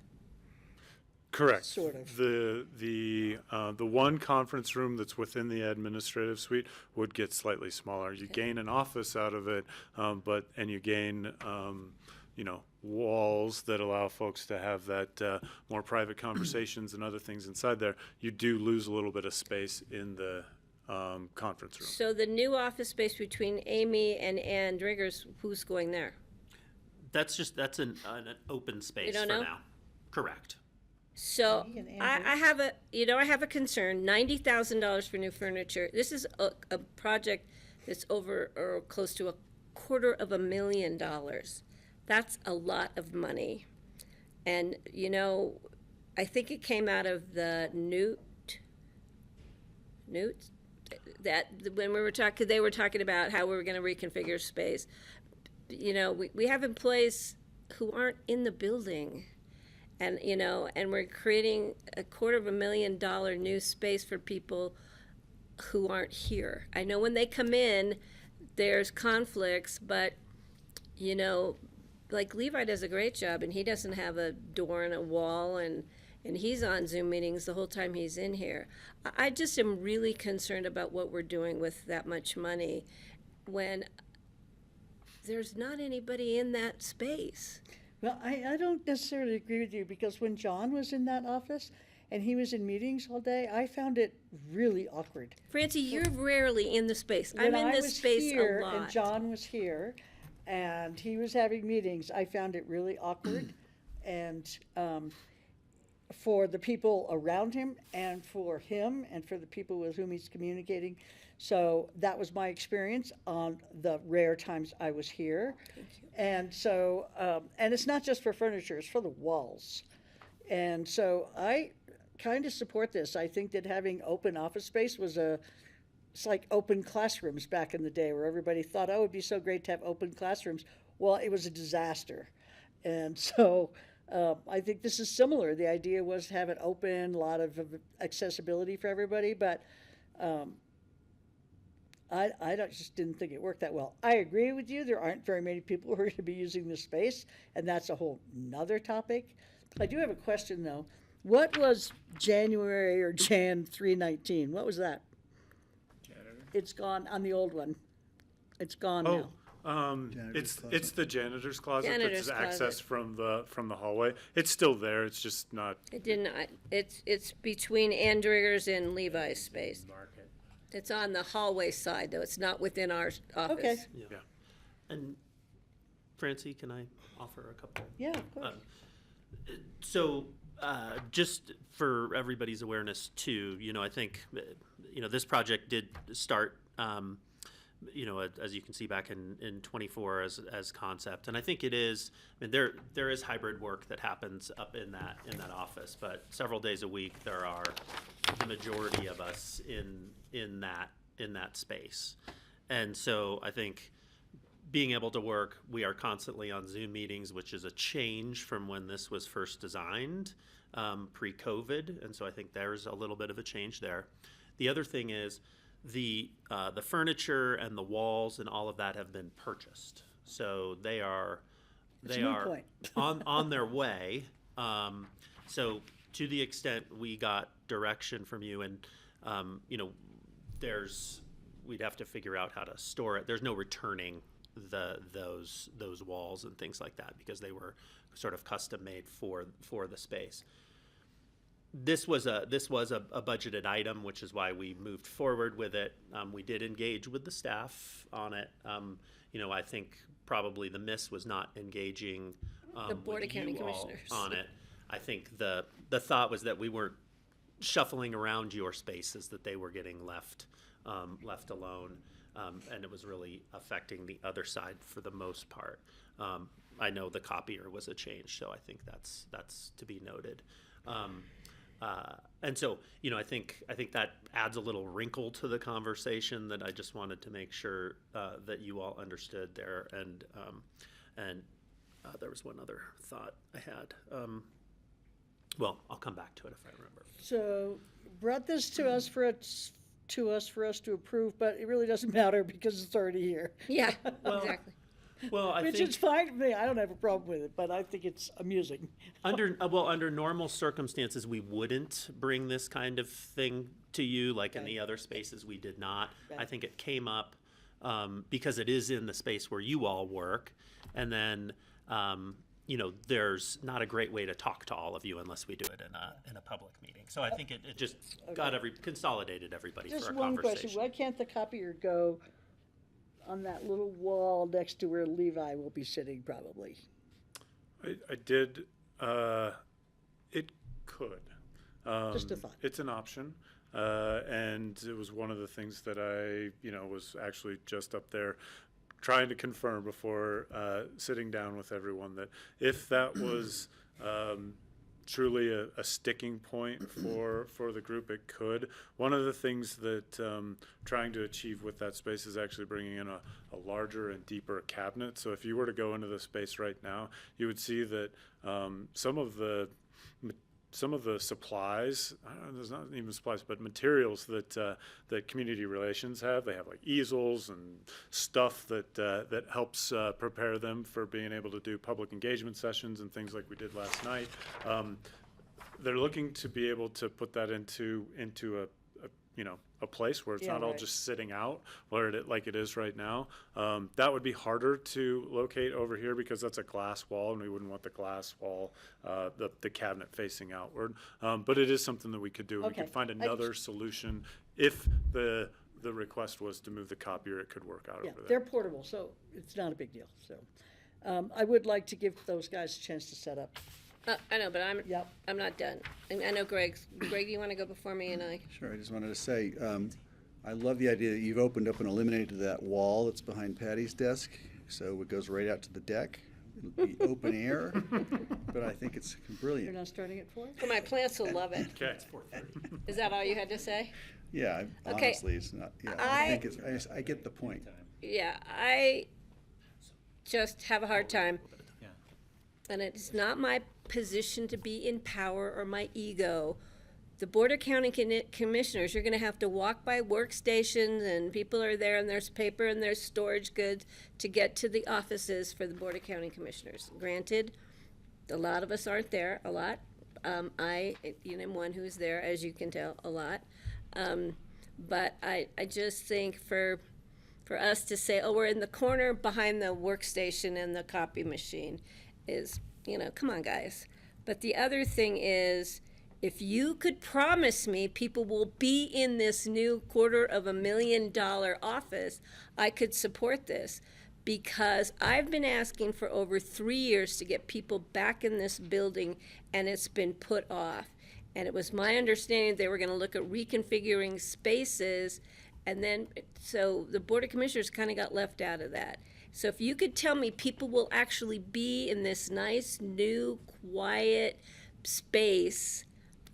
Correct. Sort of. The one conference room that's within the administrative suite would get slightly smaller. You gain an office out of it, and you gain walls that allow folks to have that more private conversations and other things inside there. You do lose a little bit of space in the conference room. So the new office space between Amy and Ann Driggers, who's going there? That's an open space don't for know? now. Correct. So Me and I have a concern. $90,000 for new furniture. This is a project that's over or close to $250,000. That's a lot of money, and I think it came out of the Newt. That when we were talking, they were talking about how we were going to reconfigure space. We have employees who aren't in the building. And, and we're creating $250,000 new space for people who aren't here. I know when they come in, there's conflicts, but, like Levi does a great job, and he doesn't have a door and a wall, and and he's on Zoom meetings the whole time he's in here. I just am really concerned about what we're doing with that much money when there's not anybody in that space. Well, I don't necessarily agree with you, because when John was in that office and he was in meetings all day, I found it really awkward. Francie, you're rarely in the space. I'm When in I this was space here a lot. and John was here and he was having meetings, I found it really awkward. And for the people around him and for him and for the people with whom he's communicating. So that was my experience on the rare times I was here. And so, and it's not just for furniture, it's for the walls. And so I kind of support this. I think that having open office space it's like open classrooms back in the day, where everybody thought, oh, it would be so great to have open classrooms. Well, it was a disaster. And so I think this is similar. The idea was to have it open, a lot of accessibility for everybody, but just didn't think it worked that well. I agree with you. There aren't very many people who are going to be using this space, and that's a whole nother topic. I do have a question, though. What was January or Jan 319? What was that? It's gone on the old one. It's gone now. It's the janitor's closet. Janitor's That's access closet. from the hallway. It's still there. It's just not. It did not. It's between Andrigger's and Levi's space. It's on the hallway side, though. It's not within our office. Okay. Yeah. And Francie, can I offer a couple? Yeah, of course. So, just for everybody's awareness too, I think, this project did start, as you can see back in 24 as concept. And I think it is, there is hybrid work that happens up in that office, but several days a week, there are the majority of us in that space. And so I think being able to work, we are constantly on Zoom meetings, which is a change from when this was first designed, pre-COVID. And so I think there's a little bit of a change there. The other thing is the furniture and the walls and all of that have been purchased. So they are on their way. So to the extent we got direction from you, and we'd have to figure out how to store it. There's no returning those walls and things like that, because they were sort of custom made for the space. This was a budgeted item, which is why we moved forward with it. We did engage with the staff on it. I think probably the miss was not engaging The Board of County you all Commissioners on it. I think the thought was that we weren't shuffling around your spaces, that they were getting left alone, and it was really affecting the other side for the most part. I know the copier was a change, so I think that's to be noted. And so, I think that adds a little wrinkle to the conversation that I just wanted to make sure that you all understood there. And there was one other thought I had. Well, I'll come back to it if I remember. So brought this to us for us to approve, but it really doesn't matter because it's already here. Yeah, exactly. Well, I Which think is fine with me. I don't have a problem with it, but I think it's amusing. under normal circumstances, we wouldn't bring this kind of thing to you, like in the other spaces we did not. I think it came up because it is in the space where you all work, and then there's not a great way to talk to all of you unless we do it in a public meeting. So I think it just got consolidated everybody Just for a one conversation. question. Why can't the copier go on that little wall next to where Levi will be sitting probably? I did. It could. Just a thought. It's an option, and it was one of the things that I, was actually just up there trying to confirm before sitting down with everyone, that if that was truly a sticking point for the group, it could. One of the things that trying to achieve with that space is actually bringing in a larger and deeper cabinet. So if you were to go into the space right now, you would see that some of the supplies, there's not even supplies, but materials that community relations have. They have like easels and stuff that helps prepare them for being able to do public engagement sessions and things like we did last night. they're looking to be able to put that into a place where it's Yeah, not all right. just sitting out like it is right now. That would be harder to locate over here because that's a glass wall, and we wouldn't want the glass wall, the cabinet facing outward. But it is something that we could do. We Okay. could find another solution if the request was to move the copier. It could work out Yeah, over there. they're portable, so it's not a big deal, so. I would like to give those guys a chance to set up. I know, but Yep. I'm not done. And I know Greg, do you want to go before me and I? Sure, I just wanted to say, I love the idea that you've opened up and eliminated that wall that's behind Patty's desk, so it goes right out to the deck. It'll be open air, but I think it's You're brilliant. not starting at 4? Well, my plants will love it. Okay. Is that all you had to say? Yeah, Okay. honestly, it's not, yeah, I- I get the point. Yeah, I just have a hard time. And it's not my position to be in power or my ego. The Board of County Commissioners, you're gonna have to walk by workstations and people are there and there's paper and there's storage goods to get to the offices for the Board of County Commissioners. Granted, a lot of us aren't there, a lot. I am one who's there, as you can tell, a lot. But I just think for us to say, oh, we're in the corner behind the workstation and the copy machine is, come on, guys. But the other thing is, if you could promise me people will be in this new $250,000 office, I could support this. Because I've been asking for over 3 years to get people back in this building, and it's been put off. And it was my understanding they were gonna look at reconfiguring spaces, and then, so the Board of Commissioners kind of got left out of that. So if you could tell me people will actually be in this nice, new, quiet space,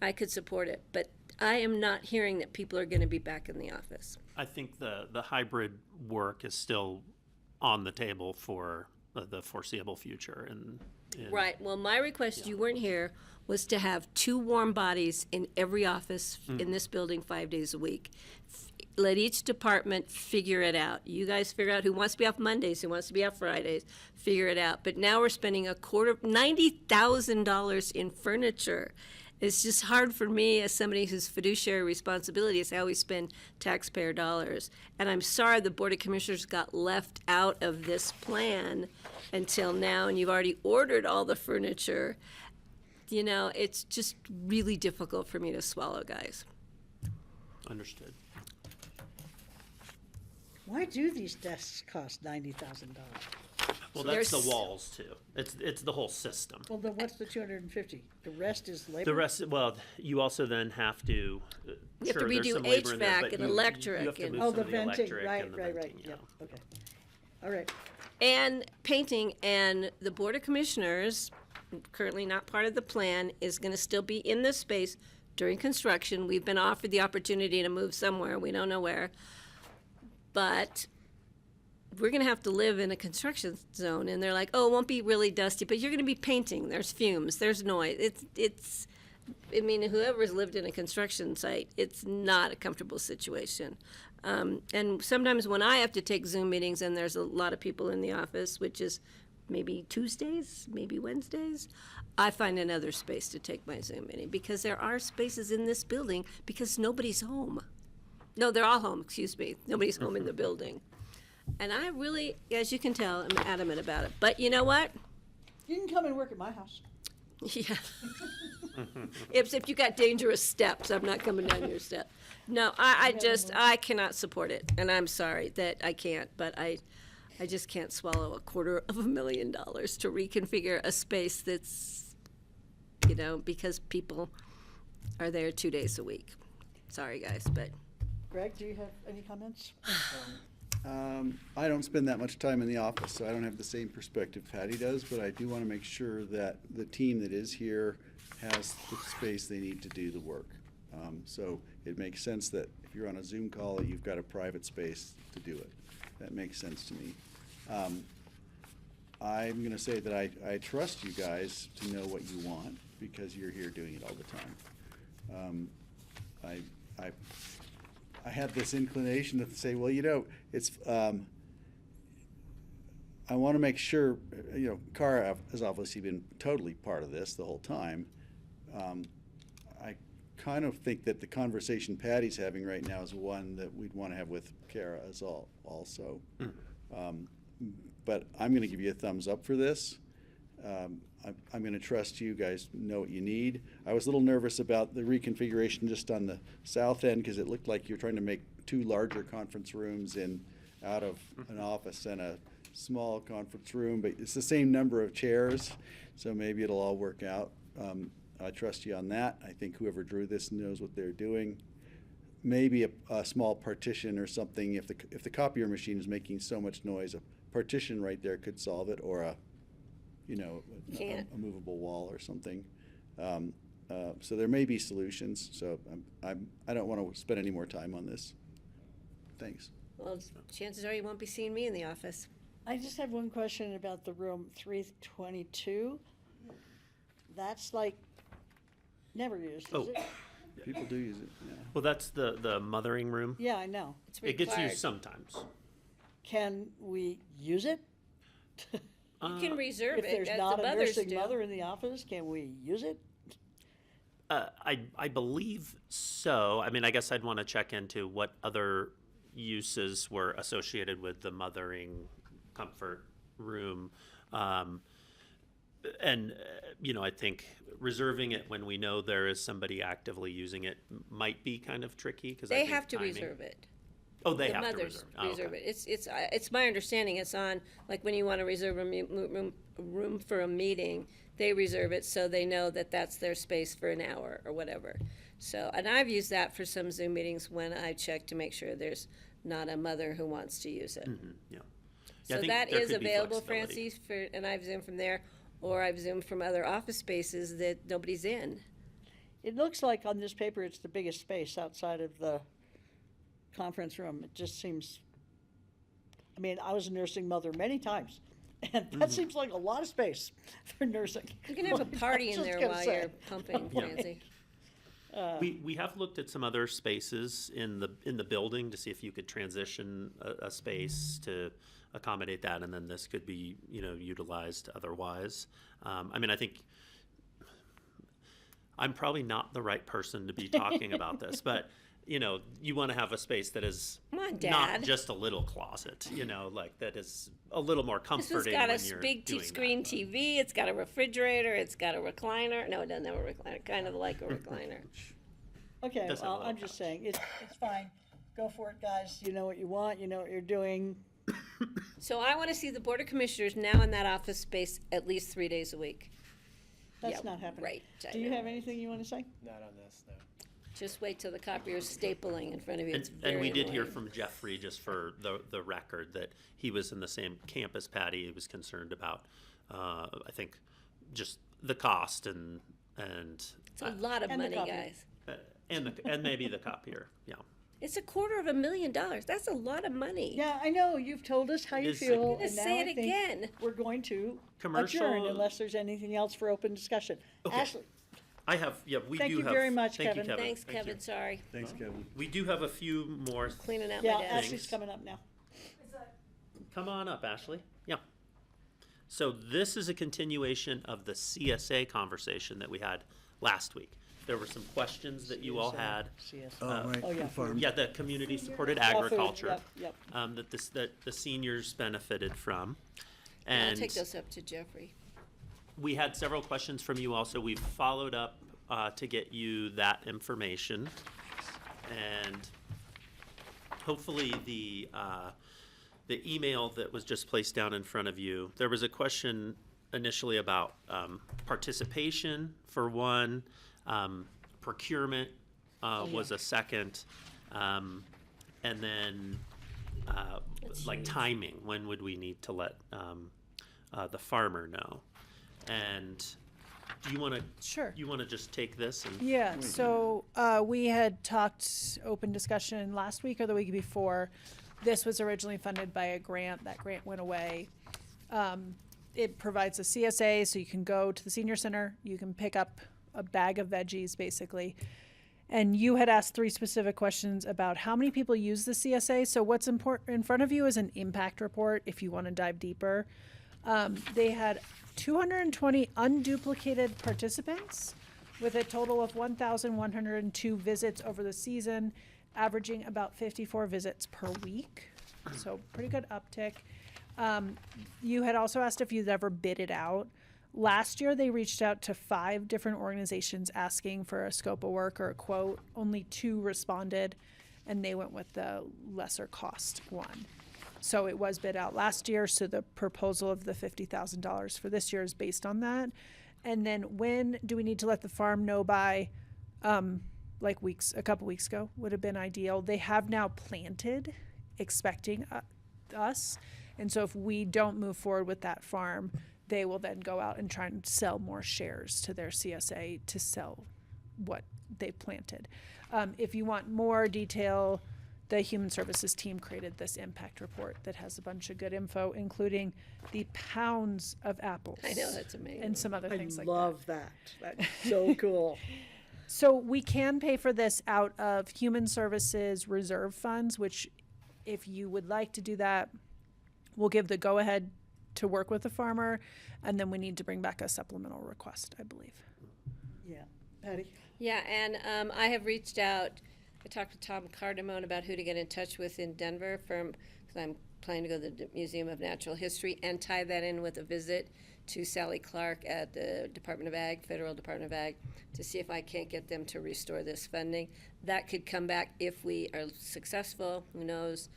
I could support it. But I am not hearing that people are gonna be back in the office. I think the hybrid work is still on the table for the foreseeable future. And Right, well, my request, you weren't here, was to have 2 warm bodies in every office in this building 5 days a week. Let each department figure it out. You guys figure out who wants to be off Mondays, who wants to be off Fridays, figure it out. But now we're spending $90,000 in furniture. It's just hard for me as somebody whose fiduciary responsibility is how we spend taxpayer dollars. And I'm sorry the Board of Commissioners got left out of this plan until now, and you've already ordered all the furniture. It's just really difficult for me to swallow, guys. understood. Why do these desks cost $90,000? Well, that's There's- the walls too. It's the whole system. Well, then what's the 250? The rest is labor? The rest, well, you also then have to. You have to sure, there's redo some labor in there, HVAC but and you electric have to and- move Oh, some the of venting, electric right, and the right, venting, yeah, okay. All right. And painting, and the Board of Commissioners, currently not part of the plan, is gonna still be in this space during construction. We've been offered the opportunity to move somewhere, we don't know where. But we're gonna have to live in a construction zone, and they're like, oh, it won't be really dusty, but you're gonna be painting, there's fumes, there's noise. Whoever's lived in a construction site, it's not a comfortable situation. And sometimes when I have to take Zoom meetings and there's a lot of people in the office, which is maybe Tuesdays, maybe Wednesdays, I find another space to take my Zoom meeting, because there are spaces in this building because nobody's home. No, they're all home, excuse me. Nobody's home in the building. And I really, as you can tell, I'm adamant about it. But you know what? You can come and work at my house. Yeah. Except you got dangerous steps. I'm not coming down your step. No, I cannot support it. And I'm sorry that I can't, but I just can't swallow $250,000 to reconfigure a space that's, because people are there 2 days a week. Sorry, guys, but. Greg, do you have any comments? I don't spend that much time in the office, so I don't have the same perspective Patty does, but I do want to make sure that the team that is here has the space they need to do the work. So it makes sense that if you're on a Zoom call, that you've got a private space to do it. That makes sense to me. I'm going to say that I trust you guys to know what you want, because you're here doing it all the time. I had this inclination to say, well, it's, I want to make sure, Cara has obviously been totally part of this the whole time. I kind of think that the conversation Patty's having right now is one that we'd want to have with Kara as also. But I'm going to give you a thumbs up for this. I'm going to trust you guys know what you need. I was a little nervous about the reconfiguration just on the south end because it looked like you're trying to make 2 larger conference rooms out of an office and a small conference room, but it's the same number of chairs, so maybe it'll all work out. I trust you on that. I think whoever drew this knows what they're doing. Maybe a small partition or something. If the copier machine is making so much noise, a partition right there could solve it, or a movable wall or something. So there may be solutions. So I don't want to spend any more time on this. Thanks. Well, chances are you won't be seeing me in the office. I just have one question about the room 322. That's like never used, is it? People do use it. Yeah. Well, that's the mothering room. Yeah, I know. It's It gets required. used sometimes. Can we use it? You can reserve If it, there's as not the a mothers nursing do. mother in the office, can we use it? I believe so. I mean, I guess I'd want to check into what other uses were associated with the mothering comfort room. I think reserving it when we know there is somebody actively using it might be kind of tricky because They have to reserve it. Oh, they The have to mothers reserve. reserve it. It's my understanding it's on, like when you want to reserve a room for a meeting, they reserve it so they know that that's their space for an hour or whatever. So, and I've used that for some Zoom meetings when I check to make sure there's not a mother who wants to use it. Yeah. So I think that there is could be available, flexibility. Francie, and I've Zoomed from there, or I've Zoomed from other office spaces that nobody's in. It looks like on this paper it's the biggest space outside of the conference room. It just seems, I mean, I was a nursing mother many times, and that seems like a lot of space for nursing. You can have a party in Just there gonna while say. you're pumping, Yeah. Francie. We have looked at some other spaces in the building to see if you could transition a space to accommodate that, and then this could be utilized otherwise. I mean, I think I'm probably not the right person to be talking about this, but you want to have a space that is Come on, not Dad. just a little closet, like that is a little more This has comforting got when a you're big doing that. screen TV, it's got a refrigerator, it's got a recliner. No, it doesn't have a recliner, kind of like a recliner. Okay, Doesn't have a well, little I'm just couch. saying, it's fine. Go for it, guys. You know what you want, you know what you're doing. So I want to see the Board of Commissioners now in that office space at least 3 days a week. That's Yeah, not happening. right, I Do you know. have anything you want to say? Not on this, no. Just wait till the copier's stapling in front of you. It's And very we did hear annoying. from Jeffrey, just for the record, that he was in the same camp as Patty. He was concerned about, I think, just the cost and It's a lot of And the money, copier. guys. and maybe the copier. Yeah. It's $250,000. That's a lot of money. Yeah, I know, you've told us how you Is- feel, I'm gonna and now say I it think again. we're going to Commercial- adjourn unless there's anything else for open discussion. Okay. Ashley, I have. Yeah, we Thank do you have. very much, thank you, Kevin. Thanks, Thank Kevin, you. sorry. Thanks, Kevin. We do have a few more. Cleaning out yeah, my desk. Ashley's coming up now. Come on up, Ashley. Yeah. So this is a continuation of the CSA conversation that we had last week. There were some questions that you all had. Right. Oh, yeah. Farm. Yeah, the community-supported Raw food, agriculture. Yep. That the seniors benefited from. I'll And take those up to Jeffrey. we had several questions from you also. We've followed up to get you that information. And hopefully the email that was just placed down in front of you, there was a question initially about participation for one, procurement was a second, and then like timing, when would we need to let the farmer know? And do you want to? Sure. You want to just take this and? Yeah, so we had talked open discussion last week or the week before. This was originally funded by a grant. That grant went away. It provides a CSA, so you can go to the senior center, you can pick up a bag of veggies, basically. And you had asked 3 specific questions about how many people use the CSA. So what's important in front of you is an impact report if you want to dive deeper. They had 220 unduplicated participants. with a total of 1,102 visits over the season, averaging about 54 visits per week. So pretty good uptick. You had also asked if you'd ever bid it out. Last year, they reached out to 5 different organizations asking for a scope of work or a quote. Only 2 responded, and they went with the lesser cost one. So it was bid out last year, so the proposal of the $50,000 for this year is based on that. And then when do we need to let the farm know by? A couple weeks ago would have been ideal. They have now planted, expecting us. And so if we don't move forward with that farm, they will then go out and try and sell more shares to their CSA to sell what they've planted. If you want more detail, the Human Services team created this impact report that has a bunch of good info, including the pounds of apples. I know, that's amazing. And some other things like that. I love that. That's so cool. So we can pay for this out of Human Services reserve funds, which if you would like to do that, we'll give the go-ahead to work with the farmer, and then we need to bring back a supplemental request, I believe. Yeah. Patty? Yeah, and I have reached out. I talked to Tom Cardamone about who to get in touch with in Denver because I'm planning to go to the Museum of Natural History and tie that in with a visit to Sally Clark at the Department of Ag, Federal Department of Ag, to see if I can't get them to restore this funding. That could come back if we are successful, who knows,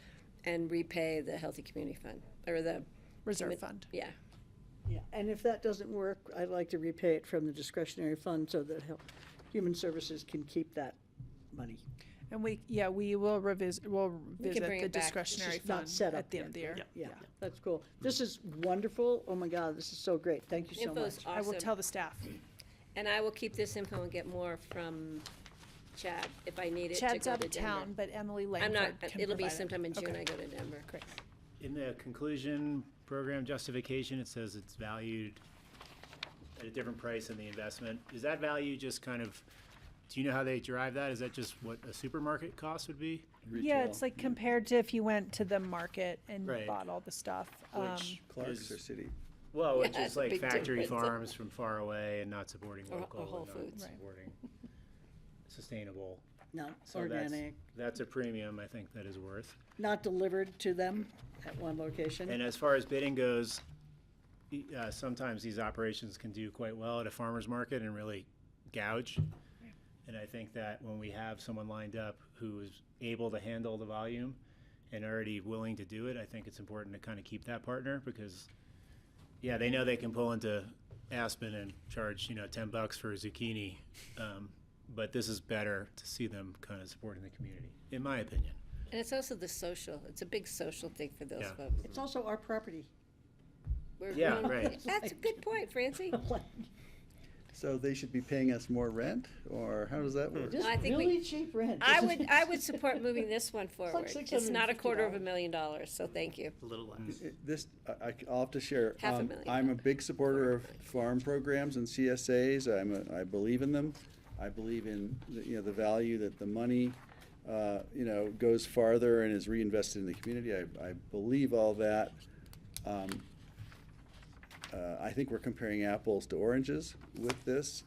and repay the Healthy Community Fund, or the Reserve fund. Yeah. Yeah, and if that doesn't work, I'd like to repay it from the discretionary fund so that Human Services can keep that money. And we will revisit bring the it back. discretionary It's just not fund set up at the end yet. of the year. Yeah, that's cool. This is wonderful. Oh my God, this is so great. Thank you so Info much. is I will awesome. tell the staff. And I will keep this info and get more from Chad if I need it Chad's to go out to of Denver. town, but Emily I'm Langford not, can it'll be provide it. sometime in June Okay. I go to Denver. Great. In the conclusion program justification, it says it's valued at a different price than the investment. Is that value just kind of, do you know how they derive that? Is that just what a supermarket cost would be? Yeah, it's like compared to if you went to the market and Right. bought all the stuff. Which Clark's is- or City? Well, Yeah, which that's is a like big factory difference. farms from far away and not supporting Or local, Whole and not Foods. Right. supporting sustainable. No, So organic, that's a premium I think that is worth. not delivered to them at one location. And as far as bidding goes, sometimes these operations can do quite well at a farmer's market and really gouge. And I think that when we have someone lined up who is able to handle the volume and already willing to do it, I think it's important to kind of keep that partner because, yeah, they know they can pull into Aspen and charge, $10 for a zucchini. But this is better to see them kind of supporting the community, in my opinion. And it's also it's a big social thing for those Yeah. folks. It's also our property. Yeah, right. That's a good point, Francie. So they should be paying us more rent, or how does that work? Just I think really cheap rent. I would support moving this one forward. like It's not $650. $250,000, so thank you. A little less. I'll have to share. $500,000. I'm a big supporter of farm programs and CSAs. I believe in them. I believe in the value that the money goes farther and is reinvested in the community. I believe all that. I think we're comparing apples to oranges with this,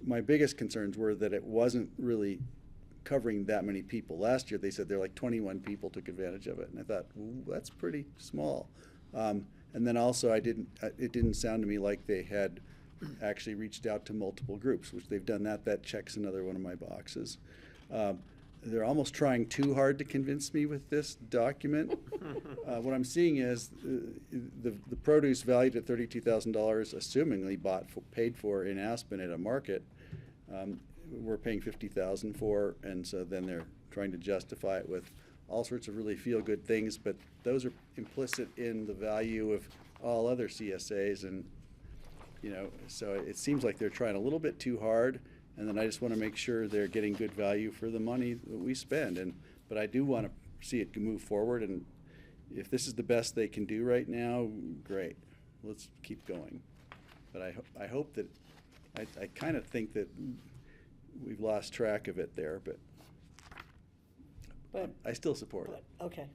my biggest concerns were that it wasn't really covering that many people. Last year, they said there were like 21 people took advantage of it, and I thought, ooh, that's pretty small. And then also, it didn't sound to me like they had actually reached out to multiple groups, which they've done that. That checks another one of my boxes. They're almost trying too hard to convince me with this document. What I'm seeing is the produce valued at $32,000, assumingly paid for in Aspen at a market, we're paying $50,000 for, and so then they're trying to justify it with all sorts of really feel-good things, but those are implicit in the value of all other CSAs, and so it seems like they're trying a little bit too hard. And then I just want to make sure they're getting good value for the money that we spend. But I do want to see it move forward. And if this is the best they can do right now, great. Let's keep going. But I hope that, I kind of think that we've lost track of it there, but I still support it. Okay.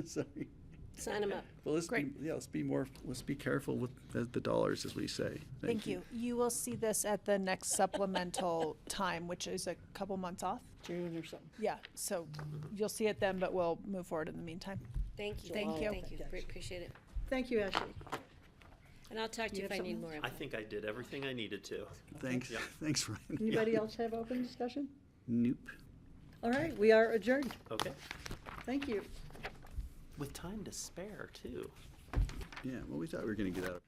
Sorry. Sign them up. Well, let's be, Great. yeah, let's be careful with the dollars, as we say. Thank you. You will see this at the next supplemental time, which is a couple months off. June or something. Yeah, so you'll see it then, but we'll move forward in the meantime. Thank you. Thank you. Thank you. Appreciate it. Thank you, Ashley. And I'll talk to you You if have I need something more I info. think I did everything I needed to. Thanks, Yeah. thanks, Ryan. Anybody else have open discussion? Nope. All right, we are adjourned. Okay. Thank you. With time to spare, too. Yeah, well, we thought we were gonna get out of.